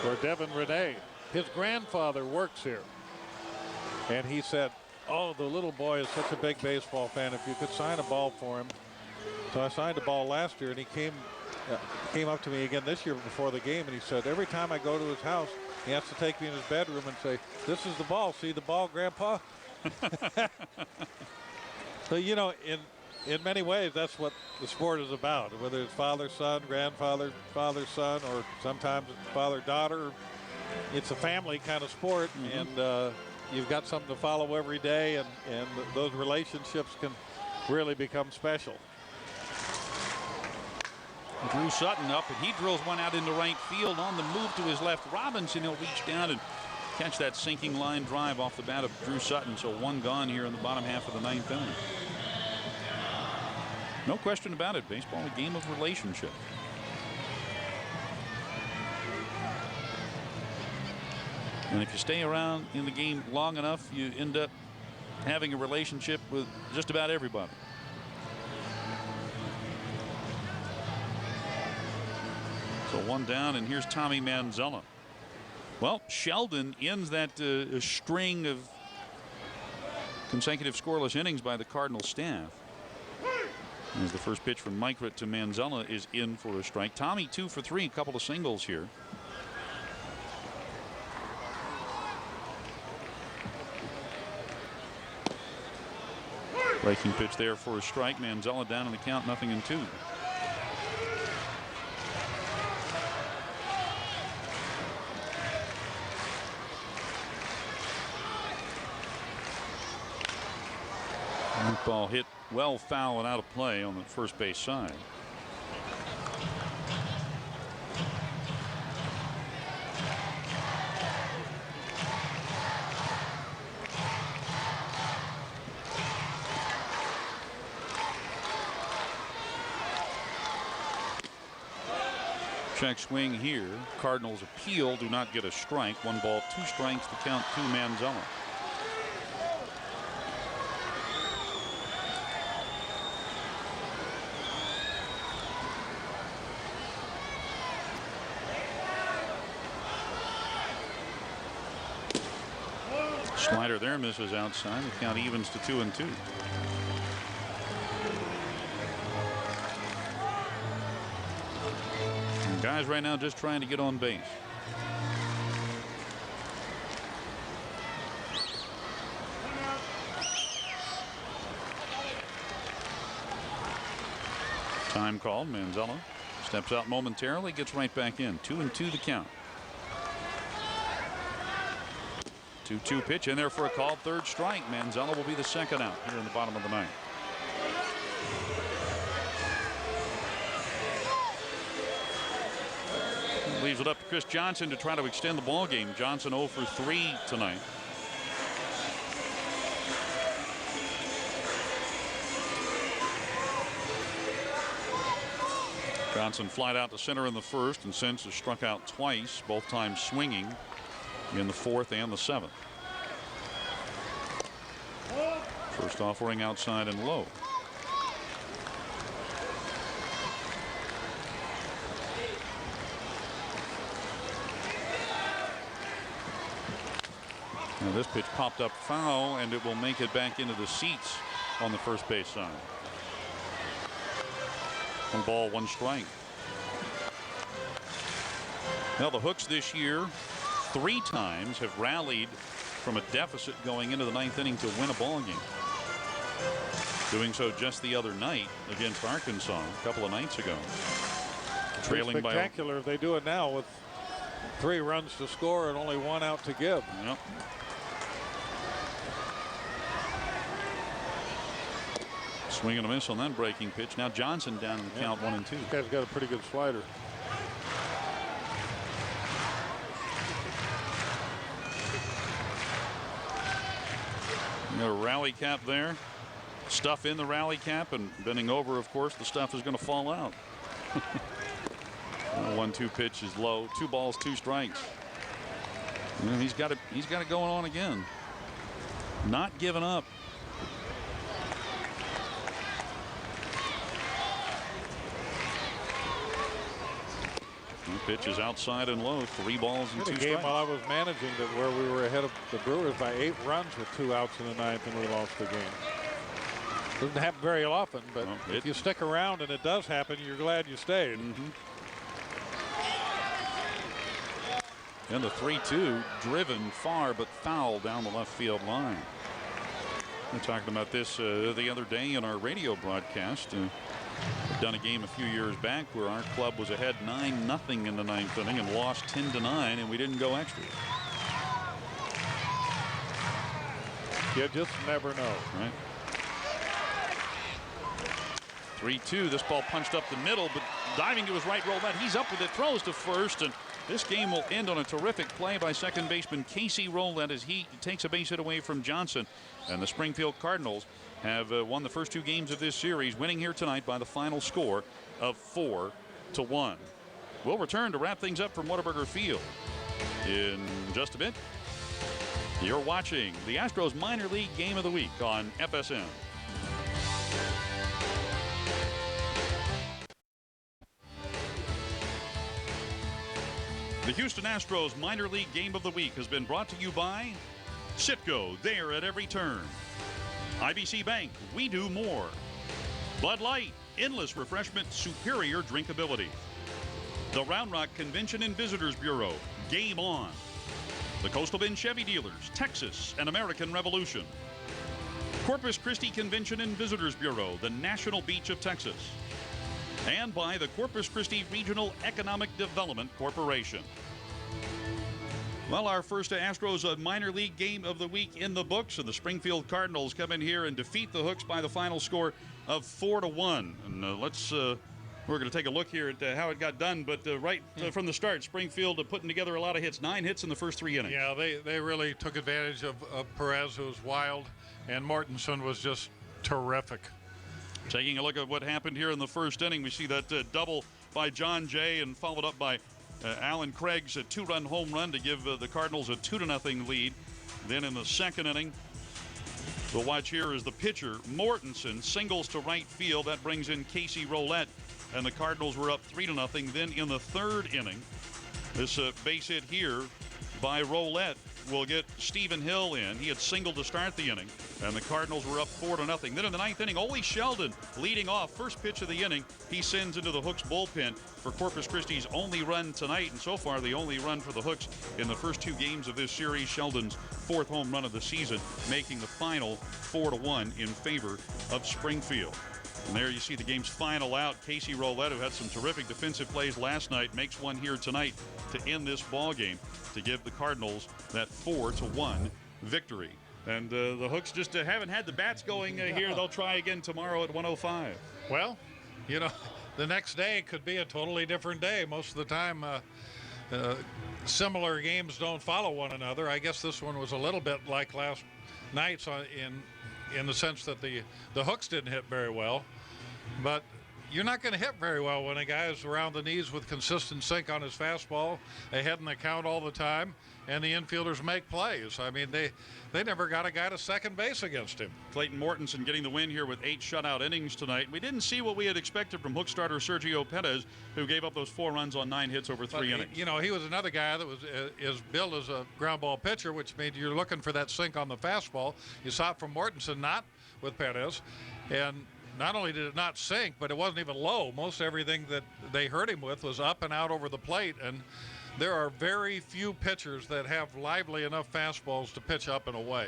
For Devin Rene. His grandfather works here. And he said, oh, the little boy is such a big baseball fan. If you could sign a ball for him. So I signed a ball last year, and he came up to me again this year before the game, and he said, every time I go to his house, he has to take me in his bedroom and say, this is the ball. See the ball, Grandpa? So, you know, in many ways, that's what the sport is about, whether it's father-son, grandfather, father-son, or sometimes it's father-daughter. It's a family kind of sport, and you've got something to follow every day, and those relationships can really become special. Drew Sutton up, and he drills one out into right field. On the move to his left, Robinson, he'll reach down and catch that sinking line drive off the bat of Drew Sutton. So one gone here in the bottom half of the ninth inning. No question about it. Baseball, a game of relationship. And if you stay around in the game long enough, you end up having a relationship with just about everybody. So one down, and here's Tommy Manzella. Well, Sheldon ends that string of consecutive scoreless innings by the Cardinals staff. As the first pitch from Mykrit to Manzella is in for a strike. Tommy 2 for 3, a couple of singles here. Breaking pitch there for a strike. Manzella down in the count, 0-2. Ball hit well foul and out of play on the first base side. Check swing here. Cardinals appeal, do not get a strike. 1 ball, 2 strikes to count to Manzella. Slider there misses outside. The count evens to 2-2. And guys right now just trying to get on base. Time called. Manzella steps out momentarily, gets right back in. 2-2 the count. 2-2 pitch in there for a called third strike. Manzella will be the second out here in the bottom of the ninth. Leaves it up to Chris Johnson to try to extend the ball game. Johnson 0 for 3 tonight. Johnson flied out to center in the first, and since has struck out twice, both times swinging in the 4th and the 7th. First offering outside and low. Now this pitch popped up foul, and it will make it back into the seats on the first base side. 1 ball, 1 strike. Now the Hooks this year 3 times have rallied from a deficit going into the 9th inning to win a ball game. Doing so just the other night against Arkansas a couple of nights ago. Trailing by. Spectacular if they do it now with 3 runs to score and only 1 out to give. Yep. Swing and a miss on that breaking pitch. Now Johnson down in the count 1-2. This guy's got a pretty good slider. A rally cap there. Stuff in the rally cap, and bending over, of course, the stuff is going to fall out. 1-2 pitch is low. 2 balls, 2 strikes. You know, he's got it going on again. Not giving up. Pitch is outside and low. 3 balls and 2 strikes. Game while I was managing that where we were ahead of the Brewers by 8 runs with 2 outs in the 9th, and we lost the game. Doesn't happen very often, but if you stick around and it does happen, you're glad you stayed. And the 3-2 driven far but foul down the left field line. We were talking about this the other day in our radio broadcast. We've done a game a few years back where our club was ahead 9-0 in the 9th inning and lost 10-9, and we didn't go extra. You just never know. Right. 3-2. This ball punched up the middle, but diving to his right, Roulette. He's up with it, throws to first, and this game will end on a terrific play by second baseman Casey Roulette as he takes a base hit away from Johnson. And the Springfield Cardinals have won the first 2 games of this series, winning here tonight by the final score of 4-1. We'll return to wrap things up from Whataburger Field in just a bit. You're watching the Astros Minor League Game of the Week on FSN. The Houston Astros Minor League Game of the Week has been brought to you by Citgo, there at every turn. IBC Bank, we do more. Bud Light, endless refreshment, superior drinkability. The Round Rock Convention and Visitors Bureau, game on. The Coastal Bend Chevy Dealers, Texas and American Revolution. Corpus Christi Convention and Visitors Bureau, the National Beach of Texas. And by the Corpus Christi Regional Economic Development Corporation. Well, our first Astros minor league game of the week in the books, and the Springfield Cardinals come in here and defeat the Hooks by the final score of 4-1. And we're going to take a look here at how it got done, but from the start, Springfield putting together a lot of hits, 9 hits in the first 3 innings. Yeah, they really took advantage of Perez, who was wild, and Mortensen was just terrific. Taking a look at what happened here in the first inning, we see that double by John Jay and followed up by Alan Craig's 2-run home run to give the Cardinals a 2-0 lead. Then in the second inning, we'll watch here is the pitcher, Mortensen, singles to right field. That brings in Casey Roulette, and the Cardinals were up 3-0. Then in the third inning, this base hit here by Roulette will get Stephen Hill in. He had singled to start the inning, and the Cardinals were up 4-0. Then in the ninth inning, Ole Sheldon leading off. First pitch of the inning, he sends into the Hooks bullpen for Corpus Christi's only run tonight, and so far the only run for the Hooks in the first 2 games of this series. Sheldon's 4th home run of the season, making the final 4-1 in favor of Springfield. And there you see the game's final out. Casey Roulette, who had some terrific defensive plays last night, makes one here tonight to end this ball game to give the Cardinals that 4-1 victory. And the Hooks just haven't had the bats going here. They'll try again tomorrow at 1:05. Well, you know, the next day could be a totally different day. Most of the time, similar games don't follow one another. I guess this one was a little bit like last night's in the sense that the Hooks didn't hit very well. But you're not going to hit very well when a guy is around the knees with consistent sink on his fastball, ahead in the count all the time, and the infielders make plays. I mean, they never got a guy to second base against him. Clayton Mortensen getting the win here with 8 shutout innings tonight. We didn't see what we had expected from Hook starter Sergio Perez, who gave up those 4 runs on 9 hits over 3 innings. You know, he was another guy that was is billed as a ground ball pitcher, which means you're looking for that sink on the fastball. You saw it from Mortensen, not with Perez, and not only did it not sink, but it wasn't even low. Most everything that they hurt him with was up and out over the plate, and there are very few pitchers that have lively enough fastballs to pitch up and away.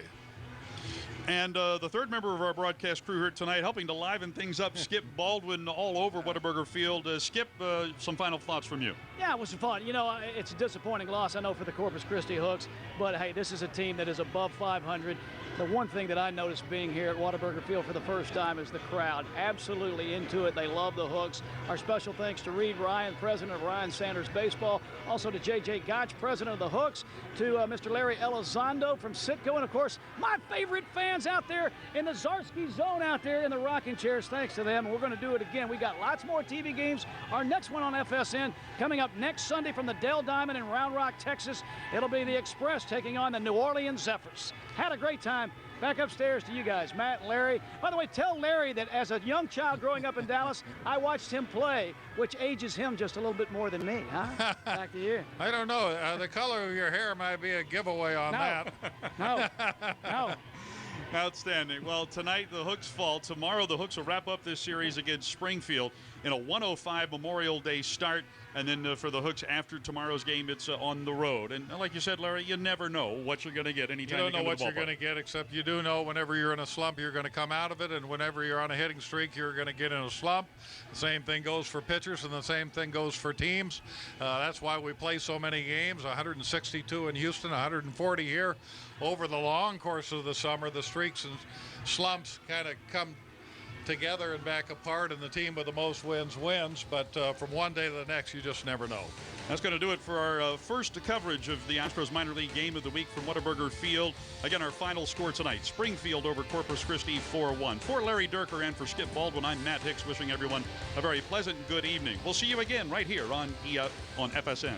And the third member of our broadcast crew here tonight, helping to liven things up, Skip Baldwin, all over Whataburger Field. Skip, some final thoughts from you. Yeah, it was fun. You know, it's a disappointing loss, I know, for the Corpus Christi Hooks, but hey, this is a team that is above 500. The one thing that I noticed being here at Whataburger Field for the first time is the crowd. Absolutely into it. They love the Hooks. Our special thanks to Reed Ryan, president of Ryan Sanders Baseball, also to J.J. Gotch, president of the Hooks, to Mr. Larry Elizondo from Citgo, and of course, my favorite fans out there in the Zarski zone out there in the rocking chairs. Thanks to them. We're going to do it again. We got lots more TV games. Our next one on FSN coming up next Sunday from the Dell Diamond in Round Rock, Texas. It'll be the Express taking on the New Orleans Zephyrs. Had a great time. Back upstairs to you guys, Matt and Larry. By the way, tell Larry that as a young child growing up in Dallas, I watched him play, which ages him just a little bit more than me, huh? Back to you. I don't know. The color of your hair might be a giveaway on that. No. Outstanding. Well, tonight the Hooks fall. Tomorrow the Hooks will wrap up this series against Springfield in a 1:05 Memorial Day start. And then for the Hooks after tomorrow's game, it's on the road. And like you said, Larry, you never know what you're going to get anytime you don't know what you're going to get, except you do know whenever you're in a slump, you're going to come out of it. And whenever you're on a hitting streak, you're going to get in a slump. The same thing goes for pitchers, and the same thing goes for teams. That's why we play so many games, 162 in Houston, 140 here. Over the long course of the summer, the streaks and slumps kind of come together and back apart, and the team with the most wins wins. But from one day to the next, you just never know. That's going to do it for our first coverage of the Astros minor league game of the week from Whataburger Field. Again, our final score tonight, Springfield over Corpus Christi 4-1. For Larry Dierker and for Skip Baldwin, I'm Matt Hicks, wishing everyone a very pleasant good evening. We'll see you again right here on FSN.